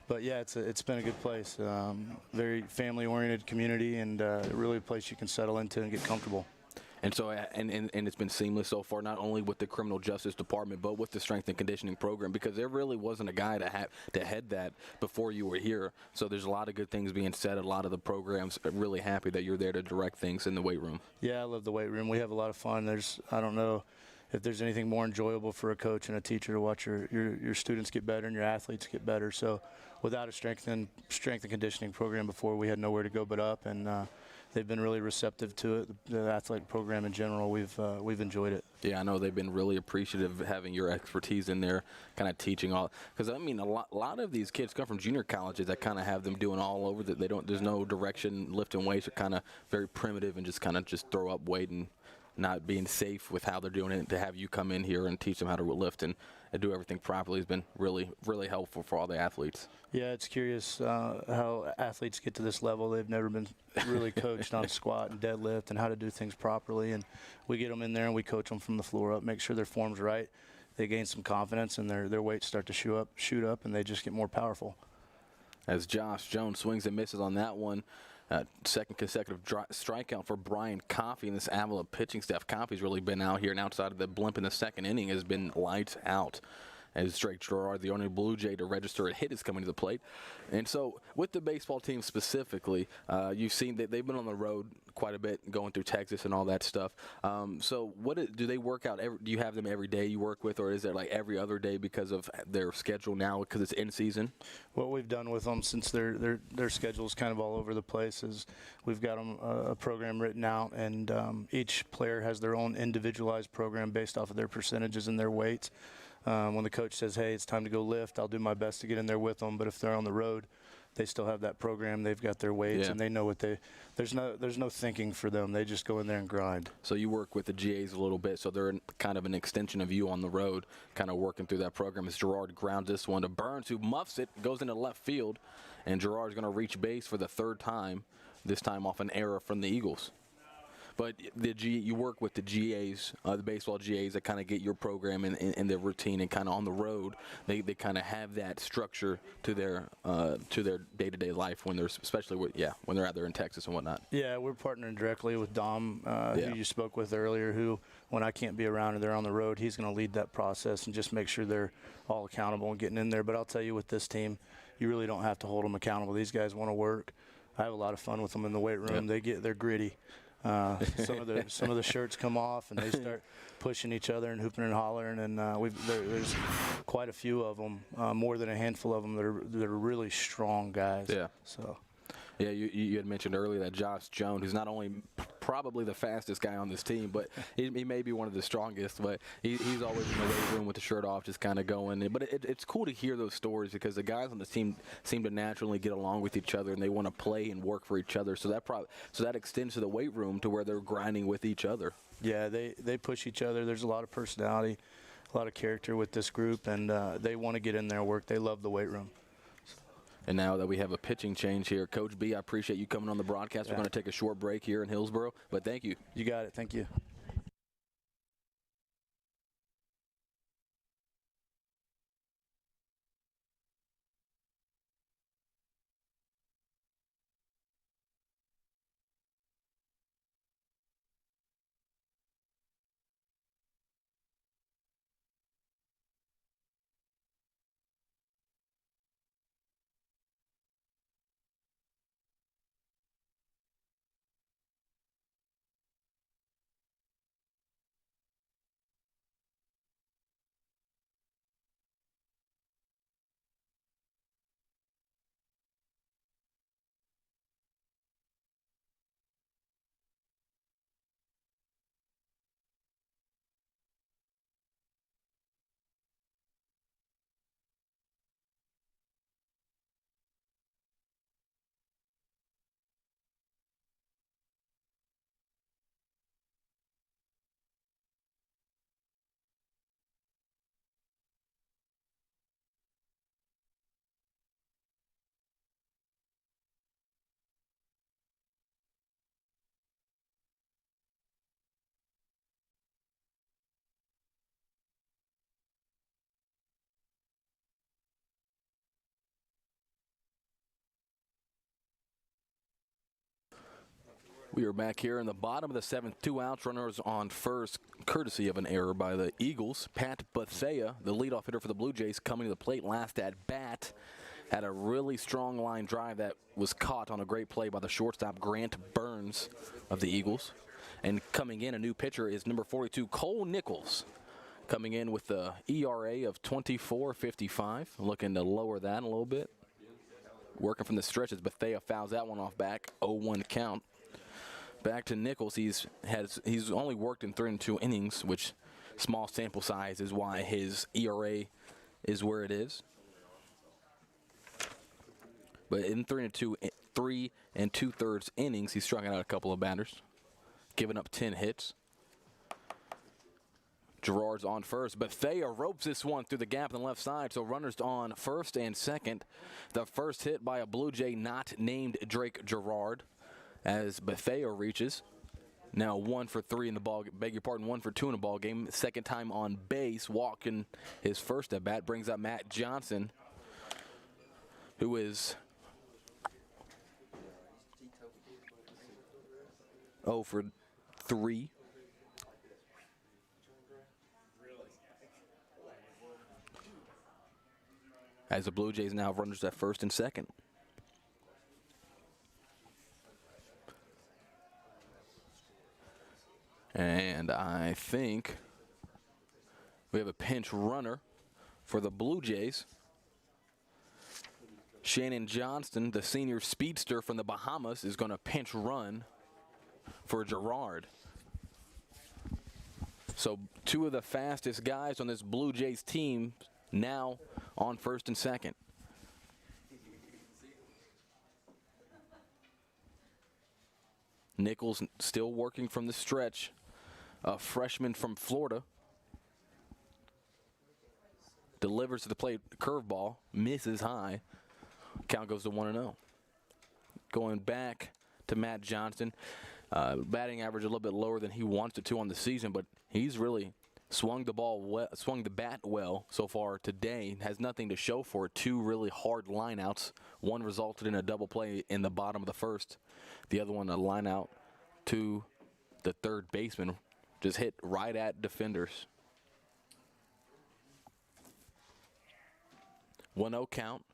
but yeah, it's been a good place. Very family-oriented community, and really a place you can settle into and get comfortable. And so, and it's been seamless so far, not only with the criminal justice department, but with the strength and conditioning program, because there really wasn't a guy to head that before you were here. So there's a lot of good things being said. A lot of the programs are really happy that you're there to direct things in the weight room. Yeah, I love the weight room. We have a lot of fun. I don't know if there's anything more enjoyable for a coach and a teacher to watch your students get better and your athletes get better. So without a strength and conditioning program before, we had nowhere to go but up, and they've been really receptive to it. The athletic program in general, we've enjoyed it. Yeah, I know they've been really appreciative of having your expertise in there, kind of teaching all. Because I mean, a lot of these kids come from junior colleges that kind of have them doing all over. That they don't. There's no direction. Lifting weights are kind of very primitive and just throw up weight and not being safe with how they're doing it. To have you come in here and teach them how to lift and do everything properly has been really, really helpful for all the athletes. Yeah, it's curious how athletes get to this level. They've never been really coached on squat and deadlift and how to do things properly. And we get them in there and we coach them from the floor up, make sure their form's right. They gain some confidence and their weights start to shoot up, and they just get more powerful. As Josh Jones swings and misses on that one. Second consecutive strikeout for Brian Coffey and this Avila pitching staff. Coffey's really been out here, and outside of the blimp in the second inning has been lights out. As Drake Gerard, the only Blue Jay to register a hit, is coming to the plate. And so with the baseball team specifically, you've seen that they've been on the road quite a bit, going through Texas and all that stuff. So do they work out? Do you have them every day you work with, or is it like every other day because of their schedule now because it's in season? What we've done with them, since their schedule is kind of all over the place, is we've got them a program written out, and each player has their own individualized program based off of their percentages and their weights. When the coach says, hey, it's time to go lift, I'll do my best to get in there with them. But if they're on the road, they still have that program. They've got their weights, and they know what there's no thinking for them. They just go in there and grind. So you work with the GAs a little bit, so they're kind of an extension of you on the road, kind of working through that program. As Gerard grounds this one to Burns, who muffs it, goes into left field, and Gerard's going to reach base for the third time, this time off an error from the Eagles. But you work with the GAs, the baseball GAs, that kind of get your program in their routine, and kind of on the road, they kind of have that structure to their day-to-day life when they're, especially when they're out there in Texas and whatnot. Yeah, we're partnering directly with Dom, who you spoke with earlier, who, when I can't be around and they're on the road, he's going to lead that process and just make sure they're all accountable and getting in there. But I'll tell you, with this team, you really don't have to hold them accountable. These guys want to work. I have a lot of fun with them in the weight room. Yep. They're gritty. Some of the shirts come off and they start pushing each other and hooping and hollering, and there's quite a few of them, more than a handful of them that are really strong guys. Yeah. So. Yeah, you had mentioned earlier that Josh Jones, who's not only probably the fastest guy on this team, but he may be one of the strongest. But he's always in the weight room with the shirt off, just kind of going. But it's cool to hear those stories, because the guys on the team seem to naturally get along with each other, and they want to play and work for each other. So that extends to the weight room to where they're grinding with each other. Yeah, they push each other. There's a lot of personality. character with this group, and they want to get in there and work. They love the weight room. And now that we have a pitching change here, Coach B, I appreciate you coming on the broadcast. Yeah. We're going to take a short break here in Hillsboro, but thank you. You got it. Thank you. We are back here in the bottom of the seventh. 2 outs, runners on first, courtesy of an error by the Eagles. Pat Bethea, the leadoff hitter for the Blue Jays, coming to the plate last at bat. Had a really strong line drive that was caught on a great play by the shortstop, Grant Burns of the Eagles. And coming in, a new pitcher is number 42, Cole Nichols. Coming in with the ERA of 24.55. Looking to lower that a little bit. Working from the stretch as Bethea fouls that one off back. 0-1 count. Back to Nichols. He's only worked in 3 2 innings, which small sample size is why his ERA is where it is. But in 3 2/3 innings, he's striking out a couple of batters, giving up 10 hits. Gerard's on first. Bethea ropes this one through the gap on the left side, so runners on first and second. The first hit by a Blue Jay not named Drake Gerard. As Bethea reaches. Now 1 for 3 in the ball, 1 for 2 in the ball game. Second time on base, walking his first at bat, brings up Matt Johnson, who is 0 for 3. As the Blue Jays now have runners at first and second. And I think we have a pinch runner for the Blue Jays. Shannon Johnston, the senior speedster from the Bahamas, is going to pinch run for Gerard. So 2 of the fastest guys on this Blue Jays team now on first and second. Nichols still working from the stretch. A freshman from Florida. Delivers to the plate, curveball, misses high. Count goes to 1-0. Going back to Matt Johnson. Batting average a little bit lower than he wants it to on the season, but he's really swung the bat well so far today. Has nothing to show for it. 2 really hard lineouts. One resulted in a double play in the bottom of the first. The other one a lineout to the third baseman. Just hit right at defenders. 1-0 count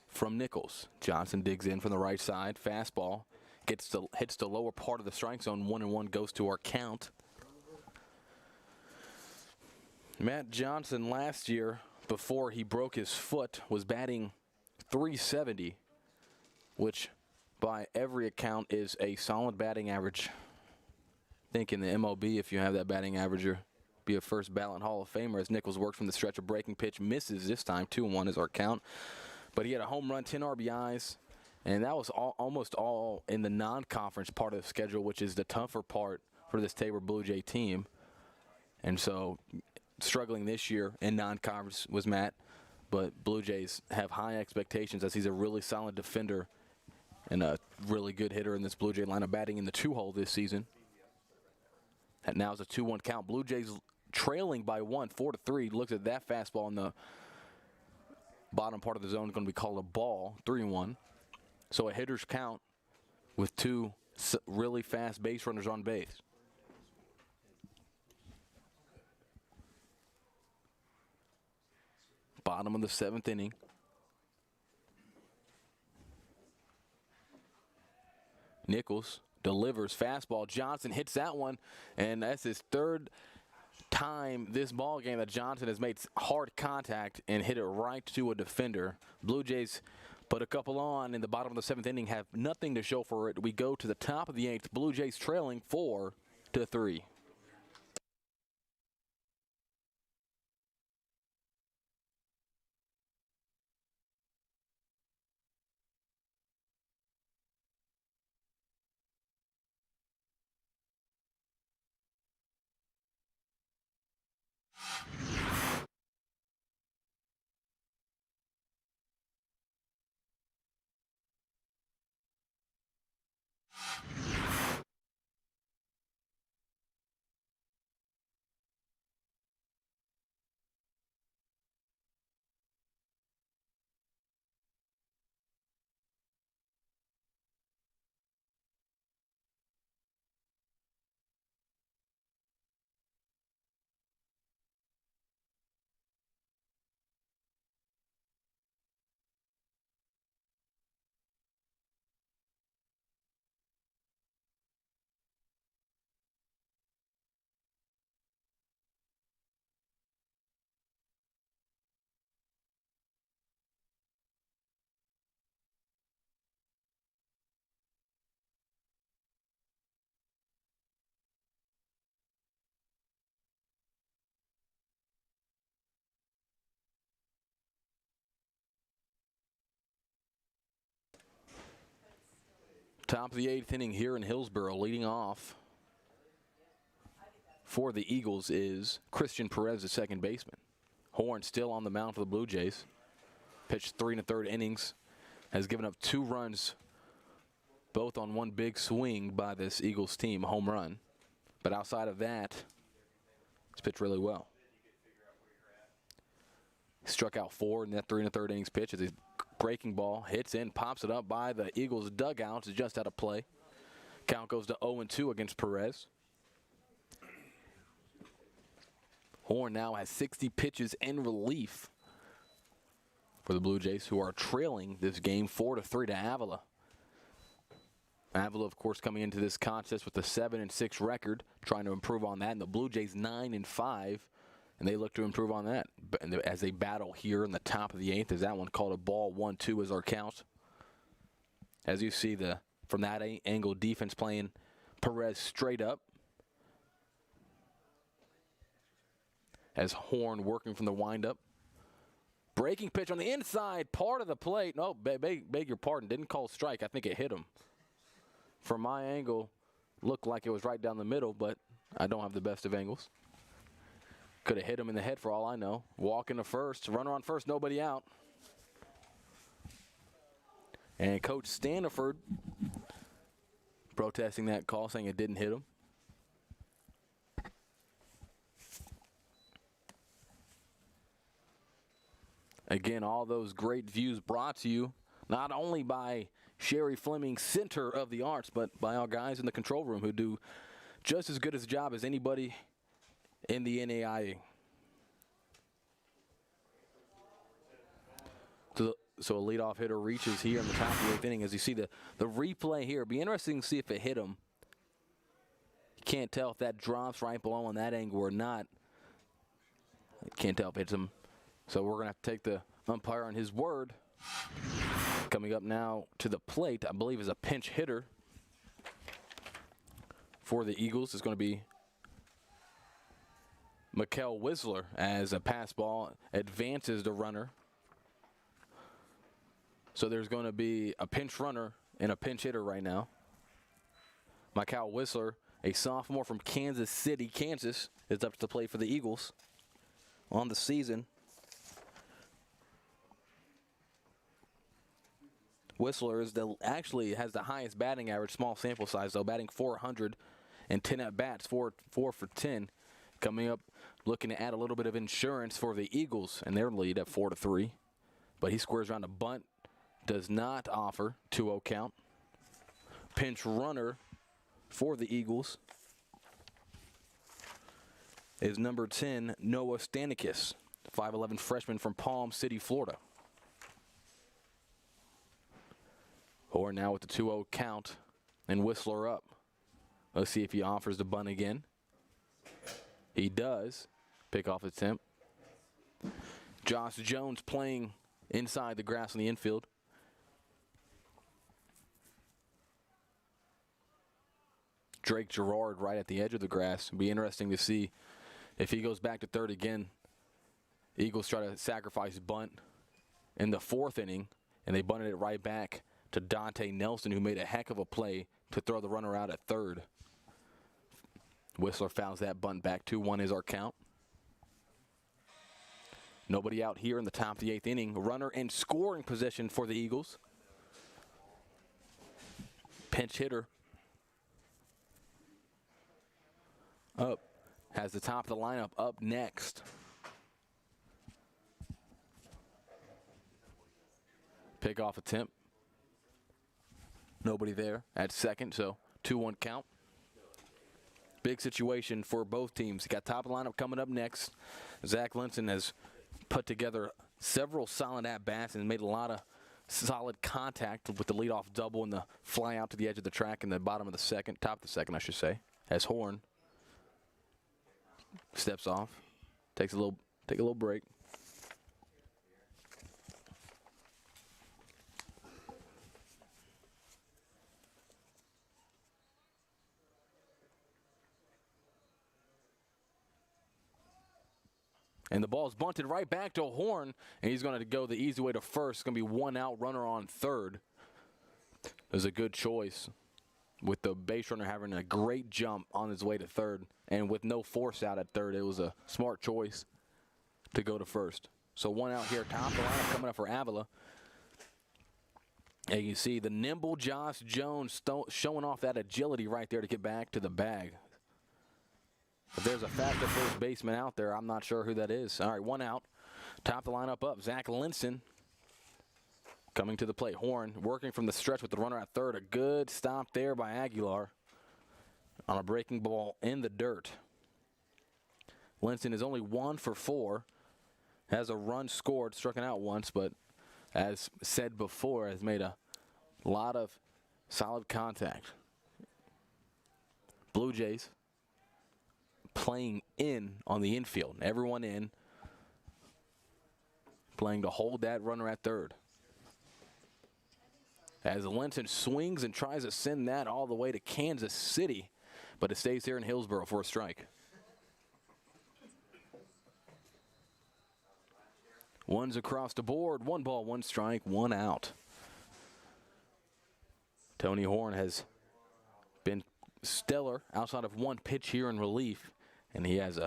from Nichols. Johnson digs in from the right hits the lower part of the strike zone. 1-1 goes to our count. Matt Johnson last year, before he broke his foot, was batting .370, which by every account is a solid batting average. I think in the MLB, if you have that batting average, you'll be a first ballot Hall of Famer. As Nichols works from the stretch, a breaking pitch, misses this time. 2-1 is our count. But he had a home run, 10 RBIs, and that was almost all in the non-conference part of the schedule, which is the tougher part for this Tabor Blue Jay team. And so struggling this year in non-conference was Matt, but Blue Jays have high expectations as he's a really solid defender and a really good hitter in this Blue Jay lineup, batting in the 2-hole this season. And now it's a 2-1 count. Blue Jays trailing by 1, 4-3. Looks at that fastball in the bottom part of the zone, going to be called a ball, 3-1. So a hitter's count with 2 really fast base runners on base. Bottom of the 7th inning. Nichols delivers fastball. Johnson hits that one, and that's his 3rd time this ball game that Johnson has made hard contact and hit it right to a defender. Blue Jays put a couple on in the bottom of the 7th inning, have nothing to show for it. We go to the top of the 8th. Blue Jays trailing 4-3. Top of the 8th inning here in Hillsboro. Leading off for the Eagles is Christian Perez, the second baseman. Horn still on the mound for the Blue Jays. Pitched 3 1/3 innings. Has given up 2 runs, both on one big swing by this Eagles team, a home run. But outside of that, he's pitched really well. He struck out 4 in that 3 1/3 innings pitch as his breaking ball hits in, pops it up by the Eagles dugout. It's just out of play. Count goes to 0-2 against Perez. Horn now has 60 pitches in relief for the Blue Jays, who are trailing this game 4-3 to Avila. Avila, of course, coming into this contest with a 7-6 record, trying to improve on that. And the Blue Jays 9-5. And they look to improve on that as they battle here in the top of the 8th. Is that one called a ball? 1-2 is our count. As you see from that angle, defense playing Perez straight up. As Horn working from the windup. Breaking pitch on the inside part of the plate. No, beg your pardon. Didn't call strike. I think it hit him. From my angle, looked like it was right down the middle, but I don't have the best of angles. Could have hit him in the head for all I know. Walking to first. Runner on first, nobody out. And Coach Standiford protesting that call, saying it didn't hit him. Again, all those great views brought to you not only by Sherry Fleming, Center of the Arts, but by our guys in the control room who do just as good a job as anybody in the NAIA. So a leadoff hitter reaches here in the top of the 8th inning. As you see the replay here, it'd be interesting to see if it hit him. You can't tell if that drops right below on that angle or not. You can't tell if it hits him. So we're going to have to take the umpire on his word. Coming up now to the plate, I believe, is a pinch hitter for the Eagles. It's going to be Mikael Whistler as a pass ball advances the runner. So there's going to be a pinch runner and a pinch hitter right now. Mikael Whistler, a sophomore from Kansas City, Kansas, is up to the plate for the Eagles. on the season. Whistler actually has the highest batting average, small sample size though, batting 400 and 10 at bats, 4 for 10. Coming up, looking to add a little bit of insurance for the Eagles and their lead at 4-3. But he squares around a bunt, does not offer, 2-0 count. Pinch runner for the Eagles is number 10, Noah Stanikis, 5'11" freshman from Palm City, Florida. Horn now with the 2-0 count and Whistler up. Let's see if he offers the bunt again. He does. Pick off attempt. Josh Jones playing inside the grass in the infield. Drake Gerard right at the edge of the grass. It'll be interesting to see if he goes back to third again. Eagles try to sacrifice bunt in the 4th inning, and they bunted it right back to Dante Nelson, who made a heck of a play to throw the runner out at third. Whistler fouls that bunt back. 2-1 is our count. Nobody out here in the top of the 8th inning. Runner in scoring position for the Eagles. Pinch hitter. Up. Has the top of the lineup up next. Pick off attempt. Nobody there at second, so 2-1 count. Big situation for both teams. Got top of the lineup coming up next. Zach Linson has put together several solid at-bats and made a lot of solid contact with the leadoff double and the fly out to the edge of the track in the bottom of the second, top of the second, I should say, as Horn steps off, take a little break. And the ball's bunted right back to Horn, and he's going to go the easy way to first. It's going to be 1 out, runner on third. It was a good choice with the base runner having a great jump on his way to third. And with no force out at third, it was a smart choice to go to first. So 1 out here, top of the lineup coming up for Avila. And you see the nimble Josh Jones showing off that agility right there to get back to the bag. If there's a faster first baseman out there, I'm not sure who that is. All right, 1 out. Top of the lineup up. Zach Linson coming to the plate. Horn working from the stretch with the runner at third. A good stop there by Aguilar on a breaking ball in the dirt. Linson is only 1 for 4. Has a run scored, struck out once, but as said before, has made a lot of solid contact. Blue Jays playing in on the infield. Everyone in, playing to hold that runner at third. As Linton swings and tries to send that all the way to Kansas City, but it stays here in Hillsborough for a strike. One's across the board. 1 ball, 1 strike, 1 out. Tony Horn has been stellar outside of 1 pitch here in relief. And he has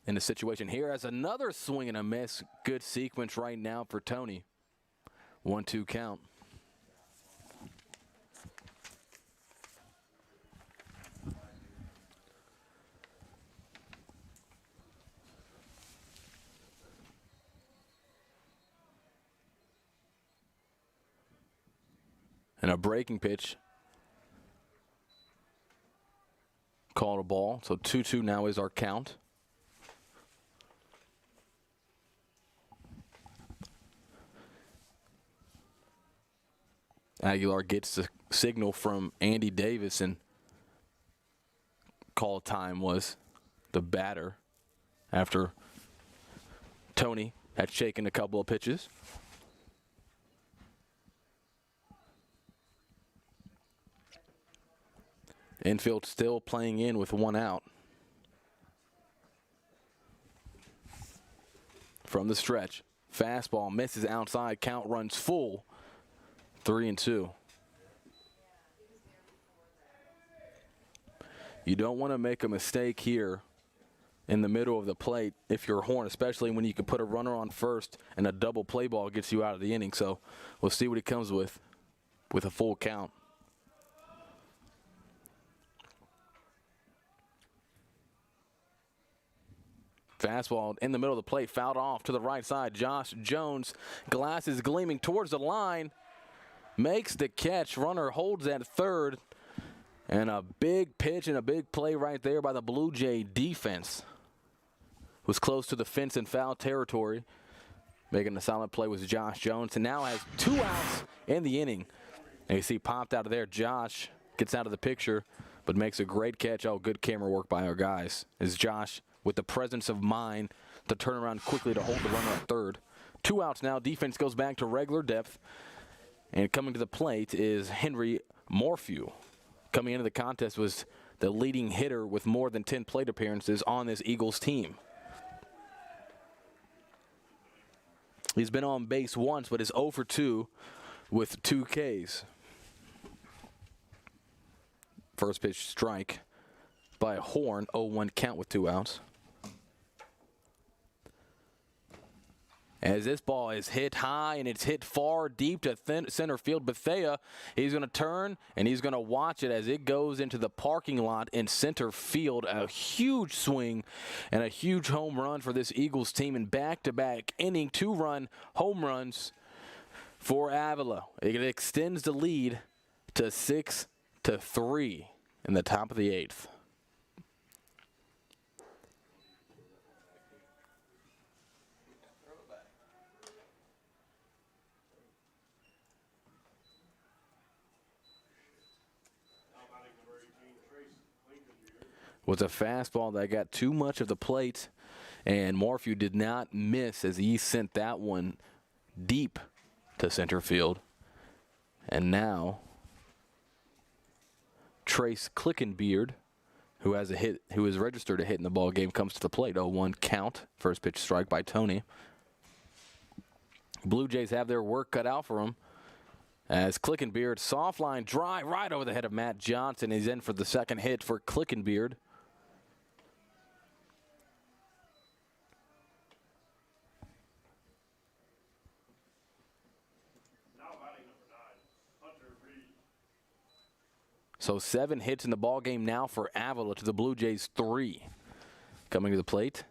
in a situation here, has another swing and a miss. Good sequence right now for Tony. 1-2 count. And a breaking pitch. Called a ball, so 2-2 now is our count. Aguilar gets the signal from Andy Davis, and call time was the batter after Tony had shaken a couple of pitches. Infield still playing in with 1 out. From the stretch. Fastball misses outside. Count runs full. 3-2. You don't want to make a mistake here in the middle of the plate if you're Horn, especially when you can put a runner on first and a double play ball gets you out of the inning. So we'll see what he comes with a full count. Fastball in the middle of the plate, fouled off to the right side. Josh Jones, glasses gleaming towards the line, makes the catch. Runner holds at third. And a big pitch and a big play right there by the Blue Jay defense. Was close to the fence in foul territory. Making a solid play was Josh Jones, and now has 2 outs in the inning. And you see popped out of there. Josh gets out of the picture, but makes a great catch. Oh, good camera work by our guys. As Josh, with the presence of mind to turn around quickly to hold the runner at third. 2 outs now. Defense goes back to regular depth. And coming to the plate is Henry Morphew. Coming into the contest was the leading hitter with more than 10 plate appearances on this Eagles team. He's been on base once, but is 0 for 2 with 2 Ks. First pitch strike by Horn, 0-1 count with 2 outs. As this ball is hit high and it's hit far deep to center field, Bethea, he's going to turn and he's going to watch it as it goes into the parking lot in center field. A huge swing and a huge home run for this Eagles team in back-to-back inning 2-run home runs for Avila. It extends the lead to 6-3 in the top of the 8th. Was a fastball that got too much of the plate, and Morphew did not miss as he sent that one deep to center field. And now Trace Clickenbeard, who has registered a hit in the ball game, comes to the plate. 0-1 count. First pitch strike by Tony. Blue Jays have their work cut out for them. As Clickenbeard, soft line drive right over the head of Matt Johnson. He's in for the second hit for Clickenbeard. So 7 hits in the ball game now for Avila to the Blue Jays 3. Coming to the plate,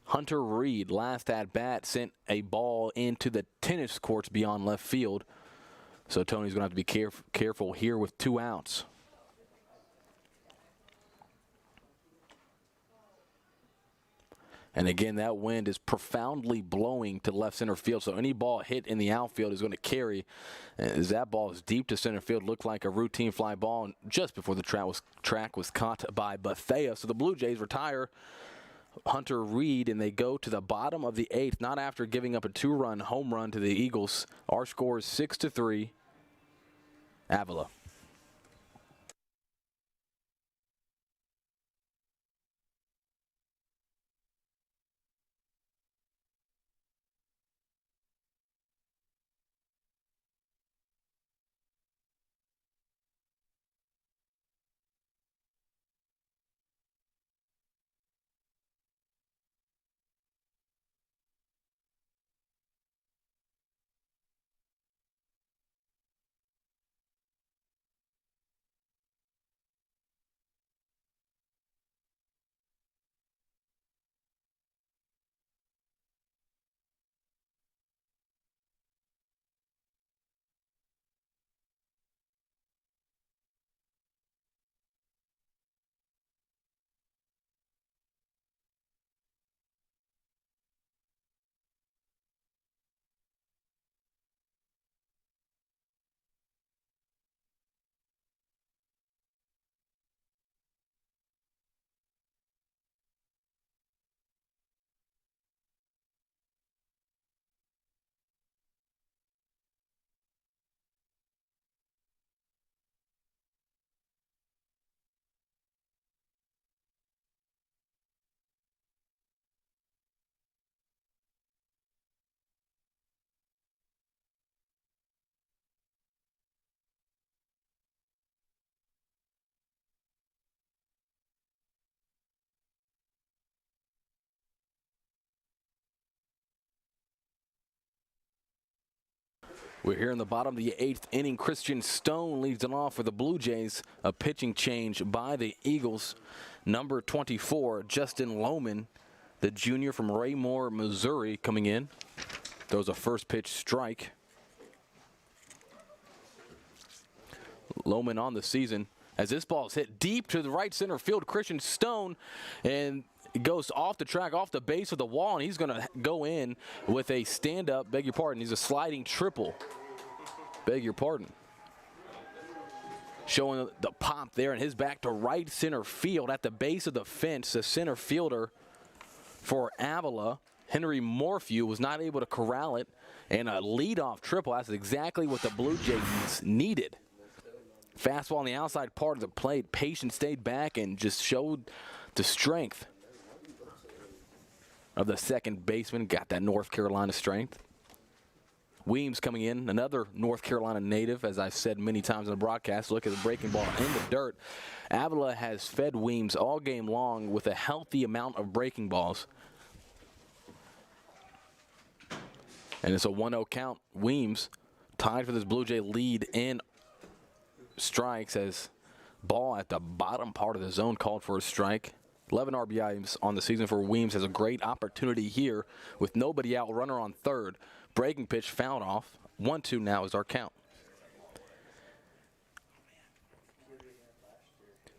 Hunter Reed, last at bat, sent a ball into the tennis courts beyond left field. So Tony's going to have to be careful here with 2 outs. And again, that wind is profoundly blowing to left center field, so any ball hit in the outfield is going to carry. As that ball is deep to center field, looked like a routine fly ball, and just before the track was caught by Bethea. So the Blue Jays retire Hunter Reed, and they go to the bottom of the 8th, not after giving up a 2-run home run to the Eagles. Our score is 6-3, Avila. We're here in the bottom of the 8th inning. Christian Stone leads it off for the Blue Jays. A pitching change by the Eagles. Number 24, Justin Lohman, the junior from Raymore, Missouri, coming in. Throws a first pitch strike. Lohman on the season as this ball is hit deep to the right center field. Christian Stone, and it goes off the track, off the base of the wall, and he's going to go in with a stand-up, beg your pardon, he's a sliding triple. Beg your pardon. Showing the pop there and his back to right center field at the base of the fence. The center fielder for Avila, Henry Morphew, was not able to corral it, and a leadoff triple. That's exactly what the Blue Jays needed. Fastball on the outside part of the plate. Patience stayed back and just showed the strength of the second baseman. Got that North Carolina strength. Weems coming in, another North Carolina native, as I've said many times in the broadcast. Look at the breaking ball in the dirt. Avila has fed Weems all game long with a healthy amount of breaking balls. And it's a 1-0 count. Weems tied for this Blue Jay lead in strikes as ball at the bottom part of the zone called for a strike. 11 RBIs on the season for Weems. Has a great opportunity here with nobody out, runner on third. Breaking pitch fouled off. 1-2 now is our count.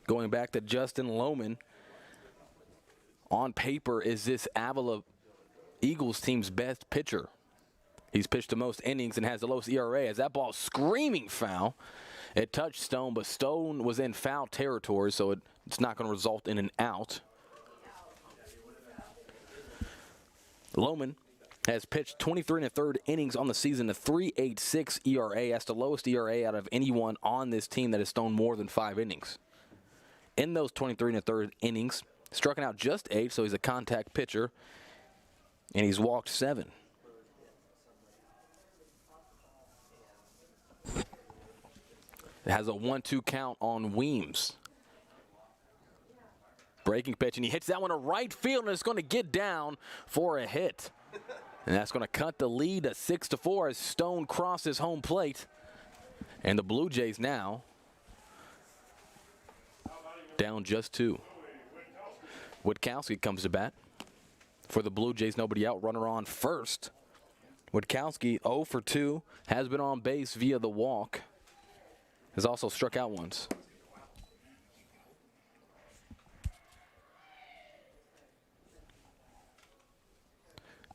Going back to Justin Lohman. On paper, is this Avila Eagles team's best pitcher. He's pitched the most innings and has the lowest ERA as that ball screaming foul. It touched Stone, but Stone was in foul territory, so it's not going to result in an out. Lohman has pitched 23 1/3 innings on the season, a 3.86 ERA. That's the lowest ERA out of anyone on this team that has thrown more than 5 innings. In those 23 1/3 innings, struck out just 8, so he's a contact pitcher, and he's walked 7. It has a 1-2 count on Weems. Breaking pitch, and he hits that one to right field, and it's going to get down for a hit. And that's going to cut the lead to 6-4 as Stone crosses home plate. And the Blue Jays now down just 2. Witkowski comes to bat. For the Blue Jays, nobody out, runner on first. Witkowski 0 for 2, has been on base via the walk. Has also struck out once.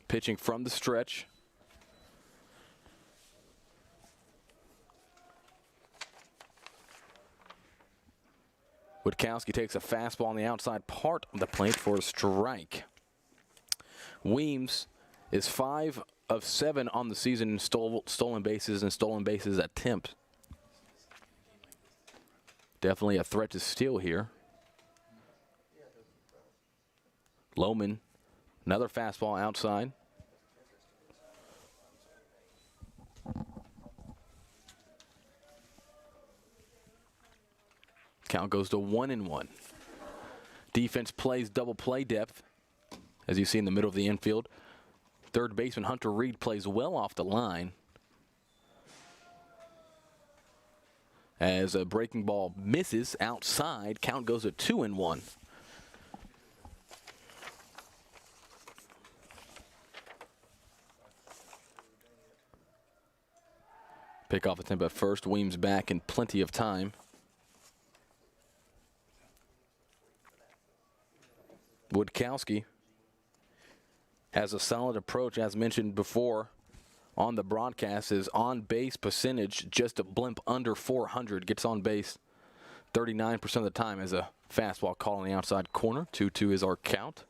Pitching from the stretch. Witkowski takes a fastball on the outside part of the plate for a strike. Weems is 5 of 7 on the season in stolen bases and stolen bases attempt. Definitely a threat to steal here. Lohman, another fastball outside. Count goes to 1-1. Defense plays double play depth, as you see in the middle of the infield. Third baseman Hunter Reed plays well off the line. As a breaking ball misses outside, count goes to 2-1. Pick off attempt at first. Weems back in plenty of time. Witkowski has a solid approach, as mentioned before on the broadcast. His on-base percentage just a blimp under 400. Gets on base 39% of the time as a fastball call on the outside corner. 2-2 is our count.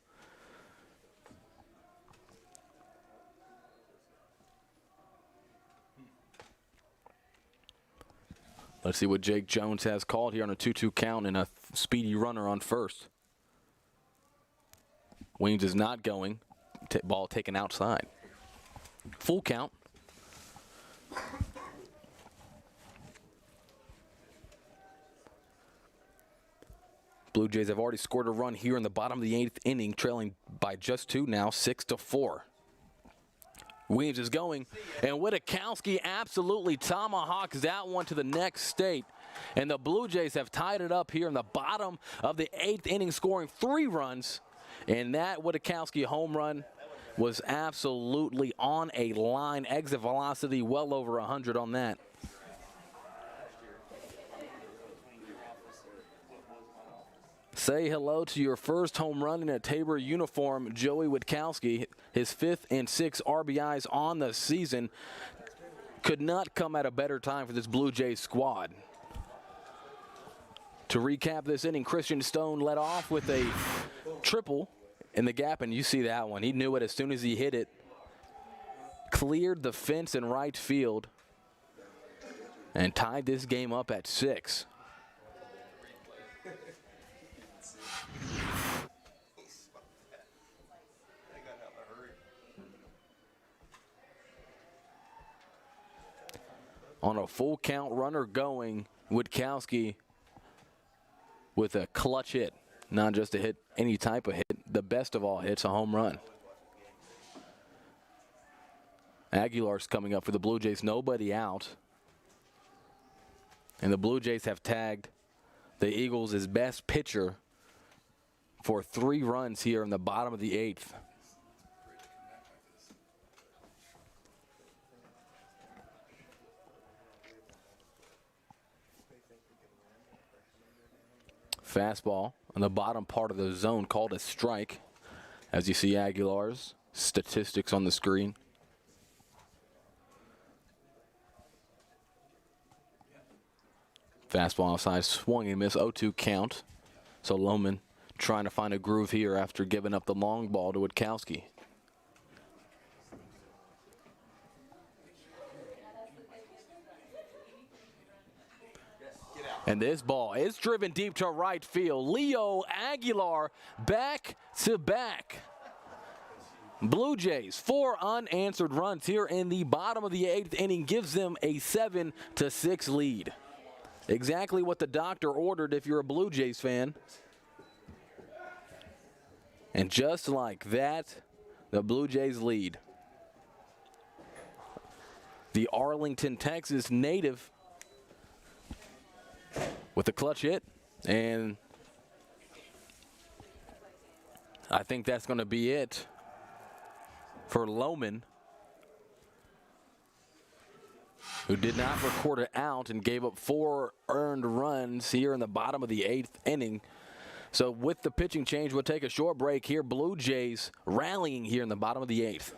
Let's see what Jake Jones has called here on a 2-2 count and a speedy runner on first. Weems is not going. Ball taken outside. Full count. Blue Jays have already scored a run here in the bottom of the 8th inning, trailing by just 2 now, 6-4. Weems is going, and Witkowski absolutely tomahawks that one to the next state. And the Blue Jays have tied it up here in the bottom of the 8th inning, scoring 3 runs. And that Witkowski home run was absolutely on a line. Exit velocity well over 100 on that. Say hello to your first home run in a Tabor uniform, Joey Witkowski. His 5th and 6th RBIs on the season. Could not come at a better time for this Blue Jays squad. To recap this inning, Christian Stone led off with a triple in the gap, and you see that one. He knew it as soon as he hit it. Cleared the fence in right field and tied this game up at 6. On a full count runner going, Witkowski with a clutch hit. Not just a hit, any type of hit. The best of all hits, a home run. Aguilar's coming up for the Blue Jays. Nobody out. And the Blue Jays have tagged the Eagles' best pitcher for 3 runs here in the bottom of the 8th. Fastball on the bottom part of the zone called a strike. As you see Aguilar's statistics on the screen. Fastball outside, swung and miss, 0-2 count. So Lohman trying to find a groove here after giving up the long ball to Witkowski. And this ball is driven deep to right field. Leo Aguilar back to back. Blue Jays, 4 unanswered runs here in the bottom of the 8th inning, gives them a 7-6 lead. Exactly what the doctor ordered if you're a Blue Jays fan. And just like that, the Blue Jays lead. The Arlington, Texas native with a clutch hit, and I think that's going to be it for Lohman, who did not record it out and gave up 4 earned runs here in the bottom of the 8th inning. So with the pitching change, we'll take a short break here. Blue Jays rallying here in the bottom of the 8th.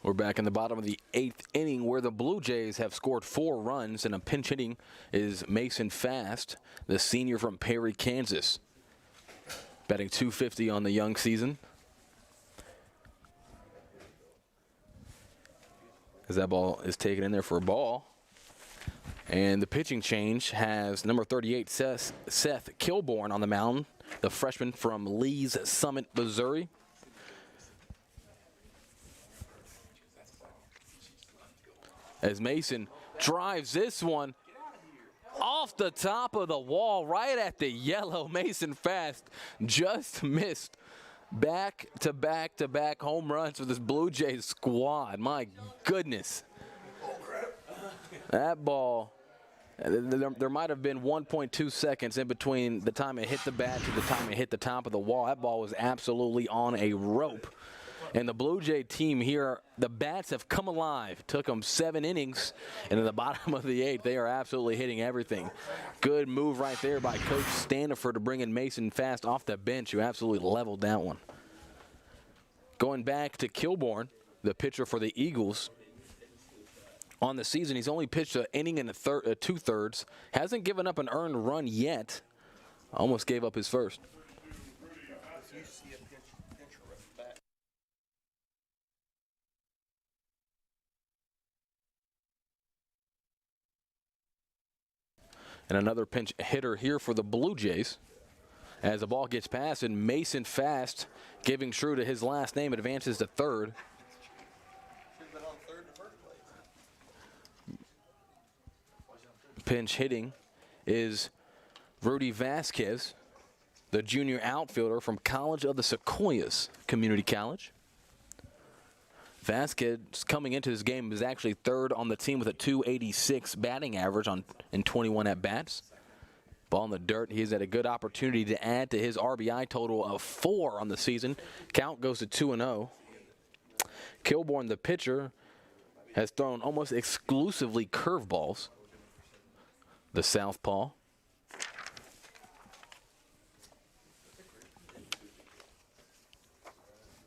We're back in the bottom of the 8th inning where the Blue Jays have scored 4 runs, and a pinch hitting is Mason Fast, the senior from Perry, Kansas. Batting .250 on the young season. As that ball is taken in there for a ball. And the pitching change has number 38, Seth Kilborn on the mound, the freshman from Lee's Summit, Missouri. As Mason drives this one off the top of the wall, right at the yellow. Mason Fast just missed back-to-back-to-back home runs for this Blue Jays squad. My goodness. That ball, there might have been 1.2 seconds in between the time it hit the bat to the time it hit the top of the wall. That ball was absolutely on a rope. And the Blue Jay team here, the bats have come alive. Took them 7 innings, and in the bottom of the 8th, they are absolutely hitting everything. Good move right there by Coach Standifer to bring in Mason Fast off the bench, who absolutely leveled that one. Going back to Kilborn, the pitcher for the Eagles. On the season, he's only pitched an inning and 2/3. Hasn't given up an earned run yet. Almost gave up his first. And another pinch hitter here for the Blue Jays. As the ball gets past, and Mason Fast, giving true to his last name, advances to third. Pinch hitting is Rudy Vasquez, the junior outfielder from College of the Sequoias Community College. Vasquez, coming into this game, is actually 3rd on the team with a .286 batting average in 21 at-bats. Ball in the dirt. He's had a good opportunity to add to his RBI total of 4 on the season. Count goes to 2-0. Kilborn, the pitcher, has thrown almost exclusively curveballs. The southpaw.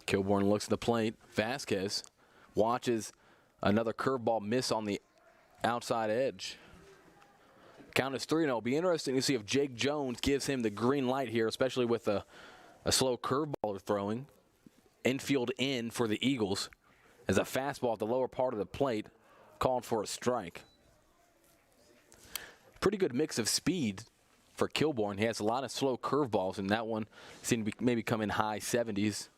Kilborn looks at the plate. Vasquez watches another curveball miss on the outside edge. Count is 3-0. Be interesting to see if Jake Jones gives him the green light here, especially with a slow curveball throwing. Infield in for the Eagles as a fastball at the lower part of the plate called for a strike. Pretty good mix of speed for Kilborn. He has a lot of slow curveballs, and that one seemed to be maybe come in high 70s.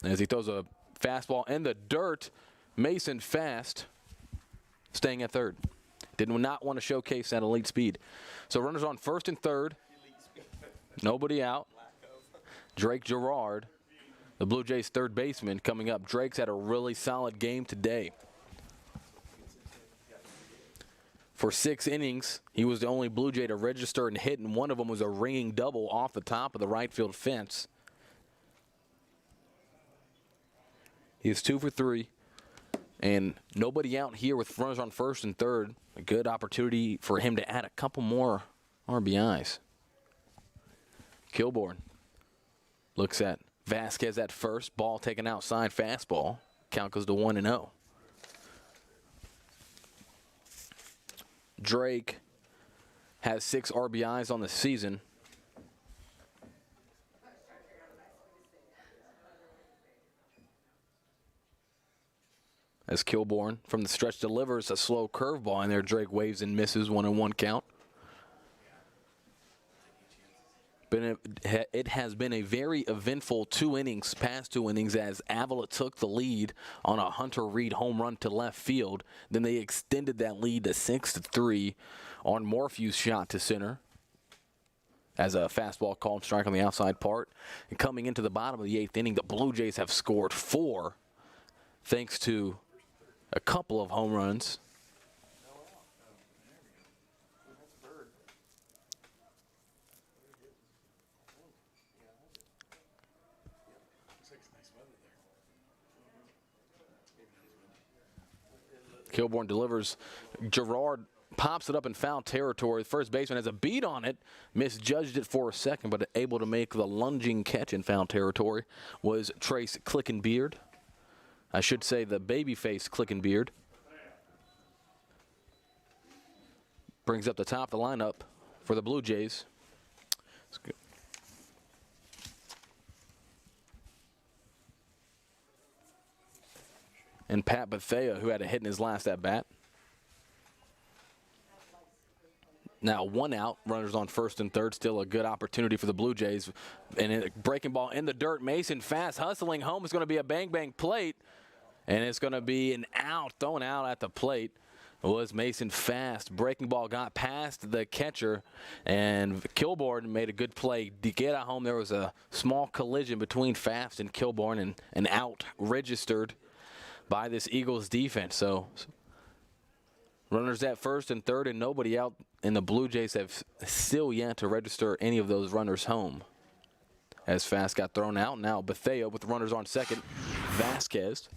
As he throws a fastball in the dirt, Mason Fast staying at third. Did not want to showcase that elite speed. So runners on first and third. Nobody out. Drake Gerard, the Blue Jays third baseman, coming up. Drake's had a really solid game today. For 6 innings, he was the only Blue Jay to register and hit, and one of them was a ringing double off the top of the right field fence. He is 2 for 3, and nobody out here with runners on first and third. A good opportunity for him to add a couple more RBIs. Kilborn looks at Vasquez at first. Ball taken outside, fastball. Count goes to 1-0. Drake has 6 RBIs on the season. As Kilborn from the stretch delivers a slow curveball in there, Drake waves and misses, 1-1 count. It has been a very eventful past 2 innings, as Avila took the lead on a Hunter Reed home run to left field. Then they extended that lead to 6-3 on Morphew's shot to center, as a fastball called strike on the outside part. And coming into the bottom of the 8th inning, the Blue Jays have scored 4 thanks to a couple of home runs. Kilborn delivers. Gerard pops it up in foul territory. The first baseman has a beat on it, misjudged it for a second, but able to make the lunging catch in foul territory was Trace Clickenbeard. I should say the babyface Clickenbeard. Brings up the top of the lineup for the Blue Jays. That's good. And Pat Bethea, who had a hit in his last at-bat. Now 1 out, runners on first and third, still a good opportunity for the Blue Jays. And a breaking ball in the dirt, Mason Fast hustling home. It's going to be a bang-bang plate, and it's going to be an out, thrown out at the plate. It was Mason Fast. Breaking ball got past the catcher, and Kilborn made a good play to get out home. There was a small collision between Fast and Kilborn, and an out registered by this Eagles defense. So runners at first and third and nobody out, and the Blue Jays have still yet to register any of those runners home. As Fast got thrown out, now Bethea with runners on second. Vasquez.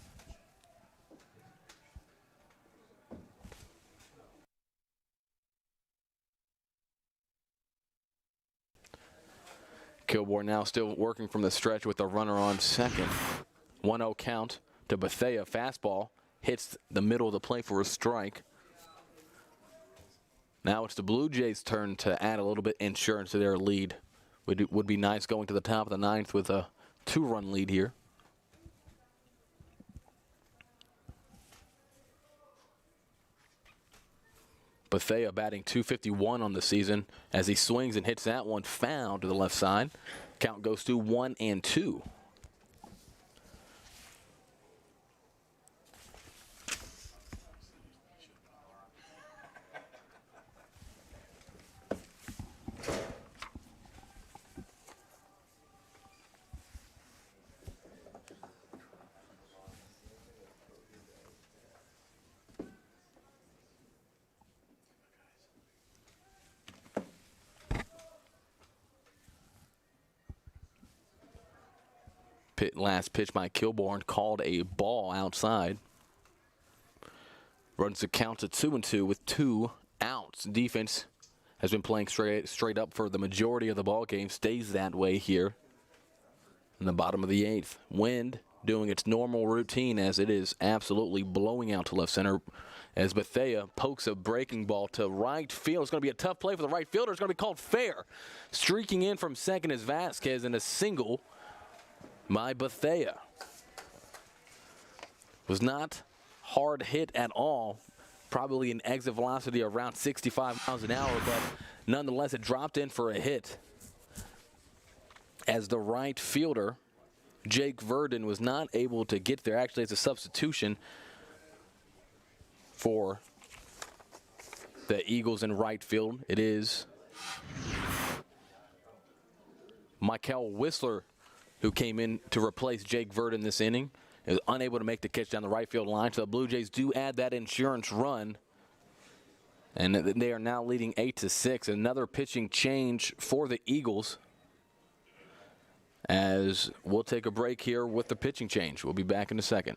Kilborn now still working from the stretch with a runner on second. 1-0 count to Bethea. Fastball hits the middle of the plate for a strike. Now it's the Blue Jays' turn to add a little bit insurance to their lead. Would be nice going to the top of the ninth with a 2-run lead here. Bethea batting .251 on the season as he swings and hits that one foul to the left side. Count goes to 1-2. Last pitch by Kilborn called a ball outside. Runs the count to 2-2 with 2 outs. Defense has been playing straight up for the majority of the ball game. Stays that way here in the bottom of the 8th. Wind doing its normal routine as it is absolutely blowing out to left center as Bethea pokes a breaking ball to right field. It's going to be a tough play for the right fielder. It's going to be called fair. Streaking in from second is Vasquez, and a single by Bethea. Was not hard hit at all. Probably an exit velocity around 65 miles an hour, but nonetheless it dropped in for a hit. As the right fielder, Jake Verdon, was not able to get there. Actually, it's a substitution for the Eagles in right field. It is Michael Whistler who came in to replace Jake Verdon this inning. Is unable to make the catch down the right field line. So the Blue Jays do add that insurance run. And they are now leading 8-6. Another pitching change for the Eagles. As we'll take a break here with the pitching change. We'll be back in a second.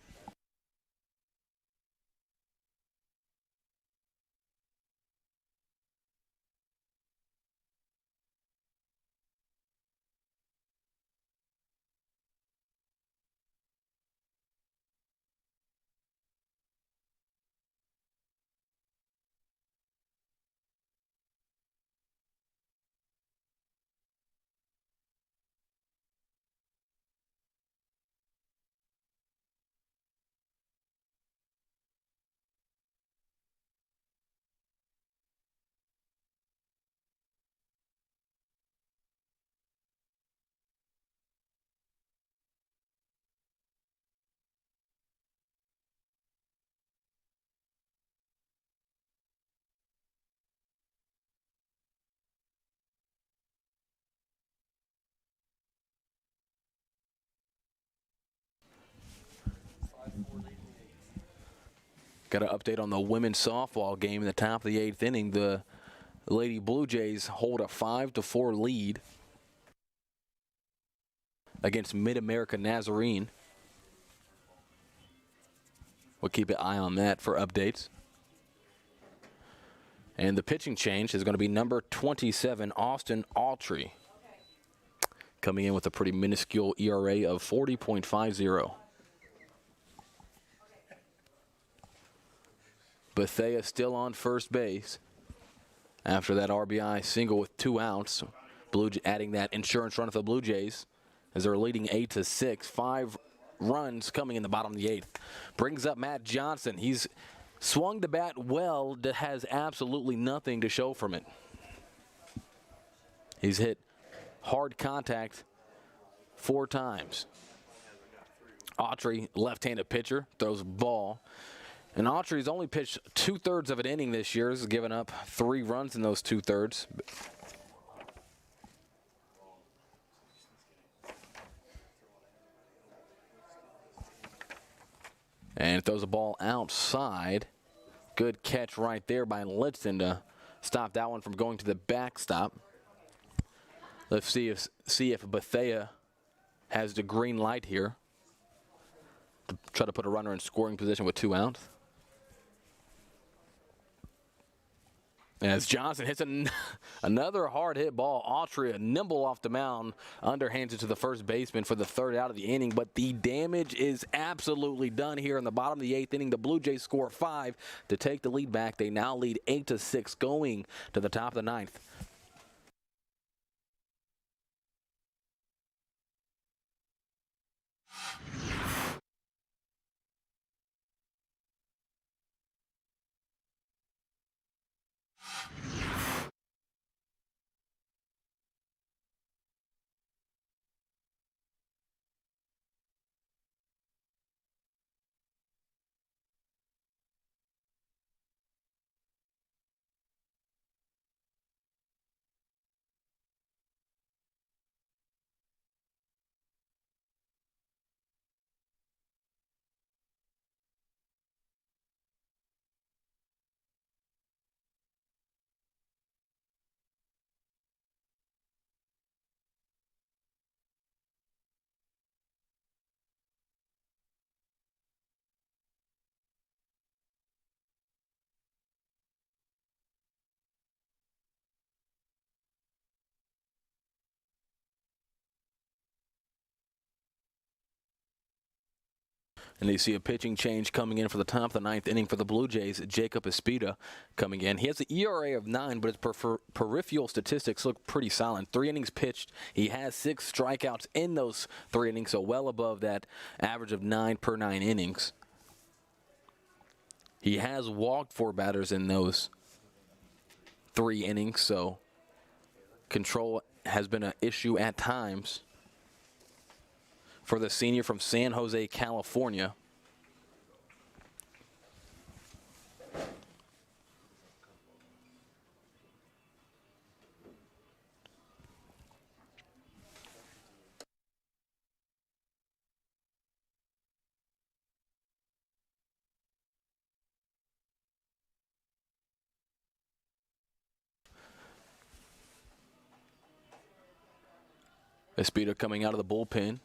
Got an update on the women's softball game in the top of the 8th inning. The Lady Blue Jays hold a 5-4 lead against Mid-America Nazarene. We'll keep an eye on that for updates. And the pitching change is going to be number 27, Austin Autry, coming in with a pretty minuscule ERA of 40.50. Bethea still on first base after that RBI single with 2 outs. Adding that insurance run for the Blue Jays as they're leading 8-6. 5 runs coming in the bottom of the 8th. Brings up Matt Johnson. He's swung the bat well, that has absolutely nothing to show from it. He's hit hard contact 4 times. Autry, left-handed pitcher, throws a ball. And Autry's only pitched 2/3 of an inning this year. He's given up 3 runs in those 2/3. And throws a ball outside. Good catch right there by Litzen to stop that one from going to the backstop. Let's see if Bethea has the green light here to try to put a runner in scoring position with 2 outs. As Johnson hits another hard hit ball, Autry nimble off the mound, underhands it to the first baseman for the 3rd out of the inning. But the damage is absolutely done here in the bottom of the 8th inning. The Blue Jays score 5 to take the lead back. They now lead 8-6 going to the top of the 9th. And you see a pitching change coming in for the top of the 9th inning for the Blue Jays. Jacob Espida coming in. He has an ERA of 9, but his peripheral statistics look pretty solid. 3 innings pitched. He has 6 strikeouts in those 3 innings, so well above that average of 9 per 9 innings. He has walked 4 batters in those 3 innings, so control has been an issue at times for the senior from San Jose, California. Espida coming out of the bullpen.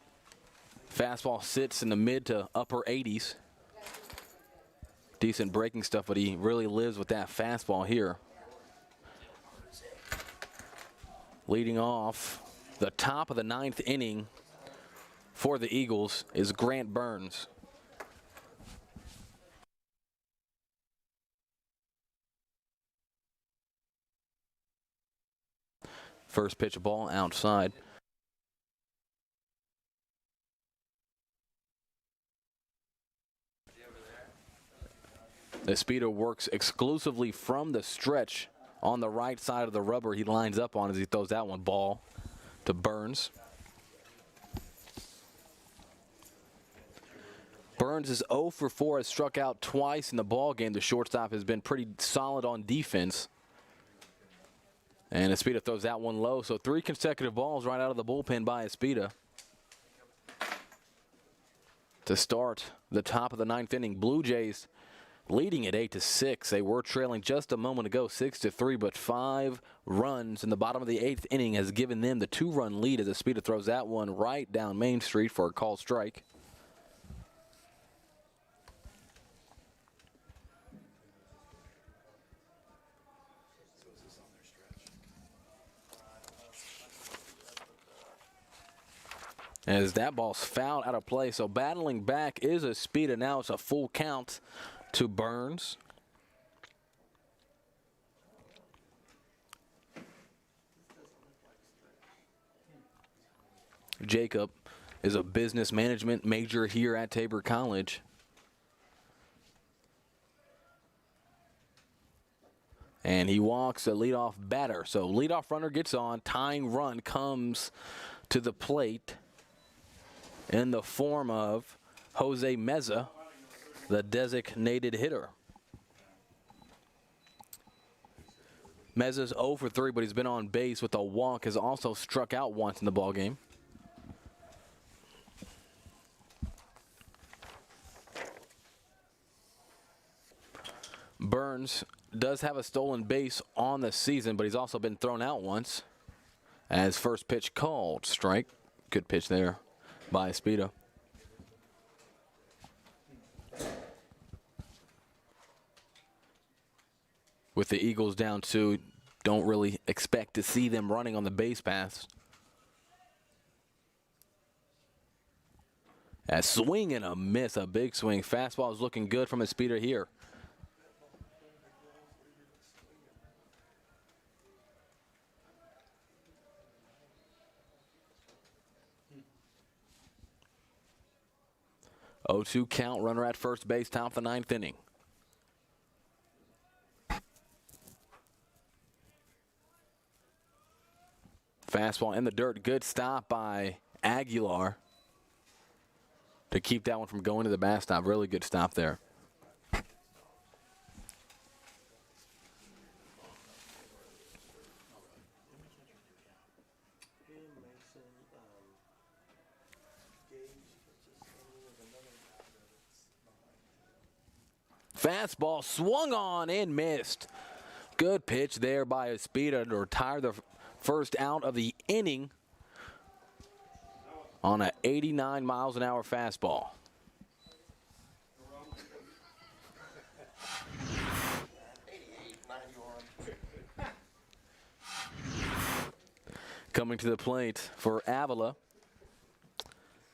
Fastball sits in the mid to upper 80s. Decent breaking stuff, but he really lives with that fastball here. Leading off the top of the 9th inning for the Eagles is Grant Burns. First pitch ball outside. Espida works exclusively from the stretch on the right side of the rubber he lines up on as he throws that one ball to Burns. Burns is 0 for 4, has struck out twice in the ball game. The shortstop has been pretty solid on defense. And Espida throws that one low, so 3 consecutive balls right out of the bullpen by Espida to start the top of the 9th inning. Blue Jays leading at 8-6. They were trailing just a moment ago, 6-3, but 5 runs in the bottom of the 8th inning has given them the 2-run lead as Espida throws that one right down Main Street for a called strike. As that ball's fouled out of play. So battling back is Espita. Now it's a full count to Burns. Jacob is a business management major here at Tabor College. And he walks a leadoff batter. So leadoff runner gets on. Tying run comes to the plate in the form of Jose Meza, the designated hitter. Meza's 0 for 3, but he's been on base with a walk. Has also struck out once in the ballgame. Burns does have a stolen base on the season, but he's also been thrown out once. As first pitch called, strike. Good pitch there by Espita. With the Eagles down 2, don't really expect to see them running on the base paths. A swing and a miss, a big swing. Fastball is looking good from Espita here. Oh, 2 count, runner at first base, top of the 9th inning. Fastball in the dirt, good stop by Aguilar to keep that one from going to the backstop. Really good stop there. Fastball swung on and missed. Good pitch there by Espita to retire the first out of the inning on an 89 miles an hour fastball. Coming to the plate for Avila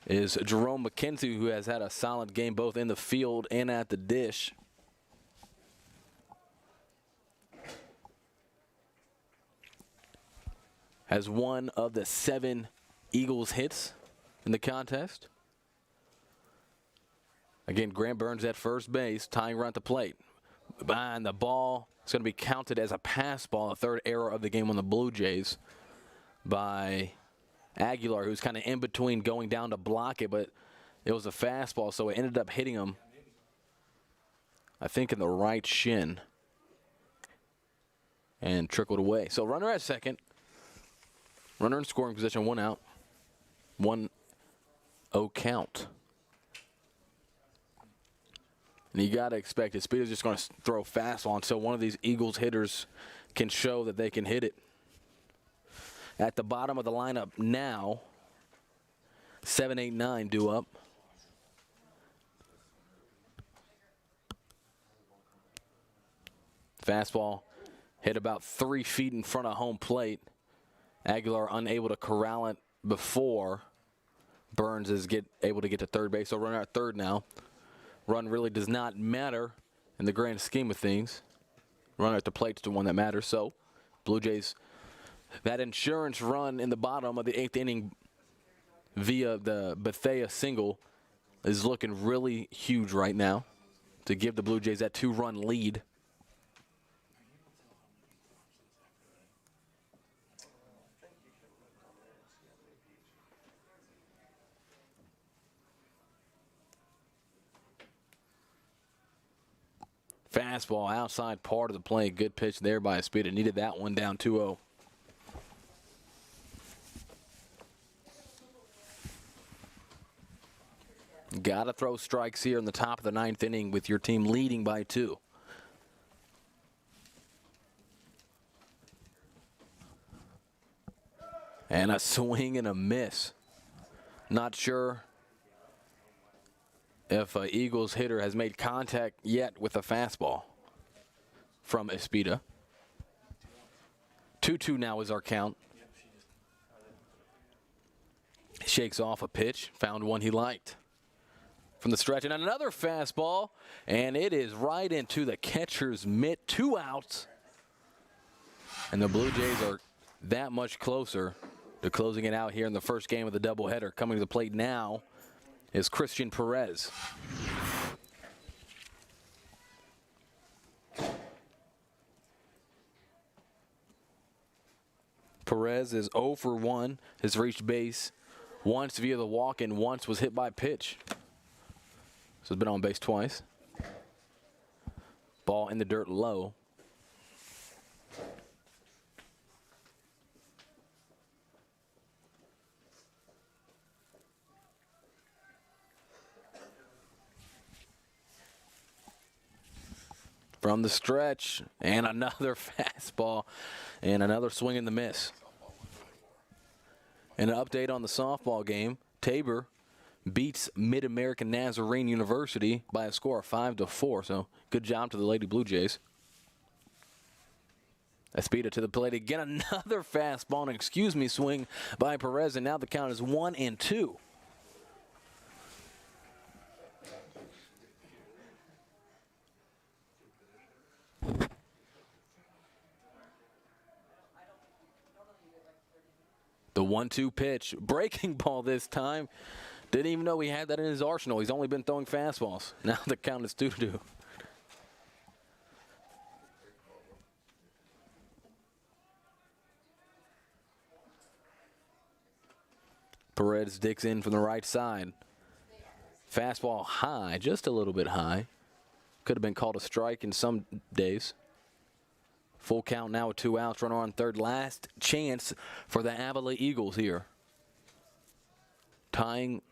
is Jerome McKenzie, who has had a solid game both in the field and at the dish. Has one of the 7 Eagles hits in the contest. Again, Grant Burns at first base, tying run at the plate. And the ball is going to be counted as a pass ball, the third error of the game on the Blue Jays by Aguilar, who's kind of in between going down to block it, but it was a fastball, so it ended up hitting him, I think, in the right shin and trickled away. So runner at second. Runner in scoring position, 1 out. 1-0 count. And you got to expect it. Espita's just going to throw fastball until one of these Eagles hitters can show that they can hit it. At the bottom of the lineup now, 7, 8, 9 due up. Fastball hit about 3 feet in front of home plate. Aguilar unable to corral it before Burns is able to get to third base. So runner at third now. Run really does not matter in the grand scheme of things. Runner at the plate's the one that matters. So Blue Jays, that insurance run in the bottom of the 8th inning via the Bethea single is looking really huge right now to give the Blue Jays that 2-run lead. Fastball outside part of the play. Good pitch there by Espita. Needed that one down 2-0. Got to throw strikes here in the top of the 9th inning with your team leading by 2. And a swing and a miss. Not sure if an Eagles hitter has made contact yet with a fastball from Espita. 2-2 now is our count. Shakes off a pitch, found one he liked. From the stretch, and another fastball, and it is right into the catcher's mitt. 2 outs. And the Blue Jays are that much closer to closing it out here in the first game of the doubleheader. Coming to the plate now is Christian Perez. Perez is 0 for 1, has reached base once via the walk and once was hit by a pitch. So he's been on base twice. Ball in the dirt low. From the stretch, and another fastball, and another swing and the miss. And an update on the softball game. Tabor beats Mid-American Nazarene University by a score of 5-4. So good job to the Lady Blue Jays. Espita to the plate again. Another fastball, and excuse me, swing by Perez, and now the count is 1-2. The 1-2 pitch, breaking ball this time. Didn't even know he had that in his arsenal. He's only been throwing fastballs. Now the count is 2-2. Perez digs in from the right side. Fastball high, just a little bit high. Could have been called a strike in some days. Full count now with 2 outs, runner on third. Last chance for the Avila Eagles here. Tying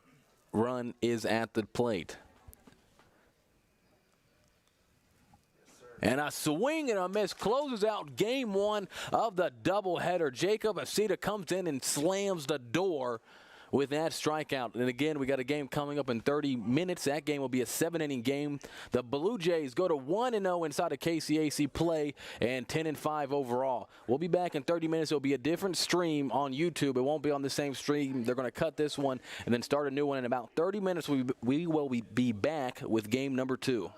run is at the plate. And a swing and a miss closes out game 1 of the doubleheader. Jacob Acita comes in and slams the door with that strikeout. And again, we got a game coming up in 30 minutes. That game will be a 7-inning game. The Blue Jays go to 1-0 inside of KCAC play and 10-5 overall. We'll be back in 30 minutes. It'll be a different stream on YouTube. It won't be on the same stream. They're going to cut this one and then start a new one in about 30 minutes. We will be back with game number 2.